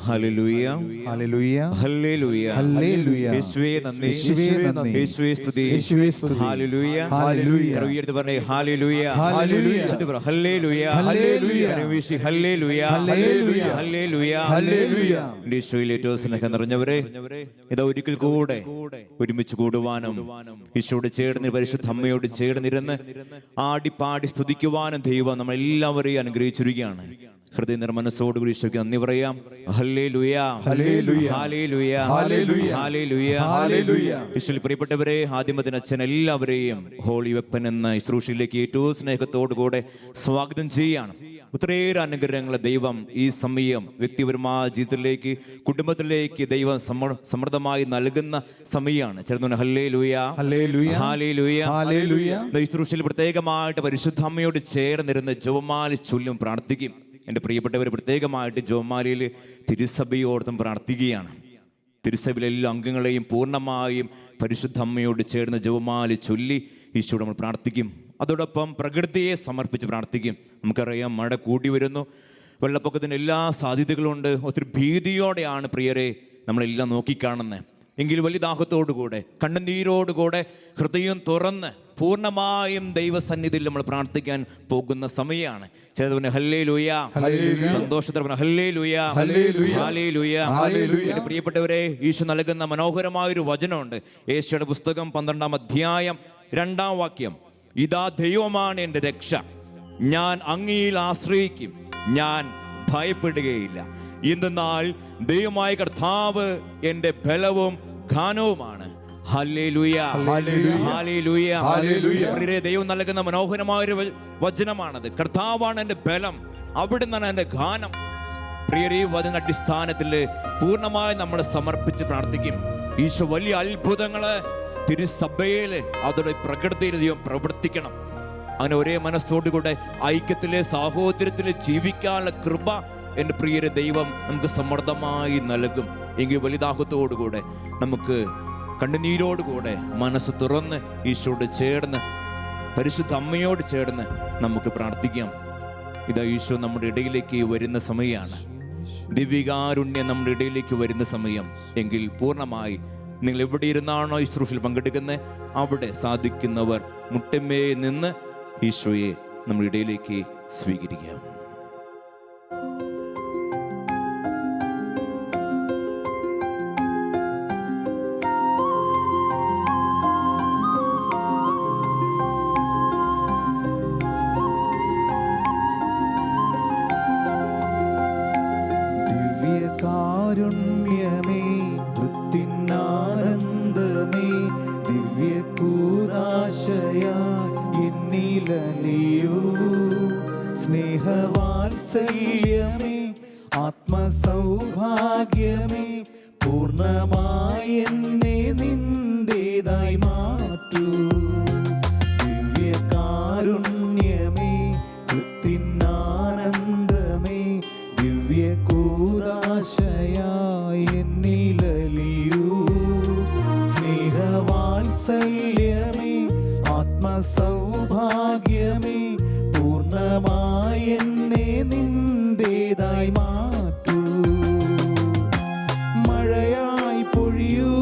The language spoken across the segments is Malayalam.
ഹല്ലേലൂയ ഹല്ലേലൂയ ഹല്ലേലൂയ ഹല്ലേലൂയ യേശുവേ നന്ദി യേശുവേ നന്ദി യേശുവേ സ്തുതി യേശുവേ സ്തുതി ഹല്ലേലൂയ ഹല്ലേലൂയ കരമുയർത്തി പറഞ്ഞേ ഹല്ലേലൂയ ഹല്ലേലൂയ ഹല്ലേലൂയ ഹല്ലേലൂയ കരമുയർത്തി ഹല്ലേലൂയ ഹല്ലേലൂയ ഹല്ലേലൂയ ഹല്ലേലൂയ ഈശോയിൽ ഏറ്റവും സ്നേഹം നിറഞ്ഞവരെ, ഇതാ ഒരിക്കൽ കൂടെ ഒരുമിച്ച് കൂടുവാനും ഈശോയോട് ചേർന്ന് പരിശുദ്ധ അമ്മയോട് ചേർന്നിരുന്ന് ആടിപ്പാടി സ്തുതിക്കുവാനും ദൈവം നമ്മളെല്ലാവരെയും അനുഗ്രഹിച്ചിരിക്കുകയാണ്. ഹൃദയ നിർമ്മനസ്സോടുകൂടി ഈശോയ്ക്ക് നന്ദി പറയാം. ഹല്ലേലൂയ ഹല്ലേലൂയ ഹല്ലേലൂയ ഹല്ലേലൂയ ഹല്ലേലൂയ ഹല്ലേലൂയ. ഈശോയിൽ പ്രിയപ്പെട്ടവരെ, ആദ്യമതിന് അച്ഛൻ എല്ലാവരെയും ഹോളി വെപ്പൻ എന്ന ശുശ്രൂഷയിലേക്ക് ഏറ്റവും സ്നേഹത്തോടുകൂടെ സ്വാഗതം ചെയ്യുകയാണ്. ഒത്തിരിയേറെ അനുഗ്രഹങ്ങളെ ദൈവം ഈ സമയം വ്യക്തിപരമായ ജീവിതത്തിലേക്ക്, കുടുംബത്തിലേക്ക് ദൈവം സമൃദ്ധമായി നൽകുന്ന സമയമാണ്. ചേർന്ന് ഹല്ലേലൂയ ഹല്ലേലൂയ ഹല്ലേലൂയ ഹല്ലേലൂയ. ഈ ശുശ്രൂഷയിൽ പ്രത്യേകമായിട്ട് പരിശുദ്ധ അമ്മയോട് ചേർന്നിരുന്ന് ജപമാല ചൊല്ലും പ്രാർത്ഥിക്കും. എൻ്റെ പ്രിയപ്പെട്ടവർ, പ്രത്യേകമായിട്ട് ജപമാലയിൽ തിരുസഭയോടൊപ്പം പ്രാർത്ഥിക്കുകയാണ്. തിരുസഭയിലെ എല്ലാ അംഗങ്ങളെയും പൂർണ്ണമായും പരിശുദ്ധ അമ്മയോട് ചേർന്ന് ജപമാല ചൊല്ലി ഈശോയോട് നമ്മൾ പ്രാർത്ഥിക്കും. അതോടൊപ്പം പ്രകൃതിയെ സമർപ്പിച്ച് പ്രാർത്ഥിക്കും. നമുക്കറിയാം, മഴ കൂടി വരുന്നു, വെള്ളപ്പൊക്കത്തിന് എല്ലാ സാധ്യതകളുണ്ട്. ഒത്തിരി ഭീതിയോടെയാണ് പ്രിയരെ നമ്മളെല്ലാം നോക്കിക്കാണുന്നത്. എങ്കിൽ വലിയ ദാഹത്തോടുകൂടെ, കണ്ണുനീരോടുകൂടെ, ഹൃദയം തുറന്ന് പൂർണ്ണമായും ദൈവസന്നിധിയിൽ നമ്മൾ പ്രാർത്ഥിക്കാൻ പോകുന്ന സമയമാണ്. ചേർന്ന് ഹല്ലേലൂയ, സന്തോഷത്തോടെ ഹല്ലേലൂയ ഹല്ലേലൂയ. പ്രിയപ്പെട്ടവരെ, ഈശോ നൽകുന്ന മനോഹരമായൊരു വചനമുണ്ട്. യേശുയുടെ പുസ്തകം 12-ാം അധ്യായം 2-ാം വാക്യം. ഇതാ ദൈവമാണ് എൻ്റെ രക്ഷ, ഞാൻ അങ്ങയിൽ ആശ്രയിക്കും, ഞാൻ ഭയപ്പെടുകയില്ല. എന്തെന്നാൽ ദൈവമായ കർത്താവ് എൻ്റെ ബലവും ഘാനവുമാണ്. ഹല്ലേലൂയ ഹല്ലേലൂയ ഹല്ലേലൂയ. ദൈവം നൽകുന്ന മനോഹരമായൊരു വചനമാണത്. കർത്താവാണ് എൻ്റെ ബലം, അവിടുന്നാണ് എൻ്റെ ഘാനം. പ്രിയരെ, ഈ വചന അടിസ്ഥാനത്തിൽ പൂർണ്ണമായി നമ്മൾ സമർപ്പിച്ച് പ്രാർത്ഥിക്കും. ഈശോ വലിയ അത്ഭുതങ്ങള് തിരുസഭയില്, അതോടെ പ്രകൃതിയിൽ ദൈവം പ്രവർത്തിക്കണം. അങ്ങനെ ഒരേ മനസ്സോടുകൂടെ ഐക്യത്തിലെ, സാഹോദര്യത്തിലെ ജീവിക്കാനുള്ള കൃപ എൻ്റെ പ്രിയരെ ദൈവം നമുക്ക് സമൃദ്ധമായി നൽകും. എങ്കിൽ വലുതാഹത്തോടുകൂടെ, നമുക്ക് കണ്ണുനീരോടുകൂടെ, മനസ്സ് തുറന്ന് ഈശോയോട് ചേർന്ന്, പരിശുദ്ധ അമ്മയോട് ചേർന്ന് നമുക്ക് പ്രാർത്ഥിക്കാം. ഇതാ ഈശോ നമ്മുടെ ഇടയിലേക്ക് വരുന്ന സമയമാണ്. ദിവ്യകാരുണ്യം നമ്മുടെ ഇടയിലേക്ക് വരുന്ന സമയം. എങ്കിൽ പൂർണ്ണമായി നിങ്ങൾ എവിടെ ഇരുന്നാണോ ഈ ശുശ്രൂഷയിൽ പങ്കെടുക്കുന്നത്, അവിടെ സാധിക്കുന്നവർ മുട്ടമേ നിന്ന് ഈശോയെ നമ്മുടെ ഇടയിലേക്ക് സ്വീകരിക്കാം. ദിവ്യകാരുണ്യമേ, വൃത്തിനാനന്ദമേ, ദിവ്യകൂദാശയായി എന്നിലലിയൂ. സ്നേഹവാത്സല്യമേ, ആത്മസൗഭാഗ്യമേ, പൂർണ്ണമായി എന്നെ നിന്റേതായി മാറ്റൂ. ദിവ്യകാരുണ്യമേ, വൃത്തിനാനന്ദമേ, ദിവ്യകൂദാശയായി എന്നിലലിയൂ. സ്നേഹവാത്സല്യമേ, ആത്മസൗഭാഗ്യമേ, പൂർണ്ണമായി എന്നെ നിന്റേതായി മാറ്റൂ. മഴയായി പൊഴിയൂ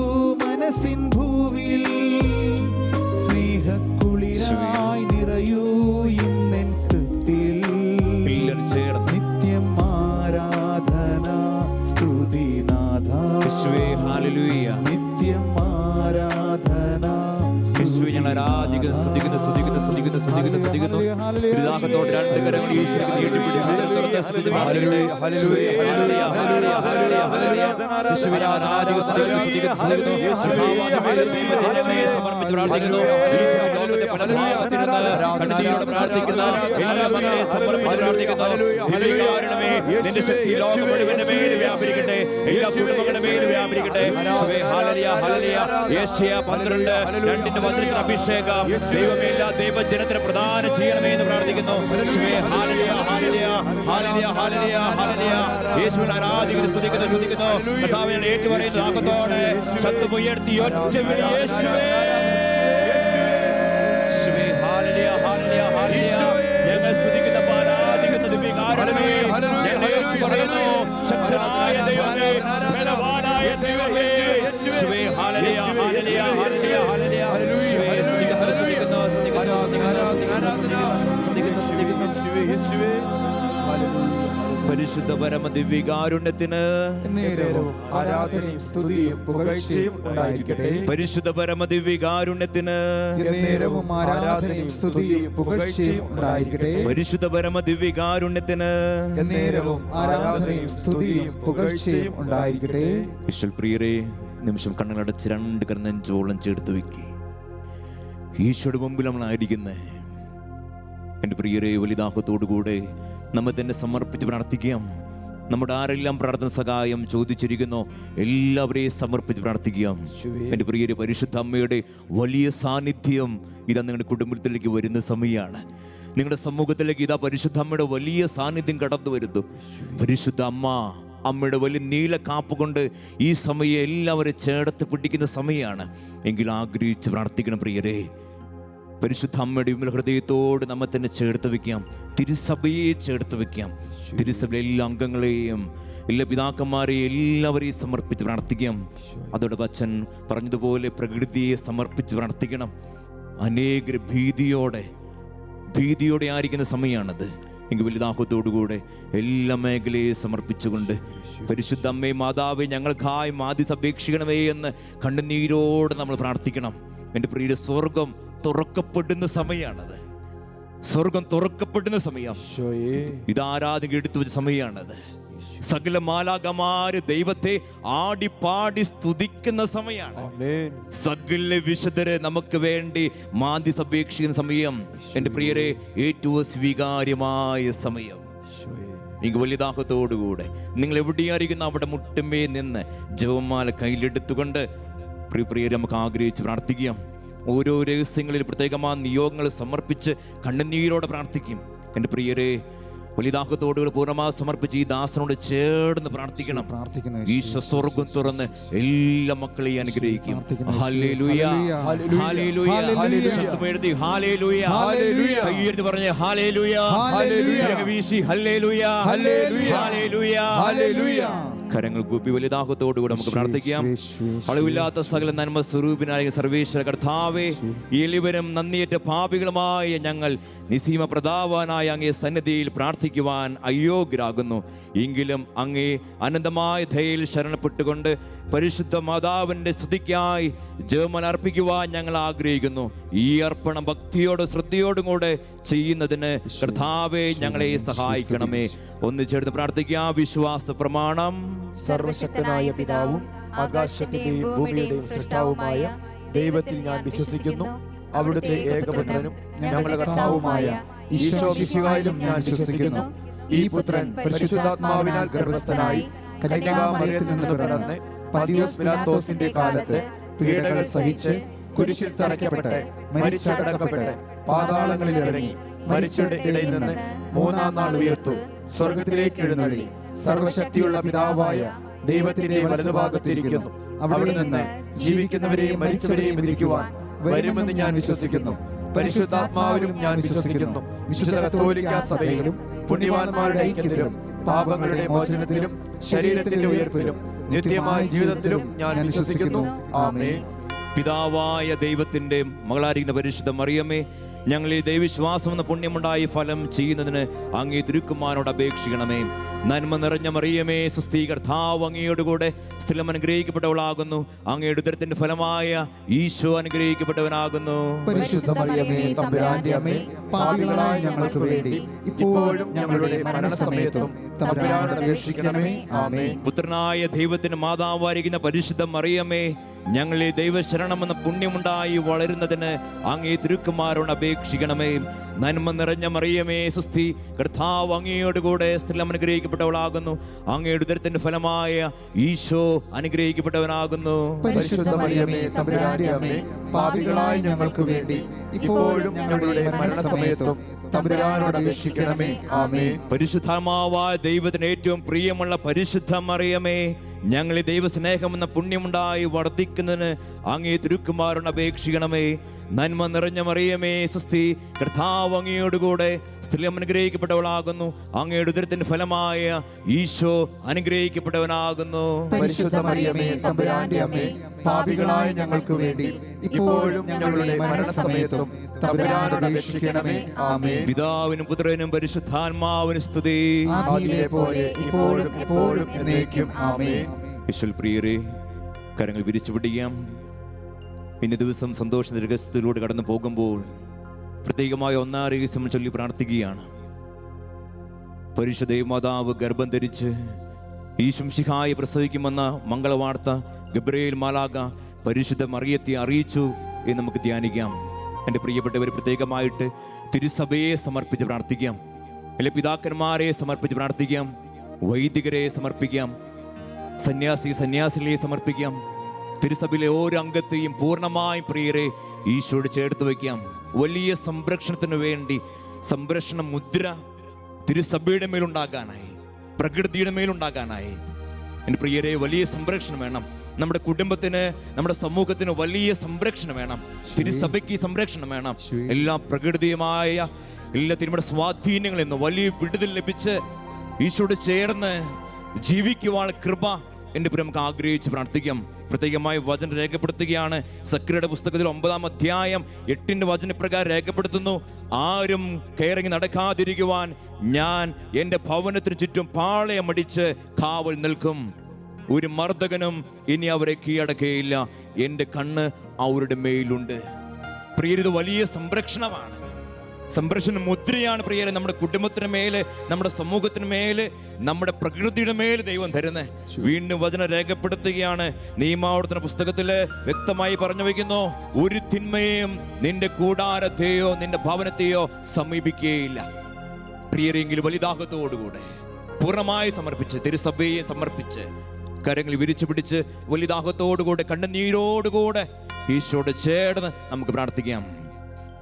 മനസ്സിൻ ഭൂവിൽ, സ്നേഹക്കുളിരായി നിറയൂ ഇന്നെൻ കൃത്തിൽ. നിത്യം ആരാധന സ്തുതിനാഥ, നിത്യം ആരാധന. ഞങ്ങൾ ആരാധിക്കുന്നു, സ്തുതിക്കുന്നു, സ്തുതിക്കുന്നു, സ്തുതിക്കുന്നു, സ്തുതിക്കുന്നു, സ്തുതിക്കുന്നു. ദാഹത്തോടെ രണ്ട് കരങ്ങൾ ഈശോയ്ക്ക് നീട്ടിപ്പിടിച്ച് നിന്റെ ശക്തി ലോകം മുഴുവന്റെ മേൽ വ്യാപരിക്കട്ടെ, എല്ലാ കുടുംബങ്ങളുടെ മേൽ വ്യാപരിക്കട്ടെ. യേശയ്യാ 12:2 വചനത്തിന് അഭിഷേകം ദൈവമേ എല്ലാ ദൈവജനത്തിന് പ്രദാനം ചെയ്യണമേ എന്ന് പ്രാർത്ഥിക്കുന്നു. യേശുവിനെ ആരാധിക്കുന്നു, സ്തുതിക്കുന്നു, സ്തുതിക്കുന്നു. കർത്താവിനെ ഏറ്റുപറയുന്നു നാമത്തോടെ ശബ്ദമുയർത്തി ഒറ്റ വിളി യേശുവേ. ഞങ്ങൾ സ്തുതിക്കുന്ന ആരാധിക്കുന്ന ദിവ്യകാരുണ്യമേ, ഞങ്ങൾ ഏറ്റുപറയുന്നു. ശക്തനായ ദൈവമേ, ബലവാനായ ദൈവമേ, യേശുവേ, ഹല്ലേലൂയ, ഹല്ലേലൂയ, ഹല്ലേലൂയ, ഹല്ലേലൂയ. യേശുവേ, സ്തുതിക്കുന്നു, സ്തുതിക്കുന്നു, സ്തുതിക്കുന്നു, സ്തുതിക്കുന്നു. പരിശുദ്ധ പരമ ദിവ്യകാരുണ്യത്തിന് നേരവും ആരാധനയും സ്തുതിയും പുകഴ്ചയും ഉണ്ടായിരിക്കട്ടെ. പരിശുദ്ധ പരമ ദിവ്യകാരുണ്യത്തിന് നേരവും ആരാധനയും സ്തുതിയും പുകഴ്ചയും ഉണ്ടായിരിക്കട്ടെ. പരിശുദ്ധ പരമ ദിവ്യകാരുണ്യത്തിന് നേരവും ആരാധനയും സ്തുതിയും പുകഴ്ചയും ഉണ്ടായിരിക്കട്ടെ. ഈശ്വൽ പ്രിയരെ, നിമിഷം കണ്ണുകളടച്ച് രണ്ട് കരനെഞ്ചോളം ചേർത്ത് വെക്കി ഈശോയുടെ മുമ്പിൽ നമ്മളായിരിക്കുന്നേ. എൻ്റെ പ്രിയരെ, വലിയദാഹത്തോടുകൂടെ നമ്മെ തന്നെ സമർപ്പിച്ച് പ്രാർത്ഥിക്കാം. നമ്മുടെ ആരെല്ലാം പ്രാർത്ഥന സഹായം ചോദിച്ചിരിക്കുന്നു എല്ലാവരെയും സമർപ്പിച്ച് പ്രാർത്ഥിക്കാം. എൻ്റെ പ്രിയരെ, പരിശുദ്ധ അമ്മയുടെ വലിയ സാന്നിധ്യം ഇതാ നിങ്ങളുടെ കുടുംബത്തിലേക്ക് വരുന്ന സമയമാണ്. നിങ്ങളുടെ സമൂഹത്തിലേക്ക് ഇതാ പരിശുദ്ധ അമ്മയുടെ വലിയ സാന്നിധ്യം കടന്നു വരുന്നു. പരിശുദ്ധ അമ്മയുടെ വലിയ നീല കാപ്പ് കൊണ്ട് ഈ സമയം എല്ലാവരും ചേർത്ത് പിടിക്കുന്ന സമയമാണ്. എങ്കിലും ആഗ്രഹിച്ച് പ്രാർത്ഥിക്കണം പ്രിയരെ. പരിശുദ്ധ അമ്മയുടെ വിമല ഹൃദയത്തോട് നമ്മെ തന്നെ ചേർത്ത് വെക്കാം. തിരുസഭയെ ചേർത്ത് വെക്കാം. തിരുസഭയിലെ എല്ലാ അംഗങ്ങളെയും, എല്ലാ പിതാക്കന്മാരെയും എല്ലാവരെയും സമർപ്പിച്ച് പ്രാർത്ഥിക്കാം. അതോടൊപ്പം അച്ഛൻ പറഞ്ഞതുപോലെ പ്രകൃതിയെ സമർപ്പിച്ച് പ്രാർത്ഥിക്കണം. അനേക ഭീതിയോടെ ആയിരിക്കുന്ന സമയമാണത്. എങ്കിൽ വലിയദാഹത്തോടുകൂടെ എല്ലാ മേഖലയെ സമർപ്പിച്ചുകൊണ്ട് പരിശുദ്ധ അമ്മേ, മാതാവേ, ഞങ്ങൾക്കായി മാധ്യസ്ഥ അപേക്ഷിക്കണമേ എന്ന് കണ്ണുനീരോടെ നമ്മൾ പ്രാർത്ഥിക്കണം. എൻ്റെ പ്രിയ, സ്വർഗം തുറക്കപ്പെടുന്ന സമയമാണത്. സ്വർഗം തുറക്കപ്പെടുന്ന സമയം. ഇതാരാധന എടുത്തു വെച്ച സമയമാണത്. സകല മാലാഖമാര് ദൈവത്തെ ആടിപ്പാടി സ്തുതിക്കുന്ന സമയമാണ്. സകല വിശുദ്ധരെ നമുക്ക് വേണ്ടി മാധ്യസ്ഥ അപേക്ഷിക്കുന്ന സമയം. എൻ്റെ പ്രിയരെ, ഏറ്റവും സ്വീകാര്യമായ സമയം. എനിക്ക് വലിയ ദാഹത്തോടുകൂടെ നിങ്ങൾ എവിടെയായിരിക്കുന്ന അവിടെ മുട്ടുമേ നിന്ന് ജപമാല കയ്യിലെടുത്തുകൊണ്ട് പ്രിയരെ നമുക്ക് ആഗ്രഹിച്ച് പ്രാർത്ഥിക്കാം. ഓരോ രഹസ്യങ്ങളിൽ പ്രത്യേകമായ നിയോഗങ്ങൾ സമർപ്പിച്ച് കണ്ണുനീരോടെ പ്രാർത്ഥിക്കും. എൻ്റെ പ്രിയരെ, വലിയദാഹത്തോടുകൾ പൂർണ്ണമായി സമർപ്പിച്ച് ഈ ദാസനോട് ചേർന്ന് പ്രാർത്ഥിക്കണം. ഈശോ സ്വർഗ്ഗം തുറന്ന് എല്ലാ മക്കളെയും അനുഗ്രഹിക്കും. ഹല്ലേലൂയ, ഹല്ലേലൂയ, ശബ്ദമെഴുതി ഹല്ലേലൂയ, കൈയെഴുതി പറഞ്ഞ് ഹല്ലേലൂയ, വീശി ഹല്ലേലൂയ, ഹല്ലേലൂയ. കരങ്ങൾ കൂപ്പി വലിയദാഹത്തോടുകൂടി നമുക്ക് പ്രാർത്ഥിക്കാം. അളവില്ലാത്ത സകല നന്മ സ്വരൂപിനായ സർവേശ്വര കർത്താവേ, എളിവരും നന്ദിയേറ്റ പാപികളുമായ ഞങ്ങൾ നിസീമ പ്രതാപവാനായ അങ്ങേ സന്നിധിയിൽ പ്രാർത്ഥിക്കുവാൻ അയോഗ്യരാകുന്നു. എങ്കിലും അങ്ങേ അനന്തമായ ദയയിൽ ശരണപ്പെട്ടുകൊണ്ട് പരിശുദ്ധ മാതാവിൻ്റെ സ്തുതിക്കായി ജപമാല അർപ്പിക്കുവാൻ ഞങ്ങൾ ആഗ്രഹിക്കുന്നു. ഈ അർപ്പണം ഭക്തിയോടും ശ്രദ്ധയോടും കൂടെ ചെയ്യുന്നതിന് കർത്താവേ ഞങ്ങളെ സഹായിക്കണമേ. ഒന്ന് ചേർന്ന് പ്രാർത്ഥിക്കാം. വിശ്വാസ പ്രമാണം. സർവശക്തനായ പിതാവും ആകാശത്തിന്റെയും ഭൂമിയുടെയും സൃഷ്ടാവുമായ ദൈവത്തിൽ ഞാൻ വിശ്വസിക്കുന്നു. അവിടുത്തെ ഏകപുത്രനും ഞങ്ങളുടെ കർത്താവുമായ ഈശോ മിശിഹായിലും ഞാൻ വിശ്വസിക്കുന്നു. ഈ പുത്രൻ പരിശുദ്ധാത്മാവിനാൽ ഗർഭസ്ഥനായി കന്യകാമറിയത്തിൽ നിന്ന് പിറന്ന് പന്തിയോസ് പിലാത്തോസിന്റെ കാലത്ത് പീഡകൾ സഹിച്ച് കുരിശിൽ തറയ്ക്കപ്പെട്ട് മരിച്ചടക്കപ്പെട്ട് പാതാളങ്ങളിൽ ഇറങ്ങി മരിച്ചവരുടെ ഇടയിൽ നിന്ന് മൂന്നാം നാൾ ഉയർത്തു സ്വർഗത്തിലേക്ക് എഴുന്നള്ളി സർവശക്തിയുള്ള പിതാവായ ദൈവത്തിന്റെ വലതുഭാഗത്തിരിക്കുന്നു. അവിടെ നിന്ന് ജീവിക്കുന്നവരെയും മരിച്ചവരെയും വിധിക്കുവാൻ വരുമെന്ന് ഞാൻ വിശ്വസിക്കുന്നു. പരിശുദ്ധാത്മാവിലും ഞാൻ വിശ്വസിക്കുന്നു. വിശുദ്ധ കത്തോലിക്കാ സഭയിലും പുണ്യവാന്മാരുടെ ഐക്യത്തിലും പാപങ്ങളുടെ മോചനത്തിലും ശരീരത്തിന്റെ ഉയർപ്പിലും നിത്യമായ ജീവിതത്തിലും ഞാൻ വിശ്വസിക്കുന്നു. ആമേൻ. പിതാവായ ദൈവത്തിന്റെ മകളായിരിക്കുന്ന പരിശുദ്ധ മറിയമേ, ഞങ്ങൾ ഈ ദൈവവിശ്വാസം എന്ന പുണ്യമുണ്ടായി ഫലം ചെയ്യുന്നതിന് അങ്ങേ തിരുക്കുമാരനോട് അപേക്ഷിക്കണമേ. നന്മ നിറഞ്ഞ മറിയമേ, സുസ്ഥീ, കർത്താവ് അങ്ങയോടുകൂടെ സ്ത്രീം അനുഗ്രഹിക്കപ്പെട്ടവളാകുന്നു. അങ്ങയുടെ ഉദരത്തിന്റെ ഫലമായ ഈശോ അനുഗ്രഹിക്കപ്പെട്ടവനാകുന്നു. പരിശുദ്ധ മറിയമേ, തമ്പുരാന്റെ അമ്മേ, പാപികളായ ഞങ്ങൾക്ക് വേണ്ടി ഇപ്പോഴും ഞങ്ങളുടെ മരണസമയത്തും തമ്പുരാനോട് അപേക്ഷിക്കണമേ. ആമേൻ. പുത്രനായ ദൈവത്തിന് മാതാവായിരിക്കുന്ന പരിശുദ്ധ മറിയമേ, ഞങ്ങളെ ദൈവശരണമെന്ന പുണ്യമുണ്ടായി വളരുന്നതിന് അങ്ങേ തിരുക്കുമാരനോട് അപേക്ഷിക്കണമേ. നന്മ നിറഞ്ഞ മറിയമേ, സുസ്ഥി, കർത്താവ് അങ്ങയോടുകൂടെ സ്ത്രീം അനുഗ്രഹിക്കപ്പെട്ടവളാകുന്നു. അങ്ങയുടെ ഉദരത്തിന്റെ ഫലമായ ഈശോ അനുഗ്രഹിക്കപ്പെട്ടവനാകുന്നു. പരിശുദ്ധ മറിയമേ, തമ്പുരാന്റെ അമ്മേ, പാപികളായ ഞങ്ങൾക്ക് വേണ്ടി ഇപ്പോഴും ഞങ്ങളുടെ മരണസമയത്തും തമ്പുരാനോട് അപേക്ഷിക്കണമേ. ആമേൻ. പരിശുദ്ധാത്മാവായ ദൈവത്തിന് ഏറ്റവും പ്രിയമുള്ള പരിശുദ്ധ മറിയമേ, ഞങ്ങളെ ദൈവസ്നേഹമെന്ന പുണ്യമുണ്ടായി വർദ്ധിക്കുന്നതിന് അങ്ങേ തിരുക്കുമാരനോട് അപേക്ഷിക്കണമേ. നന്മ നിറഞ്ഞ മറിയമേ, സുസ്ഥി, കർത്താവ് അങ്ങയോടുകൂടെ സ്ത്രീ അനുഗ്രഹിക്കപ്പെട്ടവളാകുന്നു. അങ്ങയുടെ ഉദരത്തിന്റെ ഫലമായ ഈശോ അനുഗ്രഹിക്കപ്പെട്ടവനാകുന്നു. പരിശുദ്ധ മറിയമേ തമ്പുരാന്റെ അമ്മേ, പാപികളായ ഞങ്ങൾക്ക് വേണ്ടി ഇപ്പോഴും ഞങ്ങളുടെ മരണസമയത്തും തമ്പുരാനോട് അപേക്ഷിക്കണമേ. ആമേൻ. പിതാവിനും പുത്രനും പരിശുദ്ധാത്മാവിനും സ്തുതി. ആദിയിലെ പോലെ ഇപ്പോഴും എപ്പോഴും എന്നേക്കും. ആമേൻ. യേശുവിൽ പ്രിയരെ, കരങ്ങൾ വിരിച്ചു പിടിക്കാം. ഇന്ന ദിവസം സന്തോഷ രഹസ്യത്തിലൂടെ കടന്നു പോകുമ്പോൾ പ്രത്യേകമായ ഒന്നാം രഹസ്യം ചൊല്ലി പ്രാർത്ഥിക്കുകയാണ്. പരിശുദ്ധ മാതാവ് ഗർഭം ധരിച്ച് ഈശംസിഹായെ പ്രസവിക്കുമെന്ന മംഗളവാർത്ത ഗബ്രിയേൽ മാലാഖ പരിശുദ്ധ മറിയത്തെ അറിയിച്ചു എന്ന് നമുക്ക് ധ്യാനിക്കാം. എൻ്റെ പ്രിയപ്പെട്ടവർ, പ്രത്യേകമായിട്ട് തിരുസഭയെ സമർപ്പിച്ച് പ്രാർത്ഥിക്കാം. എല്ലാ പിതാക്കന്മാരെ സമർപ്പിച്ച് പ്രാർത്ഥിക്കാം. വൈദികരെ സമർപ്പിക്കാം. സന്യാസികളെ സമർപ്പിക്കാം. തിരുസഭയിലെ ഓരോ അംഗത്തെയും പൂർണ്ണമായും പ്രിയരെ ഈശോയോട് ചേർത്ത് വയ്ക്കാം. വലിയ സംരക്ഷണത്തിന് വേണ്ടി സംരക്ഷണ മുദ്ര തിരുസഭയുടെ മേലുണ്ടാകാനായി, പ്രകൃതിയുടെ മേലുണ്ടാകാനായി എൻ്റെ പ്രിയരെ വലിയ സംരക്ഷണം വേണം. നമ്മുടെ കുടുംബത്തിന്, നമ്മുടെ സമൂഹത്തിന് വലിയ സംരക്ഷണം വേണം. തിരുസഭയ്ക്ക് സംരക്ഷണം വേണം. എല്ലാ പ്രകൃതിയുമായ എല്ലാ തിരുമയുടെ സ്വാധീനങ്ങളിൽ നിന്ന് വലിയ വിടുതൽ ലഭിച്ച് ഈശോയോട് ചേർന്ന് ജീവിക്കുവാൻ കൃപ എൻ്റെ പ്രിയ നമുക്ക് ആഗ്രഹിച്ച് പ്രാർത്ഥിക്കാം. പ്രത്യേകമായി വചനം രേഖപ്പെടുത്തുകയാണ്. സക്രിയയുടെ പുസ്തകത്തിൽ 9-ാം അധ്യായം 8-ന്റെ വചനപ്രകാരം രേഖപ്പെടുത്തുന്നു, ആരും കയറി നടക്കാതിരിക്കുവാൻ ഞാൻ എൻ്റെ ഭവനത്തിന് ചുറ്റും പാളയമടിച്ച് കാവൽ നിൽക്കും. ഒരു മർദ്ദകനും ഇനി അവരെ കീഴടക്കുകയില്ല. എൻ്റെ കണ്ണ് അവരുടെ മേലുണ്ട്. പ്രിയരിത് വലിയ സംരക്ഷണമാണ്. സംരക്ഷണ മുദ്രയാണ് പ്രിയരെ നമ്മുടെ കുടുംബത്തിന് മേലെ, നമ്മുടെ സമൂഹത്തിന് മേലെ, നമ്മുടെ പ്രകൃതിയുടെ മേലെ ദൈവം തരുന്നത്. വീണ്ടും വചനം രേഖപ്പെടുത്തുകയാണ്. നിയമാവർത്തന പുസ്തകത്തില് വ്യക്തമായി പറഞ്ഞു വയ്ക്കുന്നു, ഒരു തിന്മയും നിന്റെ കൂടാരത്തെയോ നിന്റെ ഭവനത്തെയോ സമീപിക്കുകയില്ല. പ്രിയരെങ്കിലും വലിദാഹത്തോടുകൂടെ പൂർണ്ണമായി സമർപ്പിച്ച്, തിരുസഭയെ സമർപ്പിച്ച്, കരങ്ങൾ വിരിച്ചു പിടിച്ച് വലിദാഹത്തോടുകൂടെ കണ്ണുനീരോടുകൂടെ ഈശോയോട് ചേർന്ന് നമുക്ക് പ്രാർത്ഥിക്കാം.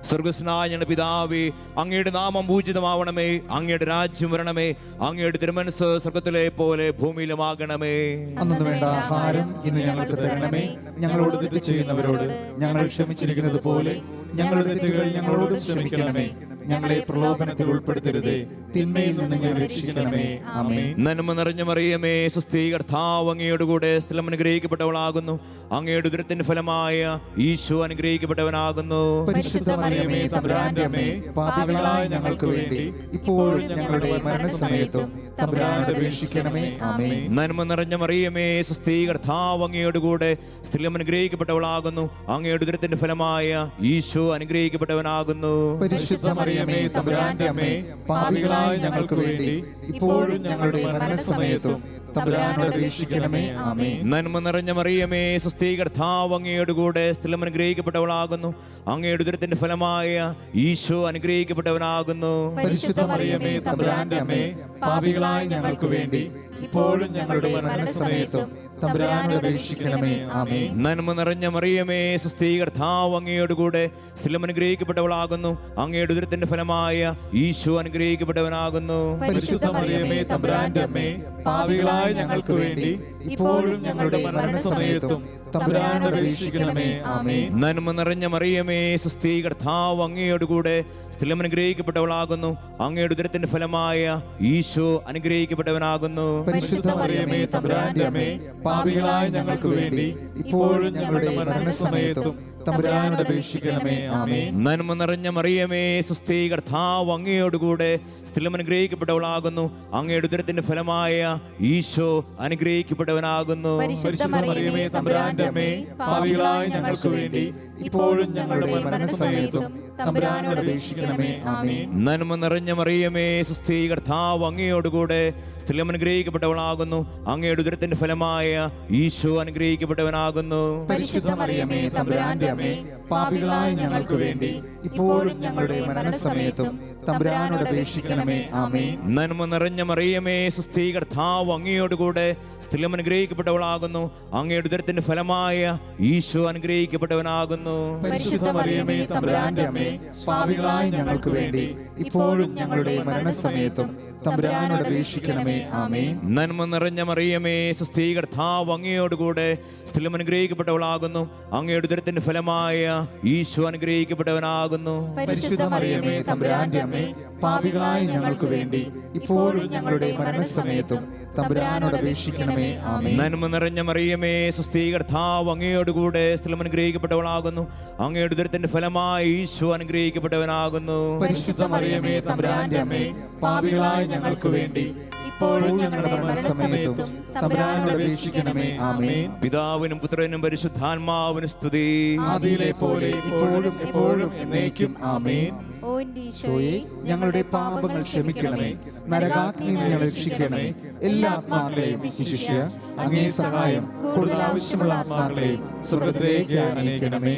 സ്വർഗസ്നായ ഞങ്ങളുടെ പിതാവേ, അങ്ങയുടെ നാമം പൂജിതമാവണമേ, അങ്ങയുടെ രാജ്യം വരണമേ, അങ്ങയുടെ തിരുമനസ്സ് സ്വർഗത്തിലെ പോലെ ഭൂമിയിലുമാകണമേ. അന്നു വേണ്ട ആഹാരം ഇന്ന് ഞങ്ങൾക്ക് തരണമേ. ഞങ്ങളോട് തെറ്റ് ചെയ്യുന്നവരോട് ഞങ്ങൾ ക്ഷമിച്ചിരിക്കുന്നത് പോലെ ഞങ്ങളുടെ തെറ്റുകൾ ഞങ്ങളോടും ക്ഷമിക്കണമേ. ഞങ്ങളെ പ്രലോഭനത്തിൽ ഉൾപ്പെടുത്തരുതേ, തിന്മയിൽ നിന്ന് ഞങ്ങളെ രക്ഷിക്കണമേ. ആമേൻ. നന്മ നിറഞ്ഞ മറിയമേ, സ്വസ്തി, കർത്താവ് അങ്ങയുടെ കൂടെ, സ്ത്രീ അനുഗ്രഹിക്കപ്പെട്ടവളാകുന്നു. അങ്ങയുടെ ഉദരത്തിന്റെ ഫലമായ ഈശോ അനുഗ്രഹിക്കപ്പെട്ടവനാകുന്നു. പരിശുദ്ധ മറിയമേ തമ്പുരാന്റെ അമ്മേ, പാപികളായ ഞങ്ങൾക്ക് വേണ്ടി ഇപ്പോഴും ഞങ്ങളുടെ മരണസമയത്തും തമ്പുരാനോട് അപേക്ഷിക്കണമേ. ആമേൻ. നന്മ നിറഞ്ഞ മറിയമേ, സ്വസ്തി, കർത്താവ് അങ്ങയുടെ കൂടെ, സ്ത്രീ അനുഗ്രഹിക്കപ്പെട്ടവളാകുന്നു. അങ്ങയുടെ ഉദരത്തിന്റെ ഫലമായ ഈശോ അനുഗ്രഹിക്കപ്പെട്ടവനാകുന്നു. പരിശുദ്ധ മറിയമേ തമ്പുരാന്റെ അമ്മേ, പാപികളായ ഞങ്ങൾക്ക് വേണ്ടി ഇപ്പോഴും ഞങ്ങളുടെ മരണസമയത്തും തമ്പുരാനോട് അപേക്ഷിക്കണമേ. ആമേൻ. നന്മ നിറഞ്ഞ മറിയമേ, സ്വസ്തി, കർത്താവ് അങ്ങയുടെ കൂടെ, സ്ത്രീ അനുഗ്രഹിക്കപ്പെട്ടവളാകുന്നു. അങ്ങയുടെ ഉദരത്തിന്റെ ഫലമായ ഈശോ അനുഗ്രഹിക്കപ്പെട്ടവനാകുന്നു. പരിശുദ്ധ മറിയമേ തമ്പുരാന്റെ അമ്മേ, പാപികളായ ഞങ്ങൾക്ക് വേണ്ടി ഇപ്പോഴും ഞങ്ങളുടെ മരണസമയത്തും തമ്പുരാനോട് അപേക്ഷിക്കണമേ. ആമേൻ. നന്മ നിറഞ്ഞ മറിയമേ, സ്വസ്തി, കർത്താവ് അങ്ങയുടെ കൂടെ, സ്ത്രീ അനുഗ്രഹിക്കപ്പെട്ടവളാകുന്നു. അങ്ങയുടെ ഉദരത്തിന്റെ ഫലമായ ഈശോ അനുഗ്രഹിക്കപ്പെട്ടവനാകുന്നു. പരിശുദ്ധ മറിയമേ തമ്പുരാന്റെ അമ്മേ, പാപികളായ ഞങ്ങൾക്ക് വേണ്ടി ഇപ്പോഴും ഞങ്ങളുടെ മരണസമയത്തും തമ്പുരാനോട് അപേക്ഷിക്കണമേ. ആമേൻ. നന്മ നിറഞ്ഞ മറിയമേ, സ്വസ്തി, കർത്താവ് അങ്ങയുടെ കൂടെ, സ്ത്രീ അനുഗ്രഹിക്കപ്പെട്ടവളാകുന്നു. അങ്ങയുടെ ഉദരത്തിന്റെ ഫലമായ ഈശോ അനുഗ്രഹിക്കപ്പെട്ടവനാകുന്നു. പരിശുദ്ധ മറിയമേ തമ്പുരാന്റെ അമ്മേ, പാപികളായ ഞങ്ങൾക്ക് വേണ്ടി ഇപ്പോഴും ഞങ്ങളുടെ മരണസമയത്തും തമ്പുരാനോട് അപേക്ഷിക്കണമേ. ആമേൻ. നന്മ നിറഞ്ഞ മറിയമേ, സ്വസ്തി, കർത്താവ് അങ്ങയുടെ കൂടെ, സ്ത്രീ അനുഗ്രഹിക്കപ്പെട്ടവളാകുന്നു. അങ്ങയുടെ ഉദരത്തിന്റെ ഫലമായ ഈശോ അനുഗ്രഹിക്കപ്പെട്ടവനാകുന്നു. പരിശുദ്ധ മറിയമേ തമ്പുരാന്റെ അമ്മേ, പാപികളായ ഞങ്ങൾക്ക് വേണ്ടി ഇപ്പോഴും ഞങ്ങളുടെ മരണസമയത്തും തമ്പുരാനോട് അപേക്ഷിക്കണമേ. ആമേൻ. നന്മ നിറഞ്ഞ മറിയമേ, സ്വസ്തി, കർത്താവ് അങ്ങയുടെ കൂടെ, സ്ത്രീ അനുഗ്രഹിക്കപ്പെട്ടവളാകുന്നു. അങ്ങയുടെ ഉദരത്തിന്റെ ഫലമായ ഈശോ അനുഗ്രഹിക്കപ്പെട്ടവനാകുന്നു. പരിശുദ്ധ മറിയമേ തമ്പുരാന്റെ അമ്മേ, പാപികളായ ഞങ്ങൾക്ക് വേണ്ടി ഇപ്പോഴും ഞങ്ങളുടെ മരണസമയത്തും തമ്പുരാനോട് അപേക്ഷിക്കണമേ. ആമേൻ. നന്മ നിറഞ്ഞ മറിയമേ, സ്വസ്തി, കർത്താവ് അങ്ങയുടെ കൂടെ, സ്ത്രീ അനുഗ്രഹിക്കപ്പെട്ടവളാകുന്നു. അങ്ങയുടെ ഉദരത്തിന്റെ ഫലമായ ഈശോ അനുഗ്രഹിക്കപ്പെട്ടവനാകുന്നു. പരിശുദ്ധ മറിയമേ തമ്പുരാന്റെ അമ്മേ, പാപികളായ ഞങ്ങൾക്ക് വേണ്ടി ഇപ്പോഴും ഞങ്ങളുടെ മരണസമയത്തും തമ്പുരാനോട് അപേക്ഷിക്കണമേ. ആമേൻ. നന്മ നിറഞ്ഞ മറിയമേ, സ്വസ്തി, കർത്താവ് അങ്ങയുടെ കൂടെ, സ്ത്രീ അനുഗ്രഹിക്കപ്പെട്ടവളാകുന്നു. അങ്ങയുടെ ഉദരത്തിന്റെ ഫലമായ ഈശോ അനുഗ്രഹിക്കപ്പെട്ടവനാകുന്നു. പരിശുദ്ധ മറിയമേ തമ്പുരാന്റെ അമ്മേ, അമ്മേ, പാപികളായ ഞങ്ങൾക്ക് വേണ്ടി ഇപ്പോഴും ഞങ്ങളുടെ മരണസമയത്തും തമ്പുരാനോട് അപേക്ഷിക്കണമേ. ആമേൻ. നന്മ നിറഞ്ഞ മറിയമേ, സുസ്ഥീ, കർത്താവ് അങ്ങയോടുകൂടെ സ്ത്രീകൾ അനുഗ്രഹിക്കപ്പെട്ടവളാകുന്നു. അങ്ങയുടെ ഉദരത്തിന്റെ ഫലമായി ഈശോ അനുഗ്രഹിക്കപ്പെട്ടവനാകുന്നു. പരിശുദ്ധ മറിയമേ, തമ്പുരാന്റെ അമ്മേ, പാപികളായ ഞങ്ങൾക്ക് വേണ്ടി ഇപ്പോഴും ഞങ്ങളുടെ മരണസമയത്തും തമ്പുരാനോട് അപേക്ഷിക്കണമേ. ആമേൻ. പിതാവിനും പുത്രനും പരിശുദ്ധാത്മാവിനും സ്തുതി. ആദിയിലെ പോലെ ഇപ്പോഴും എപ്പോഴും എന്നേക്കും. ആമേൻ. ഓ എന്റെ ഈശോയെ, ഞങ്ങളുടെ പാപങ്ങൾ ക്ഷമിക്കണമേ, നരകാഗ്നിയിൽ ഞങ്ങളെ രക്ഷിക്കണമേ. എല്ലാ ആത്മാക്കളെയും വിശിഷ്യ അങ്ങേ സഹായം കൂടുതൽ ആവശ്യമുള്ള ആത്മാക്കളെയും സ്വർഗ്ഗത്തിലേക്ക് അനയിക്കണമേ.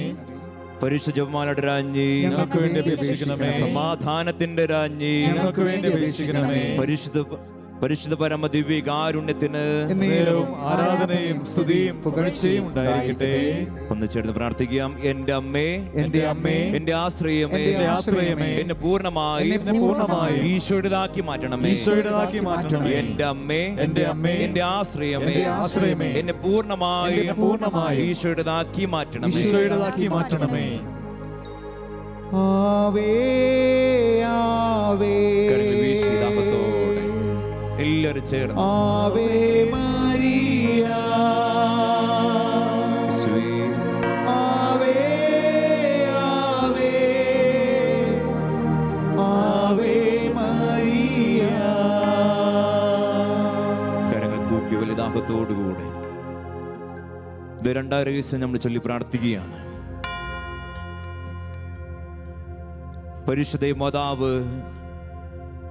പരിശുദ്ധ ജപമാലയുടെ രാജ്ഞി, ഞങ്ങൾക്ക് വേണ്ടി അപേക്ഷിക്കണമേ. സമാധാനത്തിന്റെ രാജ്ഞി, ഞങ്ങൾക്ക് വേണ്ടി അപേക്ഷിക്കണമേ. പരിശുദ്ധ പരമ ദിവ്യകാരുണ്യത്തിന് എന്നേരവും ആരാധനയും സ്തുതിയും പുകഴ്ചയും ഉണ്ടായിരിക്കട്ടെ. ഒന്ന് ചേർന്ന് പ്രാർത്ഥിക്കാം. എന്റെ അമ്മേ, എന്റെ അമ്മേ, എന്റെ ആശ്രയമേ, എന്റെ ആശ്രയമേ, എന്നെ പൂർണ്ണമായി ഈശോയുടേതാക്കി മാറ്റണമേ. ഈശോയുടേതാക്കി മാറ്റണമേ. എന്റെ അമ്മേ, എന്റെ അമ്മേ, എന്റെ ആശ്രയമേ, എന്റെ ആശ്രയമേ, എന്നെ പൂർണ്ണമായി ഈശോയുടേതാക്കി മാറ്റണമേ. ഈശോയുടേതാക്കി മാറ്റണമേ. ആവേ ആവേ, കരങ്ങൾ വീശി ദാഹത്തോടെ എല്ലാവരും ചേർന്ന് ആവേ മരിയ, ആവേ ആവേ, ആവേ മരിയ. കരങ്ങൾ കൂപ്പി വലിയ ദാഹത്തോടുകൂടെ ഇത് രണ്ടാം രഹസ്യം നമ്മൾ ചൊല്ലി പ്രാർത്ഥിക്കുകയാണ്. പരിശുദ്ധ മാതാവ്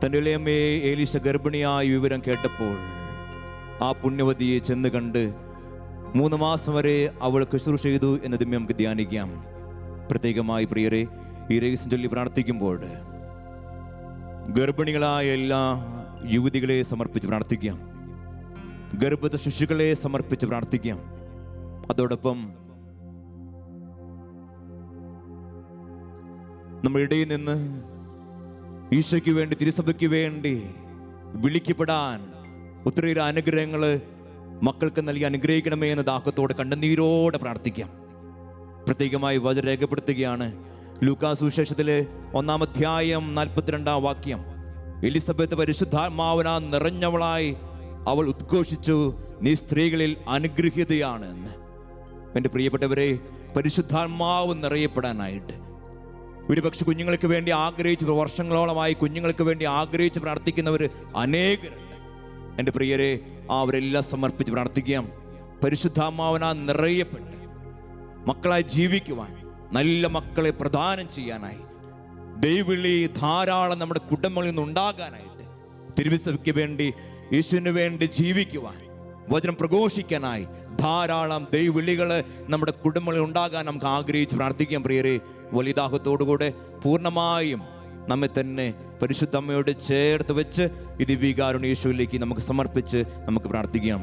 തൻ്റെ ഇളയമ്മയെ ഏലീശ ഗർഭിണിയായ വിവരം കേട്ടപ്പോൾ ആ പുണ്യവതിയെ ചെന്ന് കണ്ട് 3 മാസം വരെ അവൾക്ക് ശുശ്രൂഷ ചെയ്തു എന്നതും നമുക്ക് ധ്യാനിക്കാം. പ്രത്യേകമായി പ്രിയരെ, ഈ രഹസ്യം ചൊല്ലി പ്രാർത്ഥിക്കുമ്പോൾ ഗർഭിണികളായ എല്ലാ യുവതികളെ സമർപ്പിച്ച് പ്രാർത്ഥിക്കാം. ഗർഭസ്ഥ ശിശുക്കളെ സമർപ്പിച്ച് പ്രാർത്ഥിക്കാം. അതോടൊപ്പം നമ്മുടെ ഇടയിൽ നിന്ന് ഈശോയ്ക്ക് വേണ്ടി, തിരുസഭയ്ക്ക് വേണ്ടി വിളിക്കപ്പെടാൻ ഒത്തിരിയേറെ അനുഗ്രഹങ്ങൾ മക്കൾക്ക് നൽകി അനുഗ്രഹിക്കണമേ എന്ന ദാഹത്തോടെ കണ്ണുനീരോടെ പ്രാർത്ഥിക്കാം. പ്രത്യേകമായി വചനം രേഖപ്പെടുത്തുകയാണ്. ലൂക്കാ സുവിശേഷത്തിലെ 1-ാം അധ്യായം 42-ാം വാക്യം. എലിസബത്ത് പരിശുദ്ധാത്മാവിനാൽ നിറഞ്ഞവളായി അവൾ ഉദ്ഘോഷിച്ചു, നീ സ്ത്രീകളിൽ അനുഗ്രഹീതയാണ് എന്ന്. എൻ്റെ പ്രിയപ്പെട്ടവരെ, പരിശുദ്ധാത്മാവ് നിറയപ്പെടാനായിട്ട് ഒരുപക്ഷെ കുഞ്ഞുങ്ങൾക്ക് വേണ്ടി ആഗ്രഹിച്ച് വർഷങ്ങളോളമായി കുഞ്ഞുങ്ങൾക്ക് വേണ്ടി ആഗ്രഹിച്ച് പ്രാർത്ഥിക്കുന്നവർ അനേകരുണ്ട്. എൻ്റെ പ്രിയരെ, അവരെല്ലാം സമർപ്പിച്ച് പ്രാർത്ഥിക്കാം. പരിശുദ്ധാത്മാവിനാൽ നിറയപ്പെട്ട് മക്കളായി ജീവിക്കുവാൻ, നല്ല മക്കളെ പ്രദാനം ചെയ്യാനായി, ദൈവവിളി ധാരാളം നമ്മുടെ കുടുംബങ്ങളിൽ നിന്നുണ്ടാകാനായിട്ട്, തിരുവിസഭയ്ക്ക് വേണ്ടി, യേശുവിന് വേണ്ടി ജീവിക്കുവാൻ, വചനം പ്രഘോഷിക്കാനായി ധാരാളം ദൈവവിളികൾ നമ്മുടെ കുടുംബങ്ങളിൽ ഉണ്ടാകാൻ നമുക്ക് ആഗ്രഹിച്ച് പ്രാർത്ഥിക്കാം. പ്രിയരെ, വലിയ ദാഹത്തോടുകൂടെ പൂർണ്ണമായും നമ്മെ തന്നെ പരിശുദ്ധ അമ്മയോട് ചേർത്ത് വെച്ച് ഈ ദിവ്യകാരുണ്യ യേശുവിലേക്ക് നമുക്ക് സമർപ്പിച്ച് നമുക്ക് പ്രാർത്ഥിക്കാം.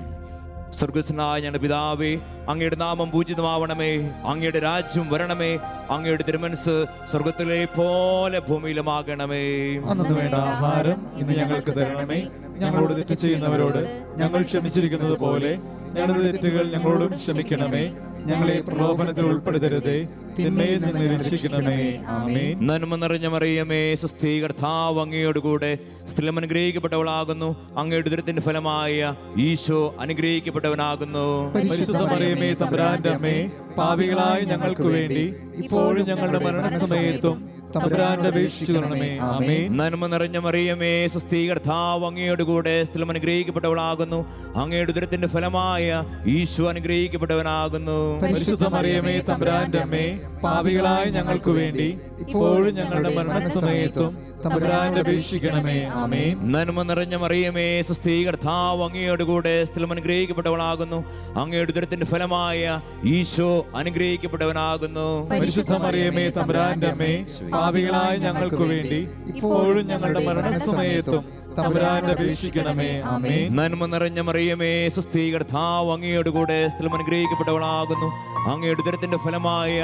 സ്വർഗ്ഗസ്ഥനായ ഞങ്ങളുടെ പിതാവേ, അങ്ങയുടെ നാമം പൂജിതമാവണമേ, അങ്ങയുടെ രാജ്യം വരണമേ, അങ്ങയുടെ തിരുമനസ്സ് സ്വർഗത്തിലെ പോലെ ഭൂമിയിലുമാകണമേ. അന്നു വേണ്ട ആഹാരം ഇന്ന് ഞങ്ങൾക്ക് തരണമേ. ഞങ്ങളോട് തെറ്റ് ചെയ്യുന്നവരോട് ഞങ്ങൾ ക്ഷമിച്ചിരിക്കുന്നത് പോലെ ഞങ്ങളുടെ തെറ്റുകൾ ഞങ്ങളോടും ക്ഷമിക്കണമേ. ഞങ്ങളെ പ്രലോഭനത്തിൽ ഉൾപ്പെടുത്തരുതേ, തിന്മയിൽ നിന്ന് രക്ഷിക്കണമേ. ആമേൻ. നന്മ നിറഞ്ഞ മറിയമേ, സുസ്ഥീ, കർത്താവ് അങ്ങയോടുകൂടെ സ്ത്രീകൾ അനുഗ്രഹിക്കപ്പെട്ടവളാകുന്നു. അങ്ങയുടെ ഉദരത്തിന്റെ ഫലമായ ഈശോ അനുഗ്രഹിക്കപ്പെട്ടവനാകുന്നു. പരിശുദ്ധ മറിയമേ, തമ്പുരാന്റെ അമ്മേ, പാപികളായ ഞങ്ങൾക്ക് വേണ്ടി ഇപ്പോഴും ഞങ്ങളുടെ മരണസമയത്തും തമ്പുരാനോട് അപേക്ഷിക്കണമേ. ആമേൻ. നന്മ നിറഞ്ഞ മറിയമേ, സുസ്ഥീ, കർത്താവ് അങ്ങയോടുകൂടെ സ്ത്രീകൾ അനുഗ്രഹിക്കപ്പെട്ടവളാകുന്നു. അങ്ങയുടെ ഉദരത്തിന്റെ ഫലമായ ഈശോ അനുഗ്രഹിക്കപ്പെട്ടവനാകുന്നു. പരിശുദ്ധ മറിയമേ, തമ്പുരാന്റെ അമ്മേ, പാപികളായ ഞങ്ങൾക്ക് വേണ്ടി ഇപ്പോഴും ഞങ്ങളുടെ മരണസമയത്തും തമ്പുരാനോട് അപേക്ഷിക്കണമേ. ആമേൻ. നന്മ നിറഞ്ഞ മറിയമേ, സുസ്ഥീ, കർത്താവ് അങ്ങയോടുകൂടെ സ്ത്രീകൾ അനുഗ്രഹിക്കപ്പെട്ടവളാകുന്നു. അങ്ങയുടെ ഉദരത്തിന്റെ ഫലമായ ഈശോ അനുഗ്രഹിക്കപ്പെട്ടവനാകുന്നു. പരിശുദ്ധ മറിയമേ, തമ്പുരാന്റെ അമ്മേ, പാപികളായ ഞങ്ങൾക്ക് വേണ്ടി ഇപ്പോഴും ഞങ്ങളുടെ മരണസമയത്തും തമ്പുരാന്റെ അപേക്ഷിക്കണമേ. ആമേൻ. നന്മ നിറഞ്ഞ മറിയമേ, സുസ്ഥീ, കർത്താവ് അങ്ങയോട് കൂടെ സ്ത്രീകൾ അനുഗ്രഹിക്കപ്പെട്ടവളാകുന്നു. അങ്ങയുടെ ഉദരത്തിന്റെ ഫലമായ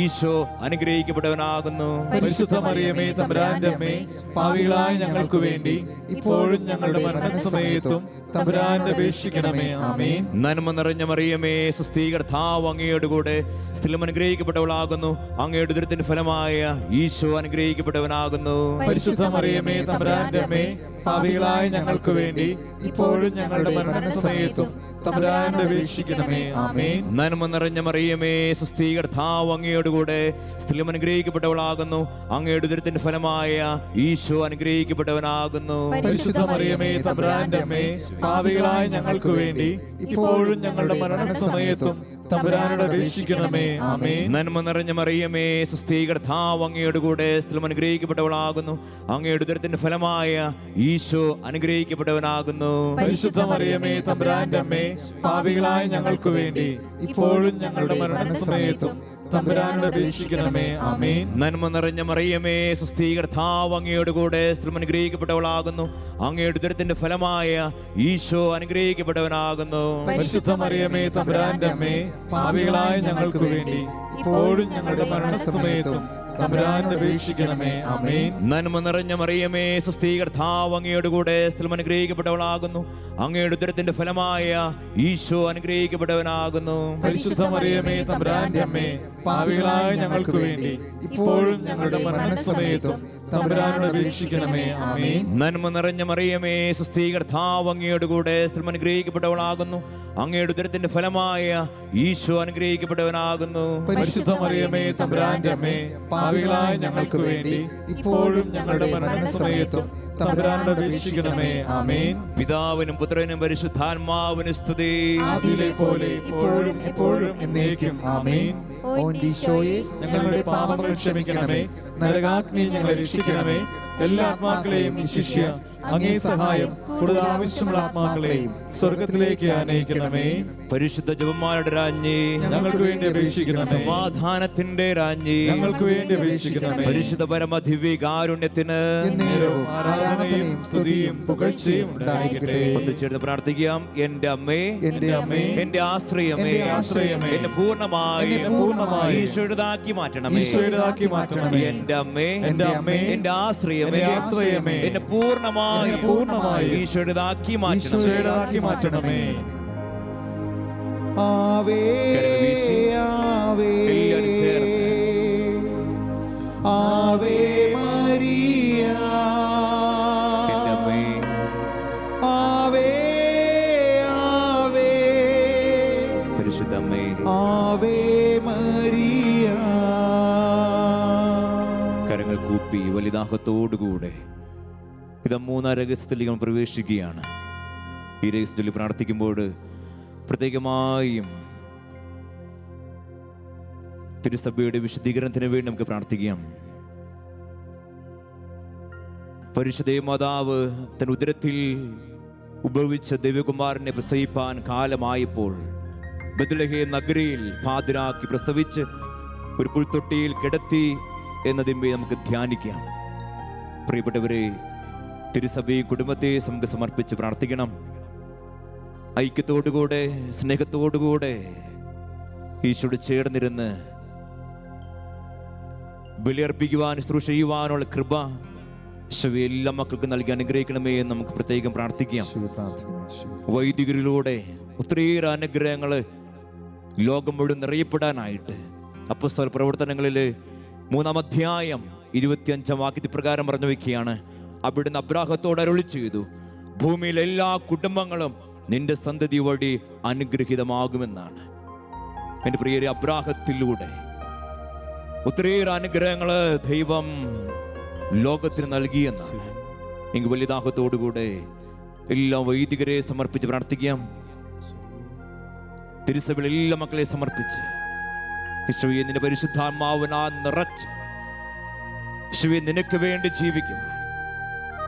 ഈശോ അനുഗ്രഹിക്കപ്പെട്ടവനാകുന്നു. പരിശുദ്ധ മറിയമേ, തമ്പുരാന്റെ അമ്മേ, പാപികളായ ഞങ്ങൾക്ക് വേണ്ടി ഇപ്പോഴും ഞങ്ങളുടെ മരണസമയത്തും തമ്പുരാന്റെ അപേക്ഷിക്കണമേ. ആമേൻ. നന്മ നിറഞ്ഞ മറിയമേ, സുസ്ഥീ, കർത്താവ് അങ്ങയോട് കൂടെ സ്ത്രീകൾ അനുഗ്രഹിക്കപ്പെട്ടവളാകുന്നു. അങ്ങയുടെ ഉദരത്തിന്റെ ഫലമായ ഈശോ അനുഗ്രഹിക്കപ്പെട്ടവനാകുന്നു. പരിശുദ്ധ മറിയമേ, തമ്പുരാന്റെ അമ്മേ, പാപികളായ ഞങ്ങൾക്ക് വേണ്ടി ഇപ്പോഴും ഞങ്ങളുടെ മരണസമയത്തും തമ്പുരാന്റെ അപേക്ഷിക്കണമേ. ആമേൻ. നന്മ നിറഞ്ഞ മറിയമേ, സുസ്ഥീ, കർത്താവ് അങ്ങയോട് കൂടെ സ്ത്രീകൾ അനുഗ്രഹിക്കപ്പെട്ടവളാകുന്നു. അങ്ങയുടെ ഉദരത്തിന്റെ ഫലമായ ഈശോ അനുഗ്രഹിക്കപ്പെട്ടവനാകുന്നു. പരിശുദ്ധ മറിയമേ, തമ്പുരാന്റെ അമ്മേ, പാപികളായ ഞങ്ങൾക്ക് വേണ്ടി ഇപ്പോഴും ഞങ്ങളുടെ മരണസമയത്തും തമ്പുരാനോട് അപേക്ഷിക്കണമേ. ആമേൻ. നന്മ നിറഞ്ഞ മറിയമേ, സുസ്ഥീ, കർത്താവ് അങ്ങയോട് കൂടെ സ്ത്രീകൾ അനുഗ്രഹിക്കപ്പെട്ടവളാകുന്നു. അങ്ങയുടെ ഉദരത്തിന്റെ ഫലമായ ഈശോ അനുഗ്രഹിക്കപ്പെട്ടവനാകുന്നു. പരിശുദ്ധ മറിയമേ, തമ്പുരാന്റെ അമ്മേ, പാപികളായ ഞങ്ങൾക്ക് വേണ്ടി ഇപ്പോഴും ഞങ്ങളുടെ മരണസമയത്തും തമ്പുരാനോട് അപേക്ഷിക്കണമേ. ആമേൻ. നന്മ നിറഞ്ഞ മറിയമേ, സുസ്ഥീ, കർത്താവ് അങ്ങയോട് കൂടെ സ്ത്രീകൾ അനുഗ്രഹിക്കപ്പെട്ടവളാകുന്നു. അങ്ങയുടെ ഉദരത്തിന്റെ ഫലമായ ഈശോ അനുഗ്രഹിക്കപ്പെട്ടവനാകുന്നു. പരിശുദ്ധ മറിയമേ, തമ്പുരാന്റെ അമ്മേ, പാപികളായ ഞങ്ങൾക്ക് വേണ്ടി ഇപ്പോഴും ഞങ്ങളുടെ മരണസമയത്തും തമ്പുരാനോട് അപേക്ഷിക്കണമേ. ആമേൻ. നന്മ നിറഞ്ഞ മറിയമേ, സുസ്ഥീ, കർത്താവ് അങ്ങയോട് കൂടെ സ്ത്രീകൾ അനുഗ്രഹിക്കപ്പെട്ടവളാകുന്നു. അങ്ങയുടെ ഉദരത്തിന്റെ ഫലമായ ഈശോ അനുഗ്രഹിക്കപ്പെട്ടവനാകുന്നു. പരിശുദ്ധ മറിയമേ, തമ്പുരാന്റെ അമ്മേ, പാപികളായ ഞങ്ങൾക്ക് വേണ്ടി ഇപ്പോഴും ഞങ്ങളുടെ മരണസമയത്തും തമ്പുരാനോട് അപേക്ഷിക്കണമേ. ആമേൻ. നന്മ നിറഞ്ഞ മറിയമേ, സുസ്ഥീ, കർത്താവ് അങ്ങയോട് കൂടെ സ്ത്രീകൾ അനുഗ്രഹിക്കപ്പെട്ടവളാകുന്നു. അങ്ങയുടെ ഉദരത്തിന്റെ ഫലമായ ഈശോ അനുഗ്രഹിക്കപ്പെട്ടവനാകുന്നു. പരിശുദ്ധ മറിയമേ, തമ്പുരാന്റെ അമ്മേ, പാപികളായ ഞങ്ങൾക്ക് വേണ്ടി ഇപ്പോഴും ഞങ്ങളുടെ മരണസമയത്തും തമ്പുരാനോട് അപേക്ഷിക്കണമേ. ആമേൻ. പിതാവിനും പുത്രനും പരിശുദ്ധാത്മാവിനും സ്തുതി. ആദിയിലെ പോലെ ഇപ്പോഴും എപ്പോഴും എന്നേക്കും. ആമേൻ. ഓ ഈശോയെ, ഞങ്ങളുടെ പാപങ്ങൾ ക്ഷമിക്കണമേ. നരകാഗ്നി ഞങ്ങളെ രക്ഷിക്കണമേ. എല്ലാ ആത്മാക്കളെയും വിശിഷ്യ അങ്ങേ സഹായം കൂടുതൽ ആവശ്യമുള്ള ആത്മാക്കളെയും സ്വർഗത്തിലേക്ക് ആനയിക്കണമേ. പരിശുദ്ധ ജപമാലയുടെ രാജ്ഞി, ഞങ്ങൾക്ക് വേണ്ടി അപേക്ഷിക്കണമേ. സമാധാനത്തിന്റെ രാജ്ഞി, ഞങ്ങൾക്ക് വേണ്ടി അപേക്ഷിക്കണമേ. പരിശുദ്ധ പരമദിവ്യകാരുണ്യത്തിന് എന്നേരവും ആരാധനയും സ്തുതിയും പുകഴ്ചയും ഉണ്ടായിരിക്കട്ടെ. ഒന്ന് ചേർന്ന് പ്രാർത്ഥിക്കാം. എന്റെ അമ്മേ, എന്റെ അമ്മേ, എന്റെ ആശ്രയമേ, എന്റെ ആശ്രയമേ, എന്നെ പൂർണ്ണമായി ഈശോയുടേതാക്കി മാറ്റണമേ. ഈശോയുടേതാക്കി മാറ്റണമേ. എന്റെ അമ്മേ, എന്റെ അമ്മേ, എന്റെ ആശ്രയമേ, എന്റെ ആശ്രയമേ, എന്നെ പൂർണ്ണമായി ഈശോയുടേതാക്കി മാറ്റണമേ. ഈശോയുടേതാക്കി മാറ്റണമേ. ആവേ ആവേ എല്ലാവരും ചേർന്ന് ആവേ മരിയ എന്റെ അമ്മേ, ആവേ ആവേ പരിശുദ്ധ അമ്മേ, ആവേ മരിയ. കരങ്ങൾ കൂപ്പി വലിദാഹത്തോടുകൂടെ ഇത് മൂന്നാം രഹസ്യത്തിലേക്ക് നമ്മൾ പ്രവേശിക്കുകയാണ്. ഈ രഹസ്യത്തിൽ പ്രാർത്ഥിക്കുമ്പോൾ പ്രത്യേകമായും തിരുസഭയുടെ വിശുദ്ധീകരണത്തിന് വേണ്ടി നമുക്ക് പ്രാർത്ഥിക്കാം. പരിശുദ്ധ മാതാവ് തൻ ഉദരത്തിൽ ഉത്ഭവിച്ച ദൈവകുമാരനെ പ്രസവിപ്പാൻ കാലമായപ്പോൾ ബത്ലഹേം നഗരിയിൽ പാതിരാക്കി പ്രസവിച്ച് ഒരു പുൽത്തൊട്ടിയിൽ കിടത്തി എന്നതിന്മേൽ നമുക്ക് ധ്യാനിക്കാം. പ്രിയപ്പെട്ടവരെ, തിരുസഭയും കുടുംബത്തെ നമുക്ക് സമർപ്പിച്ച് പ്രാർത്ഥിക്കണം. ഐക്യത്തോടുകൂടെ സ്നേഹത്തോടുകൂടെ ഈശോയോട് ചേർന്നിരുന്ന് ബലിയർപ്പിക്കുവാൻ ശുശ്രൂഷ ചെയ്യുവാനുള്ള കൃപ ഈശോയെ എല്ലാ മക്കൾക്കും നൽകി അനുഗ്രഹിക്കണമേ എന്ന് നമുക്ക് പ്രത്യേകം പ്രാർത്ഥിക്കാം. വൈദികരിലൂടെ ഒത്തിരിയേറെ അനുഗ്രഹങ്ങൾ ലോകം മുഴുവൻ നിറയപ്പെടാനായിട്ട് അപ്പോസ്തല പ്രവർത്തനങ്ങളിൽ 3-ാം അധ്യായം 25-ാം വാക്യത്തിൽ പ്രകാരം പറഞ്ഞു വയ്ക്കുകയാണ്. അവിടുന്ന് അബ്രാഹത്തോട് അരുളി ചെയ്തു, ഭൂമിയിലെ എല്ലാ കുടുംബങ്ങളും നിന്റെ സന്തതി വഴി അനുഗ്രഹീതമാകുമെന്നാണ്. എൻ്റെ പ്രിയരെ, അബ്രാഹത്തിലൂടെ ഒത്തിരിയേറെ അനുഗ്രഹങ്ങൾ ദൈവം ലോകത്തിന് നൽകിയെന്നാണ്. എങ്കിൽ വലിയ ദാഹത്തോടുകൂടെ എല്ലാ വൈദികരെ സമർപ്പിച്ച് പ്രാർത്ഥിക്കാം. തിരുസഭയിൽ എല്ലാ മക്കളെ സമർപ്പിച്ച് യേശുവേ നിന്റെ പരിശുദ്ധാത്മാവിനാ നിറച്ച് യേശുവേ നിനക്ക് വേണ്ടി ജീവിക്കുവാൻ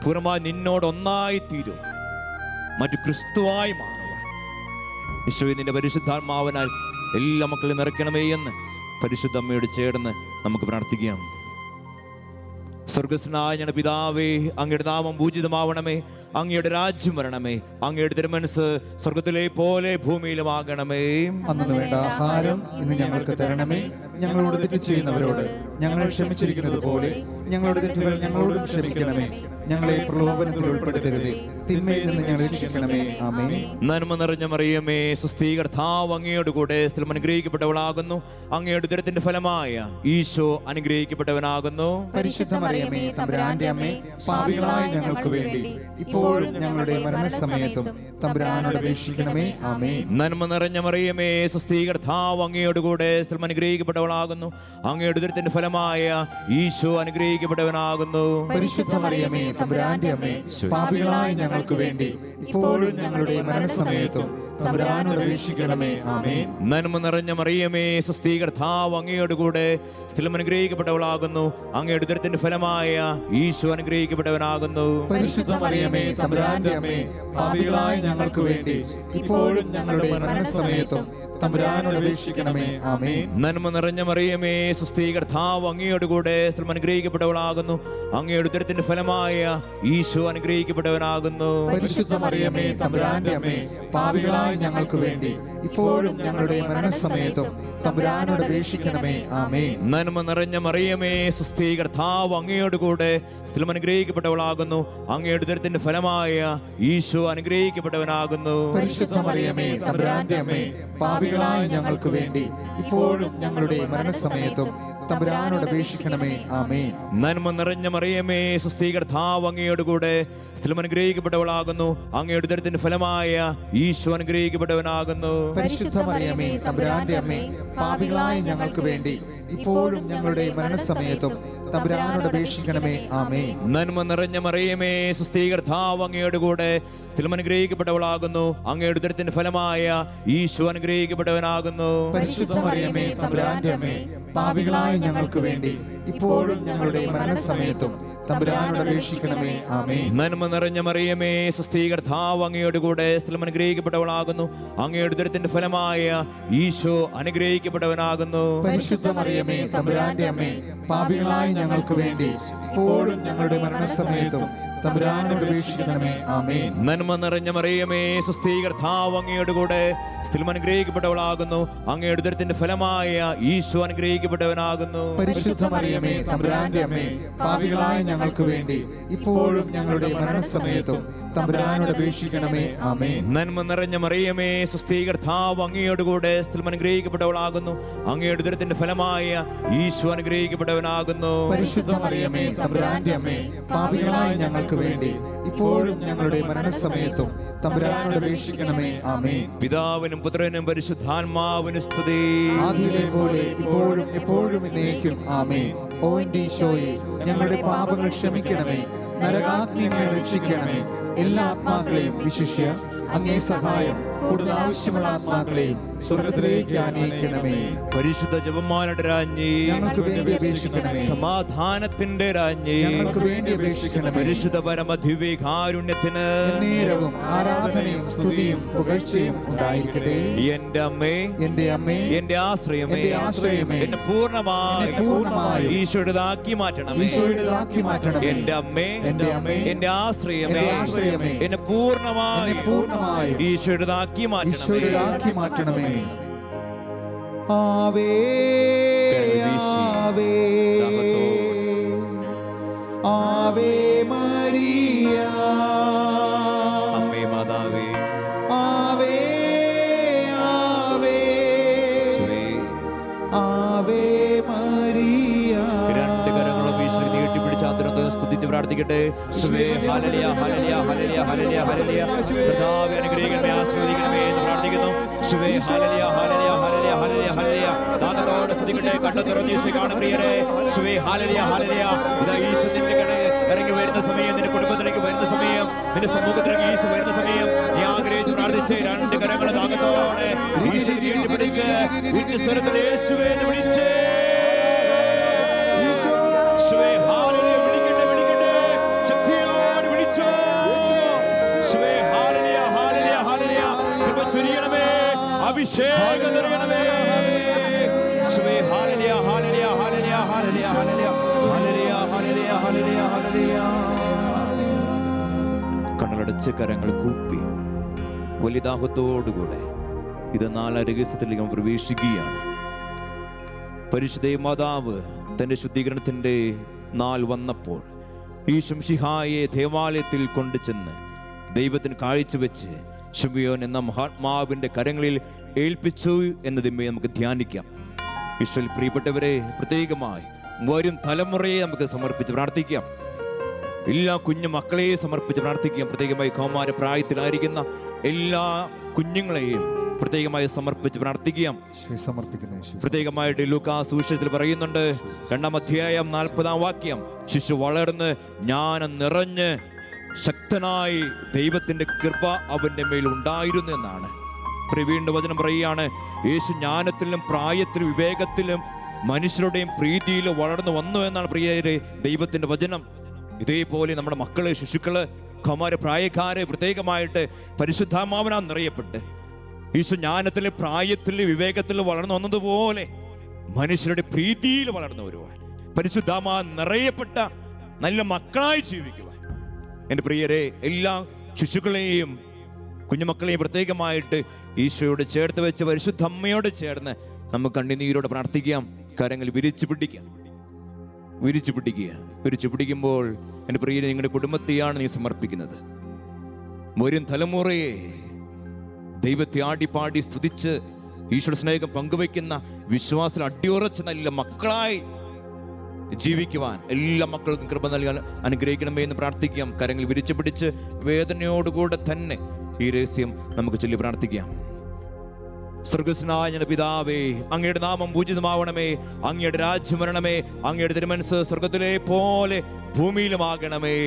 പൂർണ്ണമായി നിന്നോട് ഒന്നായി തീരുവാൻ മറ്റു ക്രിസ്തുവായി മാറുവാൻ യേശുവേ നിന്റെ പരിശുദ്ധാത്മാവിനാൽ എല്ലാ മക്കളെ നിറയ്ക്കണമേ എന്ന് പരിശുദ്ധ അമ്മയോട് ചേർന്ന് നമുക്ക് പ്രാർത്ഥിക്കാം. സ്വർഗസ്നായ ഞങ്ങളുടെ പിതാവേ, അങ്ങയുടെ നാമം പൂജിതമാവണമേ, അങ്ങയുടെ രാജ്യം വരണമേ. അങ്ങയുടെ തിരുമനസ് സ്വർഗത്തിലെ പോലെ ഭൂമിയിലുമാകണമേ. അന്നു വേണ്ട ആഹാരം ഇന്ന് ഞങ്ങൾക്ക് തരണമേ. ഞങ്ങളോട് തെറ്റ് ചെയ്യുന്നവരോട് ഞങ്ങൾ ക്ഷമിച്ചിരിക്കുന്നത് പോലെ ഞങ്ങളുടെ തെറ്റുകൾ ഞങ്ങളോടും ക്ഷമിക്കണമേ. ഞങ്ങളെ പ്രലോഭനത്തിൽ ഉൾപ്പെടുത്തരുതേ, തിന്മയിൽ നിന്ന് ഞങ്ങളെ രക്ഷിക്കണമേ. ആമേൻ. നന്മ നിറഞ്ഞ മറിയമേ, സ്വസ്തി, കർത്താവ് അങ്ങയോട് കൂടെ സ്ത്രീകൾ അനുഗ്രഹിക്കപ്പെട്ടവളാകുന്നു. അങ്ങയുടെ ഉദരത്തിന്റെ ഫലമായ ഈശോ അനുഗ്രഹിക്കപ്പെട്ടവനാകുന്നു. പരിശുദ്ധ മറിയമേ, തമ്പുരാന്റെ അമ്മേ, പാപികളായ ഞങ്ങൾക്ക് വേണ്ടി ഇപ്പോഴും ഞങ്ങളുടെ മരണസമയത്തും തമ്പുരാനോട് അപേക്ഷിക്കണമേ. ആമേൻ. നന്മ നിറഞ്ഞ മറിയമേ, സ്വസ്തി, കർത്താവ് അങ്ങയോട് കൂടെ സ്ത്രീകൾ അനുഗ്രഹിക്കപ്പെട്ടവളാകുന്നു. അങ്ങയുടെ ഉദരത്തിന്റെ ഫലമായ ഈശോ അനുഗ്രഹിക്കപ്പെട്ടവനാകുന്നു. പരിശുദ്ധ മറിയമേ, തമ്പുരാന്റെ അമ്മേ, പാപികളായ ഞങ്ങൾക്ക് വേണ്ടി ഇപ്പോഴും ഞങ്ങളുടെ മരണസമയത്തും തമ്പുരാനോട് അപേക്ഷിക്കണമേ. ആമേൻ. നന്മ നിറഞ്ഞ മറിയമേ, സ്വസ്തി, കർത്താവ് അങ്ങയോട് കൂടെ സ്ത്രീകൾ അനുഗ്രഹിക്കപ്പെട്ടവളാകുന്നു. അങ്ങയുടെ ഉദരത്തിന്റെ ഫലമായ ഈശോ അനുഗ്രഹിക്കപ്പെട്ടവനാകുന്നു. പരിശുദ്ധ മറിയമേ, തമ്പുരാന്റെ അമ്മേ, പാപികളായ ഞങ്ങൾക്ക് വേണ്ടി ഇപ്പോഴും ഞങ്ങളുടെ മരണസമയത്തും തമ്പുരാനോട് അപേക്ഷിക്കണമേ. ആമേൻ. നന്മ നിറഞ്ഞ മറിയമേ, സ്വസ്തി, കർത്താവ് അങ്ങയോട് കൂടെ സ്ത്രീകൾ അനുഗ്രഹിക്കപ്പെട്ടവളാകുന്നു. അങ്ങയുടെ ഉദരത്തിന്റെ ഫലമായ ഈശോ അനുഗ്രഹിക്കപ്പെട്ടവനാകുന്നു. പരിശുദ്ധ മറിയമേ, തമ്പുരാന്റെ അമ്മേ, പാപികളായ ഞങ്ങൾക്ക് വേണ്ടി ഇപ്പോഴും ഞങ്ങളുടെ മരണസമയത്തും തമ്പുരാനോട് അപേക്ഷിക്കണമേ. ആമേൻ. നന്മ നിറഞ്ഞ മറിയമേ, സ്വസ്തി, കർത്താവ് അങ്ങയോട് കൂടെ സ്ത്രീകൾ അനുഗ്രഹിക്കപ്പെട്ടവളാകുന്നു. അങ്ങയുടെ ഉദരത്തിന്റെ ഫലമായ ഈശോ അനുഗ്രഹിക്കപ്പെട്ടവനാകുന്നു. പരിശുദ്ധ മറിയമേ, തമ്പുരാന്റെ അമ്മേ, പാപികളായ ഞങ്ങൾക്ക് വേണ്ടി ഇപ്പോഴും ഞങ്ങളുടെ മരണസമയത്തും തമ്പുരാനോട് അപേക്ഷിക്കണമേ. ആമേൻ. നന്മ നിറഞ്ഞ മറിയമേ, സ്വസ്തി, കർത്താവ് അങ്ങയോട് കൂടെ സ്ത്രീകൾ അനുഗ്രഹിക്കപ്പെട്ടവളാകുന്നു. അങ്ങയുടെ ഉദരത്തിന്റെ ഫലമായ ഈശോ അനുഗ്രഹിക്കപ്പെട്ടവനാകുന്നു. പരിശുദ്ധ മറിയമേ, തമ്പുരാന്റെ അമ്മേ, പാപികളായ ഞങ്ങൾക്ക് വേണ്ടി ഇപ്പോഴും ഞങ്ങളുടെ മരണസമയത്തും തമ്പുരാനോട് അപേക്ഷിക്കണമേ. ആമേൻ. നന്മ നിറഞ്ഞ മറിയമേ, സ്വസ്തി, കർത്താവ് അങ്ങയോട് കൂടെ സ്ത്രീകൾ അനുഗ്രഹിക്കപ്പെട്ടവളാകുന്നു. അങ്ങയുടെ ഉദരത്തിന്റെ ഫലമായ ഈശോ അനുഗ്രഹിക്കപ്പെട്ടവനാകുന്നു. പരിശുദ്ധ മറിയമേ, തമ്പുരാന്റെ അമ്മേ, പാപികളായ ഞങ്ങൾക്ക് വേണ്ടി ഇപ്പോഴും ഞങ്ങളുടെ മരണസമയത്തും തമ്പുരാനോട് അപേക്ഷിക്കണമേ. ആമേൻ. നന്മ നിറഞ്ഞ മറിയമേ, സ്വസ്തി, കർത്താവ് അങ്ങയോട് കൂടെ സ്ത്രീകൾ അനുഗ്രഹിക്കപ്പെട്ടവളാകുന്നു. അങ്ങയുടെ ഉദരത്തിന്റെ ഫലമായ ഈശോ അനുഗ്രഹിക്കപ്പെട്ടവനാകുന്നു. പരിശുദ്ധ മറിയമേ, തമ്പുരാന്റെ അമ്മേ, പാപികളായ ഞങ്ങൾക്ക് വേണ്ടി ഇപ്പോഴും ഞങ്ങളുടെ മരണസമയത്തും തമ്പുരാനോട് അപേക്ഷിക്കണമേ. ആമേൻ. നന്മ നിറഞ്ഞ മറിയമേ, സ്വസ്തി, കർത്താവ് അങ്ങയോട് കൂടെ സ്ത്രീകൾ അനുഗ്രഹിക്കപ്പെട്ടവളാകുന്നു. അങ്ങയുടെ ഉദരത്തിന്റെ ഫലമായ ഈശോ അനുഗ്രഹിക്കപ്പെട്ടവനാകുന്നു. പരിശുദ്ധ മറിയമേ, തമ്പുരാന്റെ അമ്മേ, പാപികളായ ഞങ്ങൾക്ക് വേണ്ടി ഇപ്പോഴും ഞങ്ങളുടെ മരണസമയത്തും തമ്പുരാനോട് അപേക്ഷിക്കണമേ. ആമേൻ. നന്മ നിറഞ്ഞ മറിയമേ, സ്വസ്തി, കർത്താവ് അങ്ങയോട് കൂടെ സ്ത്രീകൾ അനുഗ്രഹിക്കപ്പെട്ടവളാകുന്നു. അങ്ങയുടെ ഉദരത്തിന്റെ ഫലമായ ഈശോ അനുഗ്രഹിക്കപ്പെട്ടവനാകുന്നു. പരിശുദ്ധ മറിയമേ, തമ്പുരാന്റെ അമ്മേ, പാപികളായ ഞങ്ങൾക്ക് വേണ്ടി ഇപ്പോഴും ഞങ്ങളുടെ മരണസമയത്തും തമ്പുരാനോട് അപേക്ഷിക്കണമേ. ആമേൻ. പിതാവിനും പുത്രനും പരിശുദ്ധാത്മാവിനും സ്തുതി. ആദിയിലെ പോലെ ഇപ്പോഴും എപ്പോഴും എന്നേക്കും. ആമേൻ. ഓ എന്റെ ഈശോയെ, ഞങ്ങളുടെ പാപങ്ങൾ ക്ഷമിക്കണമേ, നരകാഗ്നിയിൽ നിന്ന് രക്ഷിക്കണമേ. എല്ലാ ആത്മാക്കളെയും, വിശിഷ്യ അങ്ങേ സഹായം കൂടുതൽ ആവശ്യമുള്ള ആത്മാക്കളെയും സ്വർഗ്ഗത്തിലേക്ക് ആനയിക്കണമേ. പരിശുദ്ധ ജപമാലയുടെ രാജ്ഞി, ഞങ്ങൾക്ക് വേണ്ടി അപേക്ഷിക്കണമേ. സമാധാനത്തിന്റെ രാജ്ഞി, ഞങ്ങൾക്ക് വേണ്ടി അപേക്ഷിക്കണമേ. പരിശുദ്ധ പരമദിവ്യകാരുണ്യത്തിന് നേരവും ആരാധനയും സ്തുതിയും പുകഴ്ചയും ഉണ്ടായിരിക്കട്ടെ. എന്റെ അമ്മേ, എന്റെ അമ്മേ, എന്റെ ആശ്രയമേ, എന്റെ ആശ്രയമേ, എന്നെ പൂർണ്ണമായി ഈശോയുടേതാക്കി മാറ്റണമേ. ഈശോയുടേതാക്കി മാറ്റണമേ. എന്റെ അമ്മേ, എന്റെ അമ്മേ, എന്റെ ആശ്രയമേ, എന്റെ ആശ്രയമേ, എന്നെ പൂർണ്ണമായി ഈശോയുടേതാക്കി മാറ്റണമേ. ഈശോയുടേതാക്കി മാറ്റണമേ. ആവേ ആവേ ആവേ മരിയ, അമ്മേ മാതാവേ, ആവേ ആവേ ആവേ മരിയ. രണ്ട് കരങ്ങളും ഈശോ നീട്ടിപ്പിടിച്ച് ആദരത്തോടെ സ്തുതിച്ച് പ്രാർത്ഥിക്കട്ടെ. സ്വേ ഹല്ലേലൂയ ഹല്ലേലൂയ ഹല്ലേലൂയ ഹല്ലേലൂയ ഹല്ലേലൂയ. കർത്താവേ അനുഗ്രഹിക്കണമേ, ആശീർവദിക്കണമേ എന്ന് പ്രാർത്ഥിക്കുന്നു. സ്വേ ഹല്ലേലൂയ ഹല്ലേലൂയ ഹല്ലേലൂയ ഹല്ലേലൂയ ഹല്ലേലൂയ. ആദരത്തോടെ സ്തുതിക്കട്ടെ. കണ്ണ് തുറന്ന് ഈശോ കാണും പ്രിയരെ. സ്വേ ഹല്ലേലൂയ ഹല്ലേലൂയ. ഇതാ ഈശോ നിന്റെ ഇറങ്ങി വരുന്ന സമയം, നിന്റെ കുടുംബത്തിലേക്ക് വരുന്ന സമയം, നിന്റെ സമൂഹത്തിലേക്ക് ഈശോ വരുന്ന സമയം നീ ആഗ്രഹിച്ച് പ്രാർത്ഥിച്ച് രണ്ട് കരങ്ങൾ താകത്തോടെ ഈശോ നീട്ടിപ്പിടിച്ച് ഉച്ചസ്വരത്തിൽ യേശുവേ എന്ന് വിളിച്ച് അഭിഷേകം നിറയണമേ. ഹല്ലേലൂയ ഹല്ലേലൂയ ഹല്ലേലൂയ ഹല്ലേലൂയ ഹല്ലേലൂയ ഹല്ലേലൂയ ഹല്ലേലൂയ ഹല്ലേലൂയ ഹല്ലേലൂയ. കണ്ണടച്ച് കരങ്ങൾ കൂപ്പി വലിയ ദാഹത്തോടുകൂടെ ഇത് 4 രഹസ്യത്തിലേക്ക് പ്രവേശിക്കുകയാണ്. പരിശുദ്ധ മാതാവ് തൻ്റെ ശുദ്ധീകരണത്തിൻ്റെ നാൾ വന്നപ്പോൾ ഈ ശംശിഹായെ ദേവാലയത്തിൽ കൊണ്ടുചെന്ന് ദൈവത്തിന് കാഴ്ചവെച്ച് ശിമയോൻ എന്ന മഹാത്മാവിൻ്റെ കരങ്ങളിൽ ഏൽപ്പിച്ചു എന്നതിന്മേ നമുക്ക് ധ്യാനിക്കാം. ഈശോയിൽ പ്രിയപ്പെട്ടവരെ, പ്രത്യേകമായി വരും തലമുറയെ നമുക്ക് സമർപ്പിച്ച് പ്രാർത്ഥിക്കാം. എല്ലാ കുഞ്ഞു മക്കളെ സമർപ്പിച്ച് പ്രാർത്ഥിക്കാം. പ്രത്യേകമായി കൗമാര പ്രായത്തിലായിരിക്കുന്ന എല്ലാ കുഞ്ഞുങ്ങളെയും പ്രത്യേകമായി സമർപ്പിച്ച് പ്രാർത്ഥിക്കാം. പ്രത്യേകമായിട്ട് ലൂക്കാസ് സുവിശേഷത്തിൽ പറയുന്നുണ്ട്, 2-ാം അധ്യായം 40-ാം വാക്യം, ശിശു വളർന്ന് ജ്ഞാനം നിറഞ്ഞ് ശക്തനായി ദൈവത്തിന്റെ കൃപ അവന്റെ മേൽ ഉണ്ടായിരുന്നു എന്നാണ്. വീണ്ടും വചനം പറയുകയാണ്, യേശു ജ്ഞാനത്തിലും പ്രായത്തിലും വിവേകത്തിലും മനുഷ്യരുടെയും പ്രീതിയിലും വളർന്നു വന്നു എന്നാണ് പ്രിയരെ ദൈവത്തിന്റെ വചനം. ഇതേപോലെ നമ്മുടെ മക്കള്, ശിശുക്കള്, കൗമാര പ്രായക്കാരെ പ്രത്യേകമായിട്ട് പരിശുദ്ധാത്മാവിനാൽ നിറയപ്പെട്ട് ഈശോ ജ്ഞാനത്തിലും പ്രായത്തിലും വിവേകത്തിലും വളർന്നു വന്നതുപോലെ മനുഷ്യരുടെ പ്രീതിയിൽ വളർന്നു വരുവാൻ, പരിശുദ്ധാത്മാവ് നിറയപ്പെട്ട നല്ല മക്കളായി ജീവിക്കുവാൻ എൻ്റെ പ്രിയരെ എല്ലാ ശിശുക്കളെയും കുഞ്ഞുമക്കളെയും പ്രത്യേകമായിട്ട് ഈശോയോട് ചേർത്ത് വെച്ച് പരിശുദ്ധ അമ്മയോട് ചേർന്ന് നമുക്ക് കണ്ണുനീരോട് പ്രാർത്ഥിക്കാം. കരങ്ങൾ വിരിച്ചു പിടിക്കുമ്പോൾ എൻ്റെ പ്രിയരെ, നിങ്ങളുടെ കുടുംബത്തെയാണ് നീ സമർപ്പിക്കുന്നത്. വരും തലമുറയെ ദൈവത്തെ ആടിപ്പാടി സ്തുതിച്ച് ഈശ്വര സ്നേഹം പങ്കുവയ്ക്കുന്ന വിശ്വാസത്തിൽ അടിയുറച്ച് നല്ല മക്കളായി ജീവിക്കുവാൻ എല്ലാ മക്കൾക്കും കൃപ നൽകാൻ അനുഗ്രഹിക്കണമേ എന്ന് പ്രാർത്ഥിക്കാം. കരങ്ങൾ വിരിച്ചു പിടിച്ച് വേദനയോടുകൂടെ തന്നെ ഈ രഹസ്യം നമുക്ക് ചൊല്ലി പ്രാർത്ഥിക്കാം. സ്വർഗ്ഗസ്ഥനായ ഞങ്ങളുടെ പിതാവേ, അങ്ങയുടെ നാമം പൂജിതമാവണമേ, അങ്ങയുടെ രാജ്യം വരണമേ, അങ്ങയുടെ തിരുമനസ്സ് സ്വർഗ്ഗത്തിലെ പോലെ ഭൂമിയിലുമാകണമേ.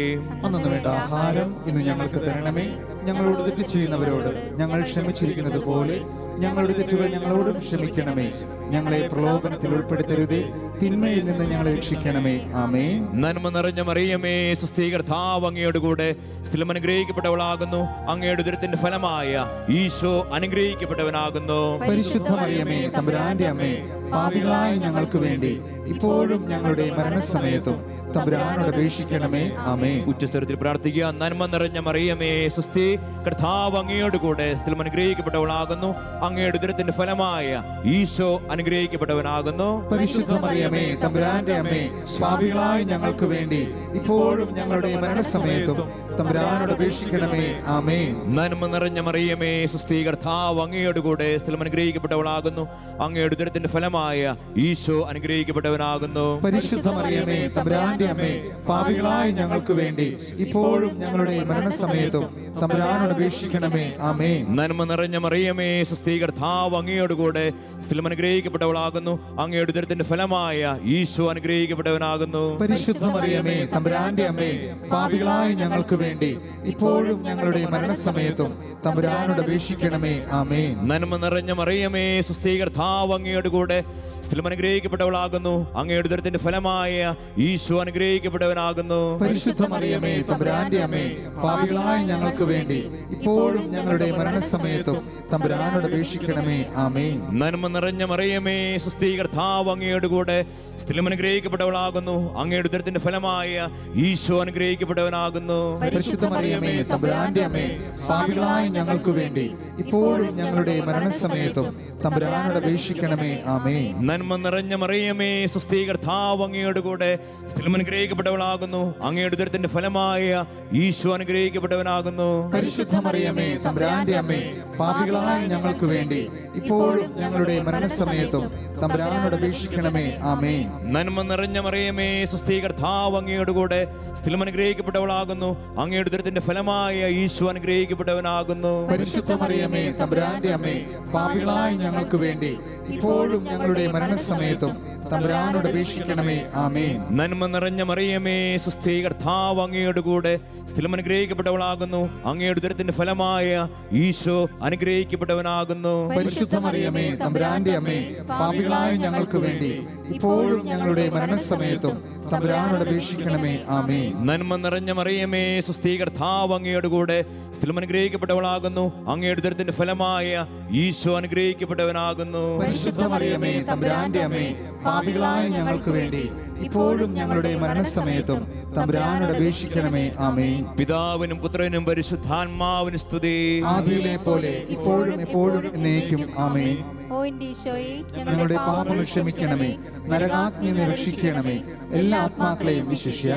അന്നു വേണ്ട ആഹാരം ഇന്ന് ഞങ്ങൾക്ക് തരണമേ. ഞങ്ങളോട് തെറ്റ് ചെയ്യുന്നവരോട് ഞങ്ങൾ ക്ഷമിച്ചിരിക്കുന്നത് പോലെ ഞങ്ങളുടെ തെറ്റുകൾ ഞങ്ങളോടും ക്ഷമിക്കണമേ. ഞങ്ങളെ പ്രലോഭനത്തിൽ ഉൾപ്പെടുത്തരുതേ, തിന്മയിൽ നിന്ന് ഞങ്ങളെ രക്ഷിക്കണമേ. ആമേൻ. നന്മ നിറഞ്ഞ മറിയമേ, സ്വസ്തി, കർത്താവ് അങ്ങയോട് കൂടെ, സ്ത്രീ അനുഗ്രഹിക്കപ്പെട്ടവളാകുന്നു, അങ്ങയുടെ ഉദരത്തിന്റെ ഫലമായ ഈശോ അനുഗ്രഹിക്കപ്പെട്ടവനാകുന്നു. പരിശുദ്ധ മറിയമേ, തമ്പുരാന്റെ അമ്മേ, പാപികളായ ഞങ്ങൾക്ക് വേണ്ടി ഇപ്പോഴും ഞങ്ങളുടെ മരണസമയത്തും തമ്പുരാനോട് അപേക്ഷിക്കണമേ. ആമേൻ. ഉച്ചസ്വരത്തിൽ പ്രാർത്ഥിക്കുക. നന്മ നിറഞ്ഞ മറിയമേ, സ്വസ്തി, കർത്താവ് അങ്ങയോട് കൂടെ, സ്ത്രീ അനുഗ്രഹിക്കപ്പെട്ടവളാകുന്നു, അങ്ങയുടെ ഉദരത്തിന്റെ ഫലമായ ഈശോ അനുഗ്രഹിക്കപ്പെട്ടവനാകുന്നു. പരിശുദ്ധ മറിയമേ, തമ്പുരാന്റെ അമ്മേ, പാപികളായ ഞങ്ങൾക്ക് വേണ്ടി ഇപ്പോഴും ഞങ്ങളുടെ മരണസമയത്തും തമ്പുരാനോട് അപേക്ഷിക്കണമേ. ആമേൻ. നന്മ നിറഞ്ഞ മറിയമേ, സ്വസ്തി, കർത്താവ് അങ്ങയോട് കൂടെ, സ്ത്രീ അനുഗ്രഹിക്കപ്പെട്ടവളാകുന്നു, അങ്ങയുടെ ഉദരത്തിന്റെ ഫലമായ ഈശോ അനുഗ്രഹിക്കപ്പെട്ടവനാകുന്നു. പരിശുദ്ധ മറിയമേ, തമ്പുരാന്റെ അമ്മേ, പാപികളായ ഞങ്ങൾക്ക് വേണ്ടി ഇപ്പോഴും ഞങ്ങളുടെ മരണസമയത്തും തമ്പുരാനോട് അപേക്ഷിക്കണമേ. ആമേൻ. നന്മ നിറഞ്ഞ മറിയമേ, സ്വസ്തി, കർത്താവ് അങ്ങയോട് കൂടെ, സ്ത്രീ അനുഗ്രഹിക്കപ്പെട്ടവളാകുന്നു, അങ്ങയുടെ ഉദരത്തിന്റെ ഫലമായ ഈശോ അനുഗ്രഹിക്കപ്പെട്ടവനാകുന്നു. പരിശുദ്ധ മറിയമേ, തമ്പുരാന്റെ അമ്മേ, പാപികളായ ഞങ്ങൾക്ക് വേണ്ടി ഇപ്പോഴും ഞങ്ങളുടെ മരണസമയത്തും തമ്പുരാനോട് അപേക്ഷിക്കണമേ. ആമേൻ. നന്മ നിറഞ്ഞ മറിയമേ, സ്വസ്തി, കർത്താവ് അങ്ങയോട് കൂടെ, സ്ത്രീ അനുഗ്രഹിക്കപ്പെട്ടവളാകുന്നു, അങ്ങയുടെ ഉദരത്തിന്റെ ഫലമായ ഈശോ അനുഗ്രഹിക്കപ്പെട്ടവനാകുന്നു. പരിശുദ്ധ മറിയമേ, തമ്പുരാന്റെ അമ്മേ, പാപികളായ ഞങ്ങൾക്ക് വേണ്ടി ഇപ്പോഴും ഞങ്ങളുടെ മരണസമയത്തും തമ്പുരാനോട് അപേക്ഷിക്കണമേ. ആമേൻ. നന്മ നിറഞ്ഞ മറിയമേ, സ്വസ്തി, കർത്താവ് അങ്ങയോട് കൂടെ, സ്ത്രീ അനുഗ്രഹിക്കപ്പെട്ടവളാകുന്നു, അങ്ങയുടെ ഉദരത്തിന്റെ ഫലമായ ഈശോ അനുഗ്രഹിക്കപ്പെട്ടവനാകുന്നു. പരിശുദ്ധ മറിയമേ, തമ്പുരാന്റെ അമ്മേ, പാപികളായ ഞങ്ങൾക്ക് വേണ്ടി ഇപ്പോഴും ഞങ്ങളുടെ മരണസമയത്തും തമ്പുരാനോട് അപേക്ഷിക്കണമേ. ആമേൻ. നന്മ നിറഞ്ഞ മറിയമേ, സ്വസ്തി, കർത്താവ് അങ്ങയോട് കൂടെ, സ്ത്രീ അനുഗ്രഹിക്കപ്പെട്ടവളാകുന്നു, അങ്ങയുടെ ഉദരത്തിന്റെ ഫലമായ ഈശോ അനുഗ്രഹിക്കപ്പെട്ടവനാകുന്നു. പരിശുദ്ധ മറിയമേ, തമ്പുരാന്റെ അമ്മേ, പാപികളായ ഞങ്ങൾക്ക് വേണ്ടി ഇപ്പോഴും ഞങ്ങളുടെ മരണസമയത്തും തമ്പുരാനോട് അപേക്ഷിക്കണമേ. ആമേൻ. നന്മ നിറഞ്ഞ മറിയമേ, സ്വസ്തി, കർത്താവ് അങ്ങയോട് കൂടെ, സ്ത്രീ അനുഗ്രഹിക്കപ്പെട്ടവളാകുന്നു, അങ്ങയുടെ ഉദരത്തിന്റെ ഫലമായ ഈശോ അനുഗ്രഹിക്കപ്പെട്ടവനാകുന്നു. പരിശുദ്ധ മറിയമേ, തമ്പുരാന്റെ അമ്മേ, പാപികളായ ഞങ്ങൾക്ക് വേണ്ടി ഇപ്പോഴും ഞങ്ങളുടെ മരണസമയത്തും തമ്പുരാനോട് അപേക്ഷിക്കണമേ. ആമേൻ. നന്മ നിറഞ്ഞ മറിയമേ, സ്വസ്തി, കർത്താവ് അങ്ങയോട് കൂടെ, സ്ത്രീ അനുഗ്രഹിക്കപ്പെട്ടവളാകുന്നു, അങ്ങയുടെ ഉദരത്തിന്റെ ഫലമായ ഈശോ അനുഗ്രഹിക്കപ്പെട്ടവനാകുന്നു. പരിശുദ്ധ മറിയമേ, തമ്പുരാന്റെ അമ്മേ, പാപികളായ ഞങ്ങൾക്ക് വേണ്ടി ഇപ്പോഴും ഞങ്ങളുടെ മരണസമയത്തും തമ്പുരാനോട് അപേക്ഷിക്കണമേ. ആമേൻ. നന്മ നിറഞ്ഞ മറിയമേ, സ്വസ്തി, കർത്താവ് അങ്ങയോട് കൂടെ, സ്ത്രീ അനുഗ്രഹിക്കപ്പെട്ടവളാകുന്നു, അങ്ങയുടെ ഉദരത്തിന്റെ ഫലമായ ഈശോ അനുഗ്രഹിക്കപ്പെട്ടവനാകുന്നു. പരിശുദ്ധ മറിയമേ, തമ്പുരാന്റെ തമ്പുരാന്റെ അമ്മേ, പാപികളായ ഞങ്ങൾക്ക് വേണ്ടി ഇപ്പോഴും ഞങ്ങളുടെ മരണസമയത്തും തമ്പുരാനോട് അപേക്ഷിക്കണമേ. ആമേൻ. പിതാവിനും പുത്രനും പരിശുദ്ധാത്മാവിനും സ്തുതി. ആദിയിലെ പോലെ ഇപ്പോഴും എപ്പോഴും എന്നേക്കും. ആമേൻ. ഓ എന്റെ ഈശോയെ, ഞങ്ങളുടെ പാപങ്ങൾ ക്ഷമിക്കണമേ, നരകാഗ്നിയെ രക്ഷിക്കണമേ. എല്ലാ ആത്മാക്കളെയും വിശിഷ്യ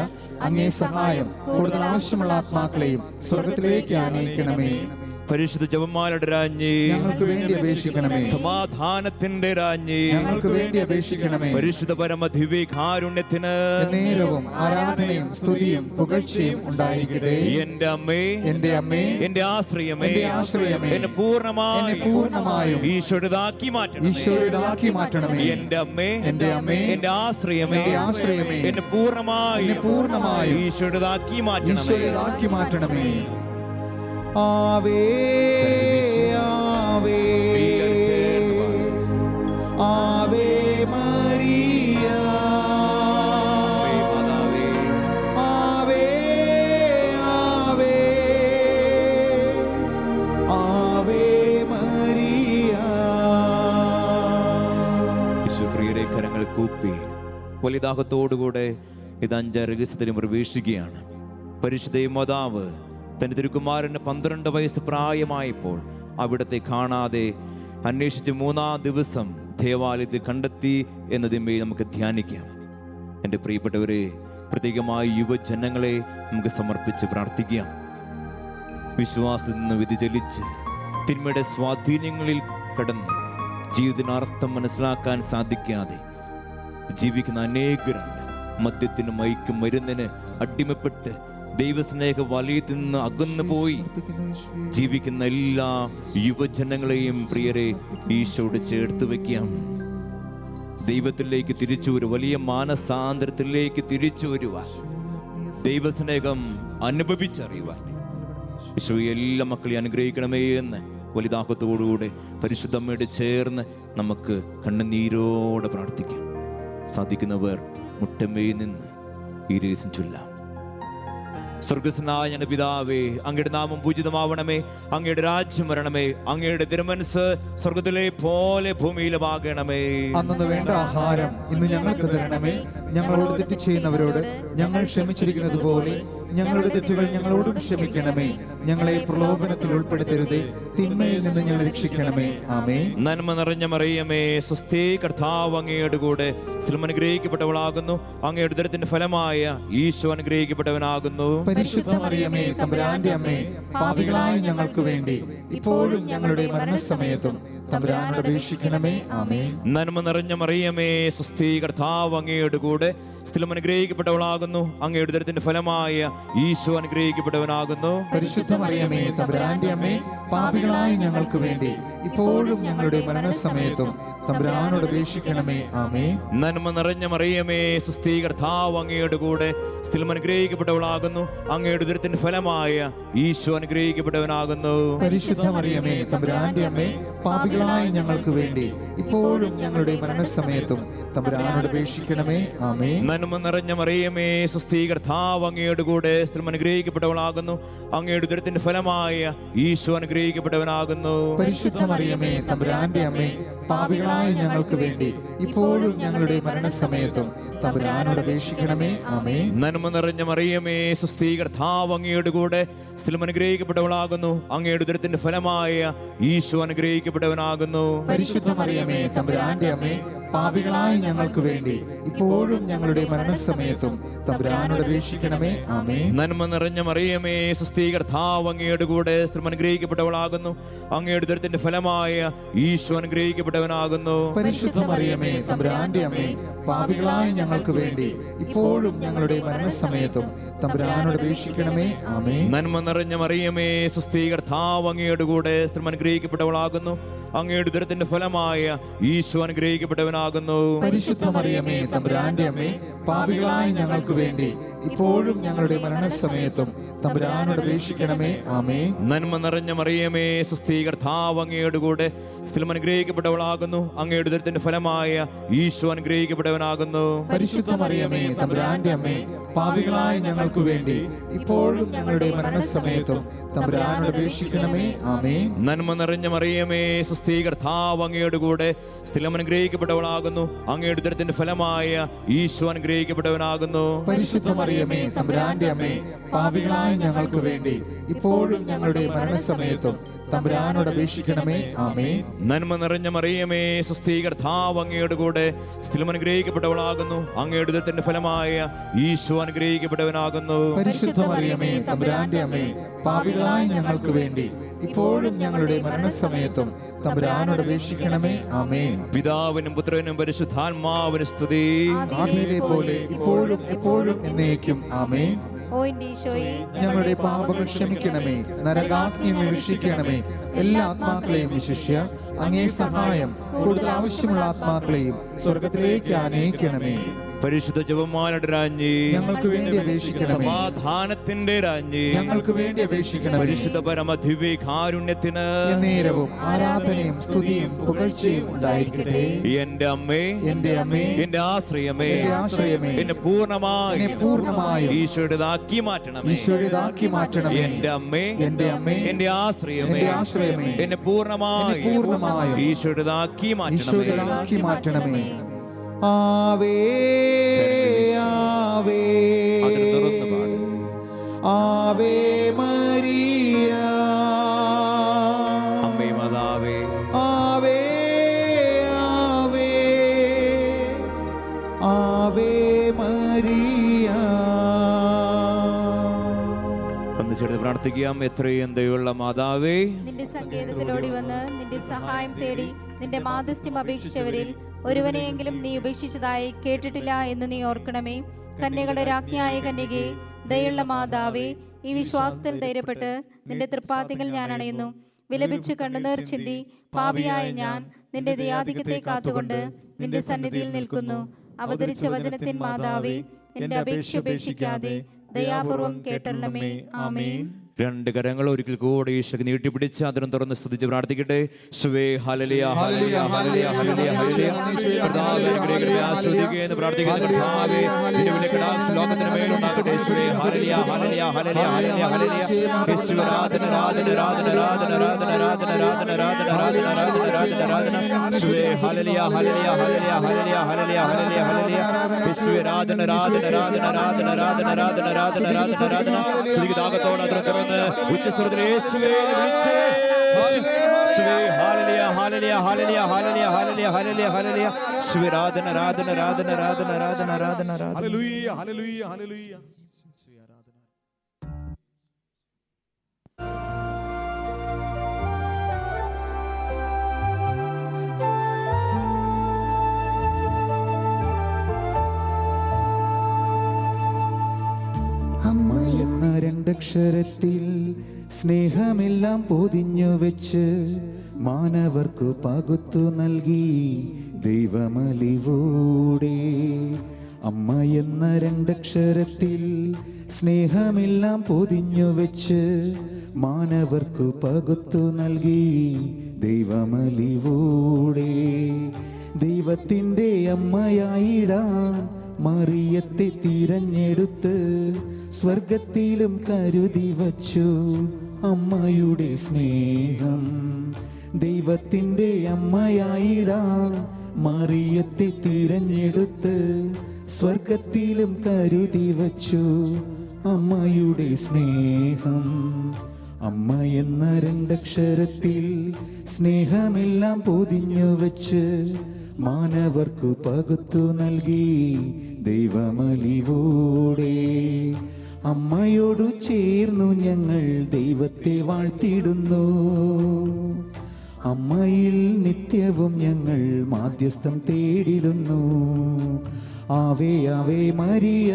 അങ്ങേ സഹായം കൂടുതൽ ആവശ്യമുള്ള ആത്മാക്കളെയും സ്വർഗത്തിലേക്ക് ആനയിക്കണമേ. പരിശുദ്ധ ജപമാലയുടെ രാജ്ഞി, ഞങ്ങൾക്ക് വേണ്ടി അപേക്ഷിക്കണമേ. സമാധാനത്തിന്റെ രാജ്ഞി, ഞങ്ങൾക്ക് വേണ്ടി അപേക്ഷിക്കണമേ. പരിശുദ്ധ പരമ ദിവ്യകാരുണ്യത്തിന് നേരവും ആരാധനയും സ്തുതിയും പുകഴ്ചയും ഉണ്ടായിരിക്കട്ടെ. എന്റെ അമ്മേ, എന്റെ അമ്മേ, എന്റെ ആശ്രയമേ, എന്റെ ആശ്രയമേ, എന്നെ പൂർണ്ണമായും ഈശോയുടേതാക്കി മാറ്റണമേ. എന്റെ അമ്മേ, എന്റെ അമ്മേ, എന്റെ ആശ്രയമേ, എന്റെ ആശ്രയമേ, എന്നെ പൂർണ്ണമായും ഈശോയുടേതാക്കി മാറ്റണമേ. ആവേ ആവേ ആവേ മരിയ ആവേ ആവേ ആവേ മരിയ. പ്രിയരെ, കരങ്ങൾ കൂപ്പി വലിദാഹത്തോടുകൂടെ ഇത് 5 രഹസ്യത്തിലും പ്രവേശിക്കുകയാണ്. പരിശുദ്ധ മാതാവ് തന്റെ തിരുക്കുമാരന് 12 വയസ്സ് പ്രായമായപ്പോൾ അവിടത്തെ കാണാതെ അന്വേഷിച്ച് 3-ാം ദിവസം ദേവാലയത്തിൽ കണ്ടെത്തി എന്നതിന്മേ നമുക്ക് ധ്യാനിക്കാം. എൻ്റെ പ്രിയപ്പെട്ടവരെ, പ്രത്യേകമായി യുവജനങ്ങളെ നമുക്ക് സമർപ്പിച്ച് പ്രാർത്ഥിക്കാം. വിശ്വാസത്തിൽ നിന്ന് വ്യതിചലിച്ച് തിന്മയുടെ സ്വാധീനങ്ങളിൽ കടന്ന് ജീവിതത്തിനർത്ഥം മനസ്സിലാക്കാൻ സാധിക്കാതെ ജീവിക്കുന്ന അനേകരുണ്ട്. മദ്യത്തിനും മയക്കും മരുന്നിന് അടിമപ്പെട്ട് ദൈവസ്നേഹ വലയത്തിൽ നിന്ന് അകന്നു പോയി ജീവിക്കുന്ന എല്ലാ യുവജനങ്ങളെയും പ്രിയരെ ഈശോയോട് ചേർത്ത് വയ്ക്കാം. ദൈവത്തിലേക്ക് തിരിച്ചു വരുവാൻ, വലിയ മാനസാന്തരത്തിലേക്ക് തിരിച്ചു വരുവാൻ, ദൈവസ്നേഹം അനുഭവിച്ചറിയുവാൻ ഈശോ എല്ലാ മക്കളെയും അനുഗ്രഹിക്കണമേ എന്ന് വലിദാഹത്തോടുകൂടെ പരിശുദ്ധമ്മയോട് ചേർന്ന് നമുക്ക് കണ്ണുനീരോടെ പ്രാർത്ഥിക്കാം. സാധിക്കുന്നവർ മുട്ടമ്മയിൽ നിന്ന് ഈ രഹസ്യം ചൊല്ലാം. സ്വർഗസ്നായ ഞങ്ങളുടെ പിതാവേ, അങ്ങയുടെ നാമം പൂജിതമാവണമേ, അങ്ങയുടെ രാജ്യം വരണമേ, അങ്ങയുടെ തിരുമനസ് സ്വർഗത്തിലെ പോലെ ഭൂമിയിലുമാകണമേ. അന്നു വേണ്ട ആഹാരം ഇന്ന് ഞങ്ങൾക്ക് തരണമേ. ഞങ്ങളോട് തെറ്റ് ചെയ്യുന്നവരോട് ഞങ്ങൾ ക്ഷമിച്ചിരിക്കുന്നത് പോലെ ഞങ്ങളുടെ തെറ്റുകൾ ഞങ്ങളോടും ക്ഷമിക്കണമേ. ഞങ്ങളെ പ്രലോഭനത്തിൽ ഉൾപ്പെടുത്തരുതേ, തിന്മയിൽ നിന്ന് ഞങ്ങളെ രക്ഷിക്കണമേ. ആമേൻ. നന്മ നിറഞ്ഞ മറിയമേ, സ്വസ്തി, കർത്താവ് അങ്ങയുടെ കൂടെ, സ്ത്രീ അനുഗ്രഹിക്കപ്പെട്ടവളാകുന്നു. അങ്ങയുടെ ഉദരത്തിന്റെ ഫലമായ ഈശോ അനുഗ്രഹിക്കപ്പെട്ടവനാകുന്നു. പരിശുദ്ധ മറിയമേ, തമ്പുരാന്റെ അമ്മേ, പാപികളായ ഞങ്ങൾക്ക് വേണ്ടി ഇപ്പോഴും ഞങ്ങളുടെ മരണസമയത്തും തമ്പുരാനോട് അപേക്ഷിക്കണമേ. ആമേൻ. നന്മ നിറഞ്ഞ മറിയമേ, സ്വസ്തി, കർത്താവ് അങ്ങയുടെ കൂടെ, സ്ത്രീ അനുഗ്രഹിക്കപ്പെട്ടവളാകുന്നു. അങ്ങയുടെ ഉദരത്തിന്റെ ഫലമായ ഈശോ അനുഗ്രഹിക്കപ്പെട്ടവനാകുന്നു. പരിശുദ്ധ മറിയമേ, തമ്പുരാന്റെ അമ്മേ, പാപികളായ ഞങ്ങൾക്ക് വേണ്ടി ഇപ്പോഴും ഞങ്ങളുടെ മരണസമയത്തും തമ്പുരാനോട് അപേക്ഷിക്കണമേ. ആമേൻ. നന്മ നിറഞ്ഞ മറിയമേ, സ്വസ്തി, കർത്താവ് അങ്ങയുടെ കൂടെ, സ്ത്രീ അനുഗ്രഹിക്കപ്പെട്ടവളാകുന്നു. അങ്ങയുടെ ഉദരത്തിന്റെ ഫലമായ ഈശോ അനുഗ്രഹിക്കപ്പെട്ടവനാകുന്നു. പരിശുദ്ധ മറിയമേ, തമ്പുരാന്റെ അമ്മേ, പാപികളായ ഞങ്ങൾക്ക് വേണ്ടി ഇപ്പോഴും ഞങ്ങളുടെ മരണസമയത്തും തമ്പുരാനോട് അപേക്ഷിക്കണമേ. ആമേൻ. നന്മ നിറഞ്ഞ മറിയമേ, സ്വസ്തി, കർത്താവ് അങ്ങയുടെ കൂടെ, സ്ത്രീ അനുഗ്രഹിക്കപ്പെട്ടവളാകുന്നു. അങ്ങയുടെ ഉദരത്തിന്റെ ഫലമായ ഈശോ അനുഗ്രഹിക്കപ്പെട്ടവനാകുന്നു. പരിശുദ്ധ മറിയമേ, തമ്പുരാന്റെ അമ്മേ, പാപികളായ ഞങ്ങൾക്ക് വേണ്ടി ഇപ്പോഴും ഞങ്ങളുടെ മരണസമയത്തും തമ്പുരാനോട് അപേക്ഷിക്കണമേ. ആമേൻ. നന്മ നിറഞ്ഞ മറിയമേ, സ്വസ്തി, കർത്താവ് അങ്ങയുടെ കൂടെ, സ്ത്രീ അനുഗ്രഹിക്കപ്പെട്ടവളാകുന്നു. അങ്ങയുടെ ഉദരത്തിന്റെ ഫലമായ ഈശോ അനുഗ്രഹിക്കപ്പെട്ടവനാകുന്നു. പരിശുദ്ധ മറിയമേ, തമ്പുരാന്റെ അമ്മേ, പാപികളായ ഞങ്ങൾക്ക് വേണ്ടി ഇപ്പോഴും ഞങ്ങളുടെ മരണസമയത്തും തമ്പുരാനോട് അപേക്ഷിക്കണമേ. ആമേൻ. നന്മ നിറഞ്ഞ മറിയമേ, സ്വസ്തി, കർത്താവ് അങ്ങയുടെ കൂടെ, സ്ത്രീ അനുഗ്രഹിക്കപ്പെട്ടവളാകുന്നു. അങ്ങയുടെ ഉദരത്തിന്റെ ഫലമായ ഈശോ അനുഗ്രഹിക്കപ്പെട്ടവനാകുന്നു. പരിശുദ്ധ മറിയമേ, തമ്പുരാന്റെ അമ്മേ, പാപികളായ ഞങ്ങൾക്ക് വേണ്ടി ഇപ്പോഴും ഞങ്ങളുടെ മരണസമയത്തും തമ്പുരാനോട് അപേക്ഷിക്കണമേ. ആമേൻ. നന്മ നിറഞ്ഞ മറിയമേ, സ്വസ്തി, കർത്താവ് അങ്ങയുടെ കൂടെ, സ്ത്രീ അനുഗ്രഹിക്കപ്പെട്ടവളാകുന്നു. അങ്ങയുടെ ഉദരത്തിന്റെ ഫലമായ ഈശോ അനുഗ്രഹിക്കപ്പെട്ടവനാകുന്നു. പരിശുദ്ധ മറിയമേ, തമ്പുരാന്റെ അമ്മേ, പാപികളായ ഞങ്ങൾക്ക് വേണ്ടി ഇപ്പോഴും ഞങ്ങളുടെ മരണസമയത്തും തമ്പുരാനോട് അപേക്ഷിക്കണമേ. ആമേൻ. നന്മ നിറഞ്ഞ മറിയമേ, സുസ്ഥീ, കർത്താവ് അങ്ങയുടെ കൂടെ സ്ത്രീകൾ അനുഗ്രഹിക്കപ്പെട്ടവളാകുന്നു. അങ്ങയുടെ ഉദരത്തിന്റെ ഫലമായ ഈശോ അനുഗ്രഹിക്കപ്പെട്ടവനാകുന്നു. പരിശുദ്ധ മറിയമേ, തമ്പുരാന്റെ അമ്മേ, പാപികളായ ഞങ്ങൾക്ക് വേണ്ടി ഇപ്പോഴും ഞങ്ങളുടെ മരണസമയത്തും തമ്പുരാനോട് അപേക്ഷിക്കണമേ. ആമേൻ. നന്മ നിറഞ്ഞ മറിയമേ, സുസ്ഥീ, കർത്താവ് അങ്ങയുടെ കൂടെ സ്ത്രീകൾ അനുഗ്രഹിക്കപ്പെട്ടവളാകുന്നു. അങ്ങയുടെ ഉദരത്തിന്റെ ഫലമായ ഈശോ അനുഗ്രഹിക്കപ്പെട്ടവനാകുന്നു. പരിശുദ്ധ മറിയമേ, തമ്പുരാന്റെ അമ്മേ, പാപികളായ ഞങ്ങൾക്ക് വേണ്ടി ഇപ്പോഴും ഞങ്ങളുടെ മരണസമയത്തും തമ്പുരാനോട് അപേക്ഷിക്കണമേ. ആമേൻ. നന്മ നിറഞ്ഞ മറിയമേ, സുസ്ഥീ, കർത്താവ് അങ്ങയുടെ കൂടെ സ്ത്രീകൾ അനുഗ്രഹിക്കപ്പെട്ടവളാകുന്നു. അങ്ങയുടെ ഉദരത്തിന്റെ ഫലമായ ഈശോ അനുഗ്രഹിക്കപ്പെട്ടവനാകുന്നു. പരിശുദ്ധ മറിയമേ, തമ്പുരാന്റെ അമ്മേ, പാപികളായ ഞങ്ങൾക്ക് വേണ്ടി ഇപ്പോഴും ഞങ്ങളുടെ മരണസമയത്തും തമ്പുരാനോട് അപേക്ഷിക്കണമേ. ആമേൻ. പിതാവിനും പുത്രനും പരിശുദ്ധാത്മാവിനും സ്തുതി. ആദിയിലെ പോലെ ഇപ്പോഴും എപ്പോഴും എന്നേക്കും. ആമേൻ. ഓ എന്റെ ഈശോയെ, ഞങ്ങളുടെ പാപങ്ങൾ ക്ഷമിക്കണമേ, നരകാഗ്നിയിൽ രക്ഷിക്കണമേ. എല്ലാ ആത്മാക്കളെയും വിശിഷ്യ അങ്ങേ സഹായം കൂടുതൽ ആവശ്യമുള്ള ആത്മാക്കളെയും സ്വർഗത്തിലേക്ക് ആനയിക്കണമേ. പരിശുദ്ധ ജപമാലയുടെ രാജ്ഞി, ഞങ്ങൾക്ക് വേണ്ടി അപേക്ഷിക്കണമേ. സമാധാനത്തിന്റെ രാജ്ഞി, ഞങ്ങൾക്ക് വേണ്ടി അപേക്ഷിക്കണമേ. പരിശുദ്ധ പരമദിവ്യ കാരുണ്യത്തിന് നേരവും ആരാധനയും സ്തുതിയും പുകഴ്ചയും ഉണ്ടായിരിക്കട്ടെ. എന്റെ അമ്മേ, എന്റെ അമ്മേ, എന്റെ ആശ്രയമേ, എന്റെ ആശ്രയമേ, എന്നെ പൂർണ്ണമായും ഈശോയുടേതാക്കി മാറ്റണമേ. ഈശോയുടേതാക്കി മാറ്റണമേ. എന്റെ അമ്മേ, എന്റെ അമ്മേ, എന്റെ ആശ്രയമേ, എന്റെ ആശ്രയമേ, എന്നെ പൂർണ്ണമായും ഈശോയുടേതാക്കി മാറ്റണമേ. ആവേ ആവേ ആവേ മരിയ, അമ്മേ മാതാവേ, ആവേ ആവേ ആവേ മരിയ. ഒന്ന് ചേർത്ത് പ്രാർത്ഥിക്കാം. എത്രയും ദയുള്ള മാതാവേ, നിന്റെ സങ്കേതത്തിലോടി വന്ന് നിന്റെ സഹായം തേടി നിന്റെ മാധ്യസ്ഥ്യം അപേക്ഷിച്ചവരിൽ ഒരുവനെയെങ്കിലും നീ ഉപേക്ഷിച്ചതായി കേട്ടിട്ടില്ല എന്ന് നീ ഓർക്കണമേ. കന്യകളുടെ രാജ്ഞിയായ കന്യകേ, ദയുള്ള മാതാവേ, ഈ വിശ്വാസത്തിൽ ധൈര്യപ്പെട്ട് നിന്റെ തൃപ്പാത്തികൾ ഞാൻ അണയുന്നു. വിലപിച്ച് കണ്ണുനീർ ചിന്തി പാപിയായ ഞാൻ നിന്റെ ദയാധിക്യത്തെ കാത്തുകൊണ്ട് നിന്റെ സന്നിധിയിൽ നിൽക്കുന്നു. അവതരിച്ച വചനത്തിൻ മാതാവേ, എന്റെ അപേക്ഷ ഉപേക്ഷിക്കാതെ ദയാപൂർവം കേട്ടരണമേ. ആമേൻ. രണ്ട് കരങ്ങൾ ഒരിക്കൽ കൂടെ ഈശോയ്ക്ക് നീട്ടിപ്പിടിച്ച് അതിനും തുറന്ന് സ്തുതിച്ച് പ്രാർത്ഥിക്കട്ടെ. സ്വേ ഹല്ലേലൂയ ഹല്ലേലൂയ ഹല്ലേലൂയ ഹല്ലേലൂയ ഹല്ലേലൂയ. കർത്താവേ, അനുഗ്രഹിക്കണമേ, ആസ്വദിക്കണമേ എന്ന് പ്രാർത്ഥിക്കുന്നു. കർത്താവേ, നിന്റെ വലിയ കടാക്ഷം ലോകത്തിന് മേലുണ്ടാകട്ടെ. സ്വേ ഹല്ലേലൂയ ഹല്ലേലൂയ ഹല്ലേലൂയ ഹല്ലേലൂയ ഹല്ലേലൂയ. യേശുവേ, ആരാധന ആരാധന ആരാധന ആരാധന ആരാധന ആരാധന ആരാധന ആരാധന ആരാധന ആരാധന ആരാധന. സ്വേ ഹല്ലേലൂയ ഹല്ലേലൂയ ഹല്ലേലൂയ ഹല്ലേലൂയ ഹല്ലേലൂയ ഹല്ലേലൂയ ഹല്ലേലൂയ. യേശുവേ, ആരാധന ആരാധന ആരാധന ആരാധന ആരാധന ആരാധന ആരാധന ആരാധന ആരാധന. സ്തുതിതാകത്തോടെ അതിർത്ത് ഉച്ചസ്വരത്തിൽ യേശുവേ വിളിച്ചേ. യേശുവേ, ഹല്ലേലൂയ ഹല്ലേലൂയ ഹല്ലേലൂയ ഹല്ലേലൂയ ഹല്ലേലൂയ ഹല്ലേലൂയ ഹല്ലേലൂയ. യേശുവേ, ആരാധന ആരാധന ആരാധന ആരാധന ആരാധന ആരാധന ആരാധന. ഹല്ലേലൂയ ഹല്ലേലൂയ ഹല്ലേലൂയ. അമ്മ എന്ന രണ്ടക്ഷരത്തിൽ സ്നേഹമെല്ലാം പൊതിഞ്ഞു വെച്ച് മാനവർക്കു പകുത്തു നൽകി ദൈവമലിവൂടെ. അമ്മ എന്ന രണ്ടക്ഷരത്തിൽ സ്നേഹമെല്ലാം പൊതിഞ്ഞു വെച്ച് മാനവർക്കു പകുത്തു നൽകി ദൈവമലിവൂടെ. ദൈവത്തിൻ്റെ അമ്മയായിടാൻ മറിയത്തെ തിരഞ്ഞെടുത്ത് സ്വർഗത്തിലും കരുതി വച്ചു അമ്മയുടെ സ്നേഹം. ദൈവത്തിൻ്റെ അമ്മയായിടാൻ മറിയത്തെ തിരഞ്ഞെടുത്ത് സ്വർഗത്തിലും കരുതി വച്ചു അമ്മയുടെ സ്നേഹം. അമ്മ എന്ന രണ്ടക്ഷരത്തിൽ സ്നേഹമെല്ലാം പൊതിഞ്ഞു വെച്ച് മാനവർക്കു പകുത്തു നൽകി ദൈവമലിവൂടെ. അമ്മയോടു ചേർന്നു ഞങ്ങൾ ദൈവത്തെ വാഴ്ത്തിടുന്നു. അമ്മയിൽ നിത്യവും ഞങ്ങൾ മാധ്യസ്ഥം തേടിടുന്നു. ആവേ ആവേ മരിയ,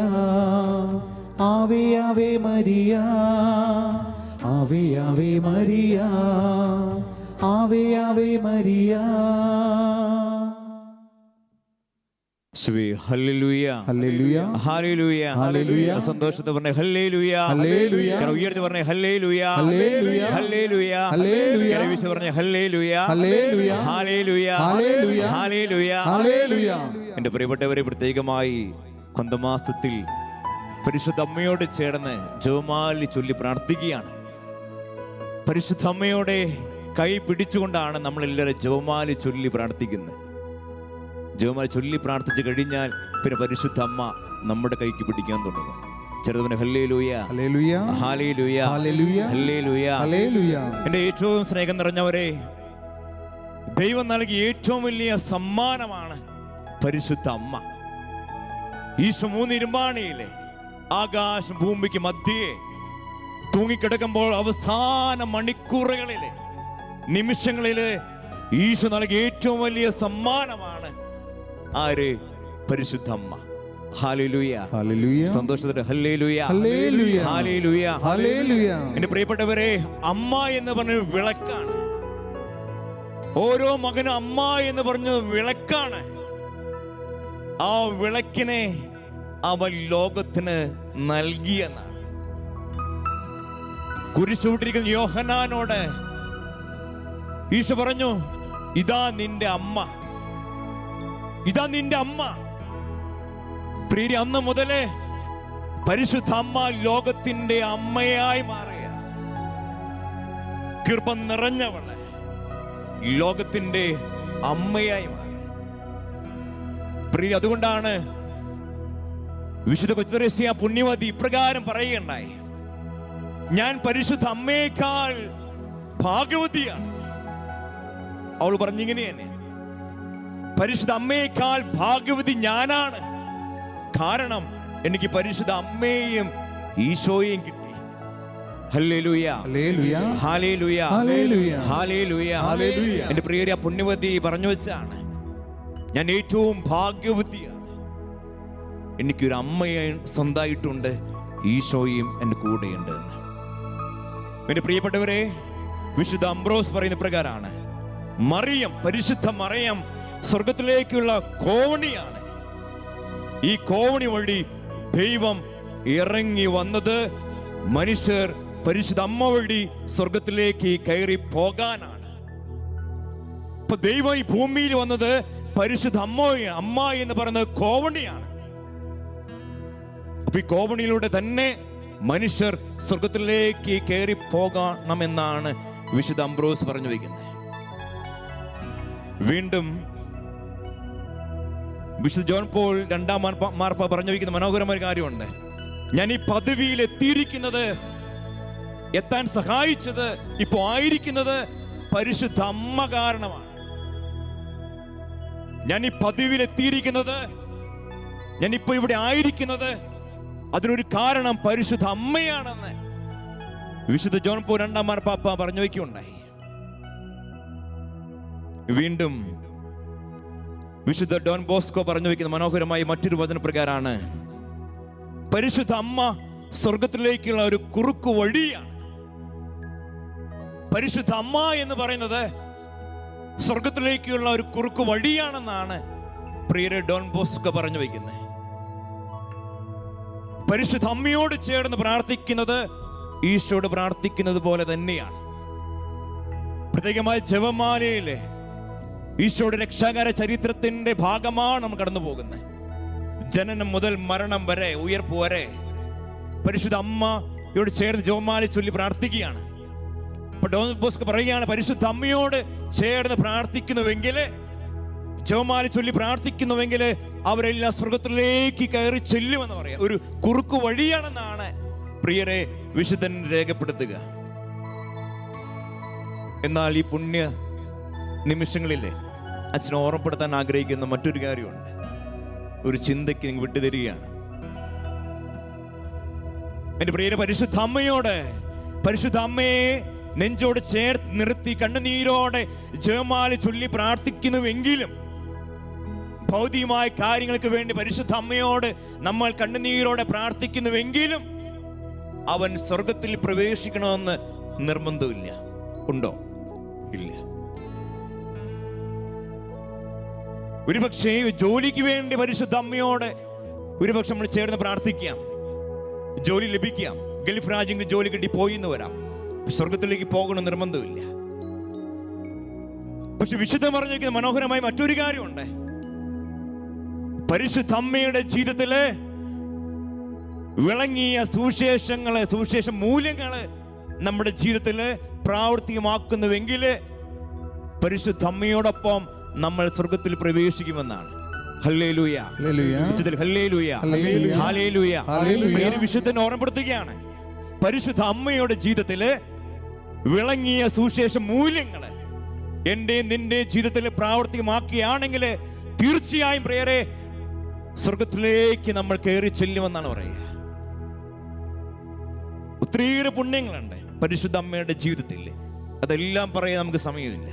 ആവേ ആവേ മരിയ, ആവേ ആവേ മരിയ, ആവേ ആവേ മരിയ. ഹല്ലേലൂയ, ഹല്ലേലൂയ, ഹല്ലേലൂയ, ഹല്ലേലൂയ. സന്തോഷത്തെ പറഞ്ഞേ ഹല്ലേലൂയ, ഹല്ലേലൂയ, കരം ഉയർത്തി പറഞ്ഞേ ഹല്ലേലൂയ, ഹല്ലേലൂയ, ഹല്ലേലൂയ, ഹല്ലേലൂയ. കരം വീശി പറഞ്ഞേ ഹല്ലേലൂയ, ഹല്ലേലൂയ, ഹല്ലേലൂയ, ഹല്ലേലൂയ, ഹല്ലേലൂയ. ഹല്ലേലൂയ. എൻ്റെ പ്രിയപ്പെട്ടവരെ, പ്രത്യേകമായി കൊന്തമാസത്തിൽ പരിശുദ്ധ അമ്മയോട് ചേർന്ന് ജപമാല ചൊല്ലി പ്രാർത്ഥിക്കുകയാണ്. പരിശുദ്ധ അമ്മയോടെ കൈ പിടിച്ചുകൊണ്ടാണ് നമ്മളെല്ലാവരും ജപമാല ചൊല്ലി പ്രാർത്ഥിക്കുന്നത്. ജപമാല ചൊല്ലി പ്രാർത്ഥിച്ചു കഴിഞ്ഞാൽ പിന്നെ പരിശുദ്ധ അമ്മ നമ്മുടെ കൈക്ക് പിടിക്കാൻ തുടങ്ങും. ചെറുതവനെ ഹല്ലേലൂയ, ഹല്ലേലൂയ, ഹല്ലേലൂയ, ഹല്ലേലൂയ, ഹല്ലേലൂയ. ഹല്ലേലൂയ. എൻ്റെ ഏറ്റവും സ്നേഹം നിറഞ്ഞവരെ, ദൈവം നൽകിയ ഏറ്റവും വലിയ സമ്മാനമാണ് പരിശുദ്ധ അമ്മ. ഈശോ 3 ഇരുമ്പാണിയിലെ ആകാശം ഭൂമിക്ക് മധ്യേ തൂങ്ങിക്കിടക്കുമ്പോൾ അവസാന മണിക്കൂറുകളിലെ നിമിഷങ്ങളില് ഈശോ നൽകിയ ഏറ്റവും വലിയ സമ്മാനമാണ് ആര്? പരിശുദ്ധ അമ്മ. ഹല്ലേലൂയ, ഹല്ലേലൂയ, സന്തോഷത്തോടെ ഹല്ലേലൂയ, ഹല്ലേലൂയ, ഹല്ലേലൂയ, ഹല്ലേലൂയ. എന്റെ പ്രിയപ്പെട്ടവരെ, അമ്മ എന്ന് പറഞ്ഞ വിളക്കാണ്. ഓരോ മകനും അമ്മ എന്ന് പറഞ്ഞ വിളക്കാണ്. ആ വിളക്കിനെ അവൻ ലോകത്തിന് നൽകിയെന്നാണ്. കുരിശുവിട്ടിരിക്കുന്ന യോഹന്നാനോട് ഈശോ പറഞ്ഞു, ഇതാ നിന്റെ അമ്മ, ഇതാ നിന്റെ അമ്മ. പ്രിയരെ, അന്ന് മുതലേ പരിശുദ്ധ അമ്മ ലോകത്തിന്റെ അമ്മയായി മാറുക. കൃപ നിറഞ്ഞവളെ ലോകത്തിന്റെ അമ്മയായി മാറി. പ്രിയ, അതുകൊണ്ടാണ് വിശുദ്ധ കൊച്ചുത്രേസ്യ പുണ്യവതി ഇപ്രകാരം പറയുകയുണ്ടായി, ഞാൻ പരിശുദ്ധ അമ്മയേക്കാൾ ഭാഗ്യവതിയാണ്. അവൾ പറഞ്ഞിങ്ങനെ തന്നെ, പരിശുദ്ധ അമ്മയേക്കാൾ ഭാഗ്യവതി ഞാനാണ്. കാരണം എനിക്ക് പരിശുദ്ധ അമ്മയെയും ഈശോയെയും കിട്ടി. ഹല്ലേലൂയ, ഹല്ലേലൂയ, ഹല്ലേലൂയ, ഹല്ലേലൂയ, ഹല്ലേലൂയ, ഹല്ലേലൂയ. എന്റെ പ്രിയരെ, പുണ്യവതി പറഞ്ഞു വെച്ചാണ്, ഞാൻ ഏറ്റവും ഭാഗ്യവതിയാണ്. എനിക്കൊരു അമ്മയെ സ്വന്തമായിട്ടുണ്ട്, ഈശോയും എൻ്റെ കൂടെയുണ്ട് എന്ന്. എന്റെ പ്രിയപ്പെട്ടവരെ, വിശുദ്ധ അംബ്രോസ് പറയുന്ന പ്രകാരമാണ്, മറിയം, പരിശുദ്ധ മറിയം സ്വർഗത്തിലേക്കുള്ള കോവണിയാണ്. ഈ കോവണി വഴി ദൈവം ഇറങ്ങി വന്നത് മനുഷ്യർ പരിശുദ്ധ അമ്മ വഴി സ്വർഗത്തിലേക്ക് കയറി പോകാനാണ്. ഇപ്പൊ ദൈവം ഈ ഭൂമിയിൽ വന്നത് പരിശുദ്ധ അമ്മ എന്ന് പറയുന്നത് കോവണിയാണ്. അപ്പൊ ഈ കോവണിയിലൂടെ തന്നെ മനുഷ്യർ സ്വർഗത്തിലേക്ക് കയറി പോകണമെന്നാണ് വിശുദ്ധ അംബ്രോസ് പറഞ്ഞു വയ്ക്കുന്നത്. വീണ്ടും വിശുദ്ധ ജോൺ പോൾ രണ്ടാം മാർപ്പാപ്പ പറഞ്ഞു വയ്ക്കുന്ന മനോഹരമായ ഒരു കാര്യമുണ്ട്. ഞാൻ ഈ പദവിയിൽ എത്തിയിരിക്കുന്നത്, എത്താൻ സഹായിച്ചത്, ഇപ്പോ ആയിരിക്കുന്നത് പരിശുദ്ധ അമ്മ കാരണമാണ്. ഞാൻ ഈ പദവിയിൽ എത്തിയിരിക്കുന്നത്, ഞാൻ ഇപ്പൊ ഇവിടെ ആയിരിക്കുന്നത്, അതിനൊരു കാരണം പരിശുദ്ധ അമ്മയാണെന്ന് വിശുദ്ധ ജോൺ പോൾ രണ്ടാം മാർപ്പാപ്പ പറഞ്ഞു വയ്ക്കുകയുണ്ടായി. വീണ്ടും വിശുദ്ധ ഡോൺ ബോസ്കോ പറഞ്ഞു വയ്ക്കുന്ന മനോഹരമായ മറ്റൊരു വചനപ്രകാരമാണ്, പരിശുദ്ധ അമ്മ സ്വർഗത്തിലേക്കുള്ള ഒരു കുറുക്കു വഴിയാണ്. പരിശുദ്ധ അമ്മ എന്ന് പറയുന്നത് സ്വർഗത്തിലേക്കുള്ള ഒരു കുറുക്കു വഴിയാണെന്നാണ് പ്രിയരെ ഡോൺ ബോസ്കോ പറഞ്ഞു വയ്ക്കുന്നത്. പരിശുദ്ധ അമ്മയോട് ചേർന്ന് പ്രാർത്ഥിക്കുന്നത് ഈശോയോട് പ്രാർത്ഥിക്കുന്നത് പോലെ തന്നെയാണ്. പ്രത്യേകമായ ജപമാലയിലെ ഈശോയുടെ രക്ഷാകര ചരിത്രത്തിന്റെ ഭാഗമാണ് നമ്മൾ കടന്നു പോകുന്നത്. ജനനം മുതൽ മരണം വരെ, ഉയർപ്പ് വരെ പരിശുദ്ധ അമ്മയോട് ചേർന്ന് ജപമാല ചൊല്ലി പ്രാർത്ഥിക്കുകയാണ്. അപ്പൊ ഡോൺ ബോസ്കോ പറയുകയാണ്, പരിശുദ്ധ അമ്മയോട് ചേർന്ന് പ്രാർത്ഥിക്കുന്നുവെങ്കിൽ, ജപമാല ചൊല്ലി പ്രാർത്ഥിക്കുന്നുവെങ്കിൽ അവരെല്ലാം സ്വർഗത്തിലേക്ക് കയറി ചെല്ലുമെന്ന് പറയാം. ഒരു കുറുക്കു വഴിയാണെന്നാണ് പ്രിയരെ വിശുദ്ധൻ രേഖപ്പെടുത്തുക. എന്നാൽ ഈ പുണ്യ നിമിഷങ്ങളിലെ അച്ഛനെ ഓർമ്മപ്പെടുത്താൻ ആഗ്രഹിക്കുന്ന മറ്റൊരു കാര്യമുണ്ട്. ഒരു ചിന്തയ്ക്ക് നിങ്ങൾ വിട്ടുതരികയാണ്. എന്റെ പ്രിയരെ, പരിശുദ്ധ അമ്മയോട്, പരിശുദ്ധ അമ്മയെ നെഞ്ചോട് ചേർത്ത് നിർത്തി കണ്ണുനീരോടെ ജപമാല ചൊല്ലി പ്രാർത്ഥിക്കുന്നുവെങ്കിലും, ഭൗതികമായ കാര്യങ്ങൾക്ക് വേണ്ടി പരിശുദ്ധ അമ്മയോട് നമ്മൾ കണ്ണുനീരോടെ പ്രാർത്ഥിക്കുന്നുവെങ്കിലും, അവൻ സ്വർഗത്തിൽ പ്രവേശിക്കണമെന്ന് നിർബന്ധമില്ല. ഉണ്ടോ? ഇല്ല. ഒരുപക്ഷേ ജോലിക്ക് വേണ്ടി പരിശുദ്ധ അമ്മയോട് ഒരുപക്ഷെ നമ്മൾ ചേർന്ന് പ്രാർത്ഥിക്കാം, ജോലി ലഭിക്കാം. ഗൾഫ് രാജ്യങ്ങളിൽ ജോലി കിട്ടി പോയി എന്ന് വരാം. സ്വർഗത്തിലേക്ക് പോകണം നിർബന്ധമില്ല. പക്ഷെ വിശുദ്ധം പറഞ്ഞിരിക്കുന്ന മനോഹരമായ മറ്റൊരു കാര്യമുണ്ട്. പരിശുദ്ധ അമ്മയുടെ ജീവിതത്തില് വിളങ്ങിയ സുവിശേഷ മൂല്യങ്ങള് നമ്മുടെ ജീവിതത്തില് പ്രാവർത്തികമാക്കുന്നുവെങ്കിൽ പരിശുദ്ധ അമ്മയോടൊപ്പം നമ്മൾ സ്വർഗത്തിൽ പ്രവേശിക്കുമെന്നാണ്. ഹല്ലേലൂയ, ഹല്ലേലൂയ, ഹല്ലേലൂയ. വിശുദ്ധൻ ഓർമ്മപ്പെടുത്തുകയാണ്, പരിശുദ്ധ അമ്മയുടെ ജീവിതത്തില് വിളങ്ങിയ സുവിശേഷ മൂല്യങ്ങള് എന്റെ നിന്റെ ജീവിതത്തിൽ പ്രാവർത്തികമാക്കുകയാണെങ്കിൽ തീർച്ചയായും പ്രിയരെ സ്വർഗത്തിലേക്ക് നമ്മൾ കയറി ചെല്ലുമെന്നാണ് പറയുക. ഒത്തിരിയേറെ പുണ്യങ്ങളുണ്ട് പരിശുദ്ധ അമ്മയുടെ ജീവിതത്തിൽ. അതെല്ലാം പറയാൻ നമുക്ക് സമയമില്ല.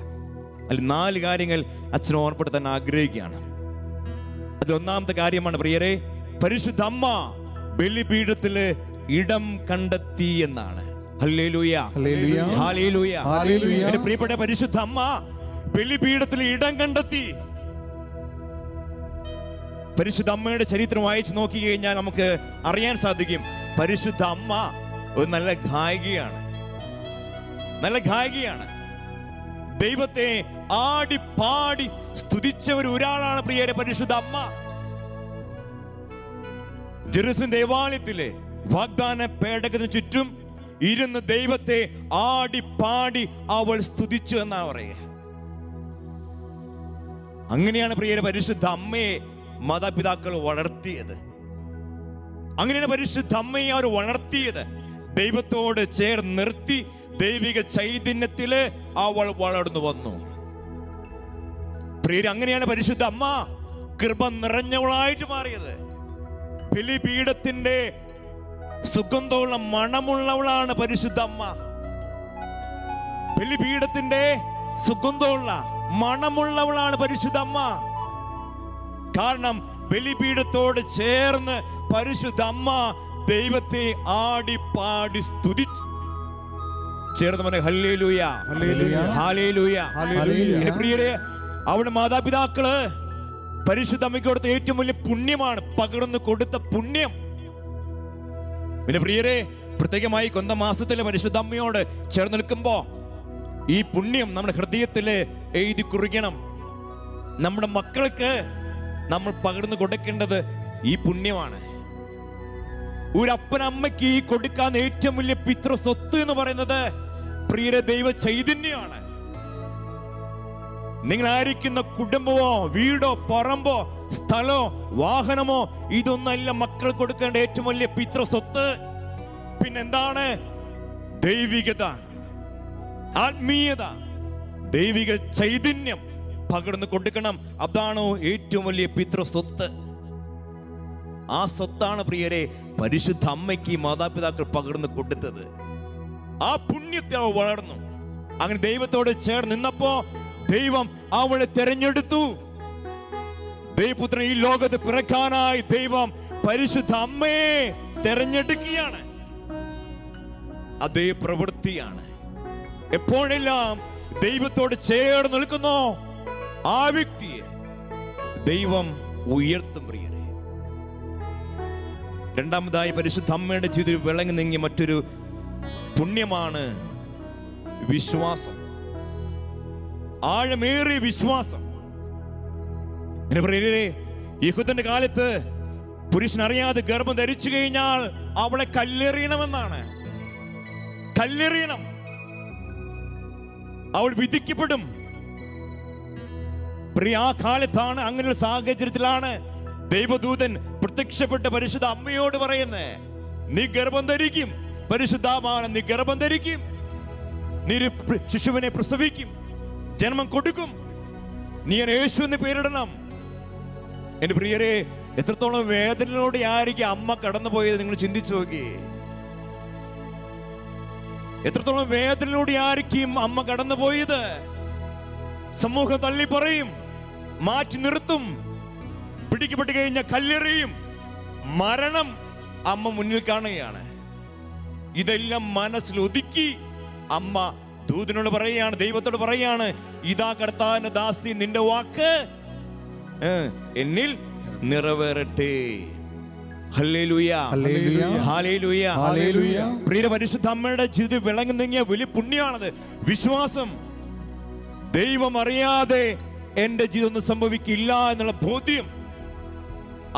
അതിൽ 4 കാര്യങ്ങൾ അച്ഛൻ ഓർമ്മപ്പെടുത്താൻ ആഗ്രഹിക്കുകയാണ്. അതിലൊന്നാമത്തെ കാര്യമാണ് പ്രിയരെ, പരിശുദ്ധ അമ്മ ബലിപീഠത്തില് ഇടം കണ്ടെത്തി എന്നാണ്. Hallelujah, hallelujah. എന്റെ പ്രിയപ്പെട്ട പരിശുദ്ധ അമ്മ ബലിപീഠത്തിൽ ഇടം കണ്ടെത്തി. പരിശുദ്ധ അമ്മയുടെ ചരിത്രം വായിച്ചു നോക്കി കഴിഞ്ഞാൽ നമുക്ക് അറിയാൻ സാധിക്കും, പരിശുദ്ധ അമ്മ ഒരു നല്ല ഗായികയാണ്. ദൈവത്തെ ആടി പാടി സ്തുതിച്ച ഒരാളാണ് പ്രിയരെ പരിശുദ്ധ അമ്മ. ജെറുസലേം ദേവാലയത്തിലെ വാഗ്ദാന പേടകത്തിന് ചുറ്റും ഇരുന്ന് ദൈവത്തെ ആടി പാടി അവൾ സ്തുതിച്ചു എന്നാണ് പറയുക. അങ്ങനെയാണ് പ്രിയരെ പരിശുദ്ധ അമ്മയെ മാതാപിതാക്കൾ വളർത്തിയത്. അങ്ങനെയാണ് പരിശുദ്ധ അമ്മയെ അവർ വളർത്തിയത്. ദൈവത്തോട് ചേർന്ന് നിർത്തി ദൈവിക ചൈതന്യത്തില് അവൾ വളർന്നു വന്നു. പ്രിയരെ, അങ്ങനെയാണ് പരിശുദ്ധ അമ്മ കൃപ നിറഞ്ഞവളായിട്ട് മാറിയത്. ബലിപീഠത്തിന്റെ സുഗന്ധമുള്ള മണമുള്ളവളാണ് പരിശുദ്ധ അമ്മ. ബലിപീഠത്തിന്റെ സുഗന്ധമുള്ള മണമുള്ളവളാണ് പരിശുദ്ധ അമ്മ. കാരണം ബലിപീഠത്തോട് ചേർന്ന് പരിശുദ്ധ അമ്മ ദൈവത്തെ ആടി പാടി സ്തുതിച്ചു. ചേർന്ന് പറഞ്ഞ ഹല്ലേലൂയ, ഹല്ലേലൂയ. പ്രിയരെ, അവിടെ മാതാപിതാക്കള് പരിശുദ്ധ അമ്മയ്ക്ക് കൊടുത്ത ഏറ്റവും വലിയ പുണ്യമാണ് പകർന്നു കൊടുത്ത പുണ്യം. പിന്നെ പ്രിയരെ, പ്രത്യേകമായി കൊന്തമാസത്തിലെ പരിശുദ്ധ അമ്മയോട് ചേർന്ന് നിൽക്കുമ്പോ ഈ പുണ്യം നമ്മുടെ ഹൃദയത്തില് എഴുതി കുറിക്കണം. നമ്മുടെ മക്കൾക്ക് നമ്മൾ പകർന്നു കൊടുക്കേണ്ടത് ഈ പുണ്യമാണ്. ഒരു അപ്പനമ്മയ്ക്ക് ഈ കൊടുക്കാൻ ഏറ്റവും വലിയ പിതൃ സ്വത്ത് എന്ന് പറയുന്നത് പ്രിയരെ ദൈവ ചൈതന്യമാണ്. നിങ്ങൾ ആയിരിക്കുന്ന കുടുംബമോ വീടോ പറമ്പോ സ്ഥലോ വാഹനമോ ഇതൊന്നല്ല മക്കൾ കൊടുക്കേണ്ട ഏറ്റവും വലിയ പിതൃ സ്വത്ത്. പിന്നെന്താണ്? ദൈവികത, ആത്മീയത, ദൈവിക ചൈതന്യം പകർന്നു കൊടുക്കണം. അതാണോ ഏറ്റവും വലിയ പിതൃ സ്വത്ത്. ആ സ്വത്താണ് പ്രിയരെ പരിശുദ്ധ അമ്മയ്ക്ക് മാതാപിതാക്കൾ പകർന്നു കൊടുത്തത്. ആ പുണ്യത്തെ അവൾ വളർന്നു. അങ്ങനെ ദൈവത്തോട് ചേർന്ന് നിന്നപ്പോ ദൈവം അവളെ തെരഞ്ഞെടുത്തു. ദൈവപുത്രൻ ഈ ലോകത്ത് പിറക്കാനായി ദൈവം പരിശുദ്ധ അമ്മയെ തെരഞ്ഞെടുക്കുകയാണ്. അതേ പ്രവൃത്തിയാണ്. എപ്പോഴെല്ലാം ദൈവത്തോട് ചേർന്ന് നിൽക്കുന്നോ ആ വ്യക്തിയെ ദൈവം ഉയർത്തും പ്രിയരെ. രണ്ടാമതായി പരിശുദ്ധ അമ്മയുടെ ജീവിതത്തിൽ വിളങ്ങി നീങ്ങിയ മറ്റൊരു പുണ്യമാണ് വിശ്വാസം, ആഴമേറിയ വിശ്വാസം. യഹൂദന്റെ കാലത്ത് പുരുഷനറിയാതെ ഗർഭം ധരിച്ചു കഴിഞ്ഞാൽ അവളെ കല്ലെറിയണമെന്നാണ്. കല്ലെറിയണം, അവൾ വിധിക്കപ്പെടും. ആ കാലത്താണ്, അങ്ങനെ ഒരു സാഹചര്യത്തിലാണ് ദൈവദൂതൻ പ്രത്യക്ഷപ്പെട്ട പരിശുദ്ധ അമ്മയോട് പറയുന്നത്, നീ ഗർഭം ധരിക്കും, പരിശുദ്ധാത്മാവിനെ നീ ഗർഭം ധരിക്കും, നീ ഒരു ശിശുവിനെ പ്രസവിക്കും, ജന്മം കൊടുക്കും, നീ യേശു എന്ന് പേരിടണം. എന്റെ പ്രിയരെ, എത്രത്തോളം വേദനയോടെ ആയിരിക്കും അമ്മ കടന്നുപോയത് നിങ്ങൾ ചിന്തിച്ചു നോക്കി. എത്രത്തോളം വേദനയോടെ ആയിരിക്കും അമ്മ കടന്നുപോയത്. സമൂഹം തള്ളി പറയും, മാറ്റി നിർത്തും, പിടിക്കപ്പെട്ട് കഴിഞ്ഞ കല്ലെറിയും, മരണം അമ്മ മുന്നിൽ കാണുകയാണ്. ഇതെല്ലാം മനസ്സിൽ ഒതുക്കി അമ്മ ദൂതനോട് പറയുകയാണ്, ദൈവത്തോട് പറയുകയാണ്, ഇതാ കർത്താവിന്റെ ദാസി, നിന്റെ വാക്ക് എന്നിൽ നിറവേറട്ടെ. ഹല്ലേലൂയ, ഹല്ലേലൂയ, ഹല്ലേലൂയ, ഹല്ലേലൂയ. പ്രിയ പരിശുദ്ധ അമ്മയുടെ ജീവിതത്തിൽ വിളങ്ങുന്ന വലിയ പുണ്യമാണത്. വിശ്വാസം. ദൈവം അറിയാതെ എന്റെ ജീവിതം ഒന്നും സംഭവിക്കില്ല എന്നുള്ള ബോധ്യം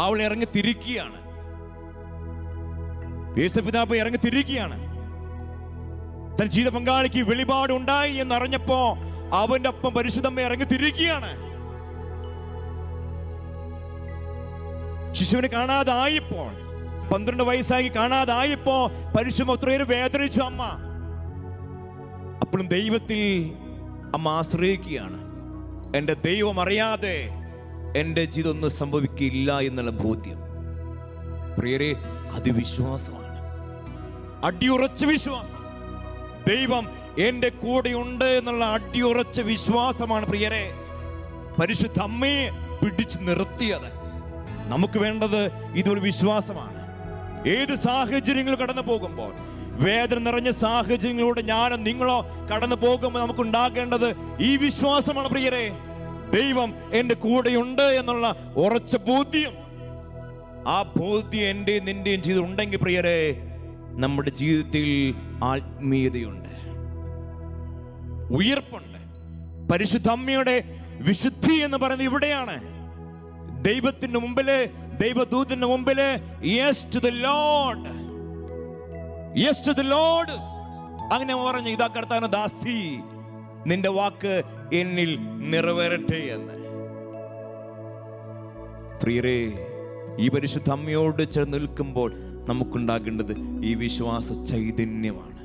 അവൾ ഇറങ്ങി തിരിക്കുകയാണ്. യേശുപിതാവ് ഇറങ്ങി തിരിക്കുകയാണ്. തൻ ജീവിത പങ്കാളിക്ക് വെളിപാട് ഉണ്ടായി എന്നറിഞ്ഞപ്പോ അവന്റെ ഒപ്പം പരിശുദ്ധമ്മ ഇറങ്ങി തിരിക്കുകയാണ്. ശിശുവിനെ കാണാതായപ്പോൾ, 12 വയസ്സായി കാണാതായപ്പോ പരിശുദ്ധ ഒത്തിരി വേദനിച്ചു അമ്മ. അപ്പോഴും ദൈവത്തിൽ അമ്മ ആശ്രയിക്കുകയാണ്. എൻ്റെ ദൈവം അറിയാതെ എൻ്റെ ജീവിതം ഒന്നും സംഭവിക്കില്ല എന്നുള്ള ബോധ്യം. പ്രിയരെ, അതിവിശ്വാസമാണ്, അടിയുറച്ച വിശ്വാസം. ദൈവം എൻ്റെ കൂടെ ഉണ്ട് എന്നുള്ള അടിയുറച്ച വിശ്വാസമാണ് പ്രിയരെ പരിശുദ്ധ അമ്മയെ പിടിച്ചു നിർത്തിയത്. നമുക്ക് വേണ്ടത് ഇതൊരു വിശ്വാസമാണ്. ഏത് സാഹചര്യങ്ങൾ കടന്നു പോകുമ്പോൾ, വേദന നിറഞ്ഞ സാഹചര്യങ്ങളിലൂടെ ഞാനോ നിങ്ങളോ കടന്നു പോകുമ്പോൾ നമുക്കുണ്ടാകേണ്ടത് ഈ വിശ്വാസമാണ് പ്രിയരെ. ദൈവം എൻ്റെ കൂടെയുണ്ട് എന്നുള്ള ഉറച്ച ബോധ്യം. ആ ബോധ്യം എൻ്റെയും നിന്റെയും ജീവിതം ഉണ്ടെങ്കിൽ പ്രിയരെ, നമ്മുടെ ജീവിതത്തിൽ ആത്മീയതയുണ്ട്, ഉയർപ്പുണ്ട്. പരിശുദ്ധ അമ്മയുടെ വിശുദ്ധി എന്ന് പറയുന്നത് ഇവിടെയാണ്. ദൈവത്തിന്റെ മുമ്പില്, ദൈവദൂതന്റെ മുമ്പില് yes to the lord, yes to the lord അങ്ങനെ പറഞ്ഞു, ഇതാ കർത്താവിന്റെ ദാസി, നിന്റെ വാക്ക് എന്നിൽ നിറവേറട്ടെ എന്ന്. പ്രിയരേ, ഈ പരിശുദ്ധ അമ്മയോട് ചേർന്ന് നിൽക്കുമ്പോൾ നമുക്കുണ്ടാകേണ്ടത് ഈ വിശ്വാസ ചൈതന്യമാണ്.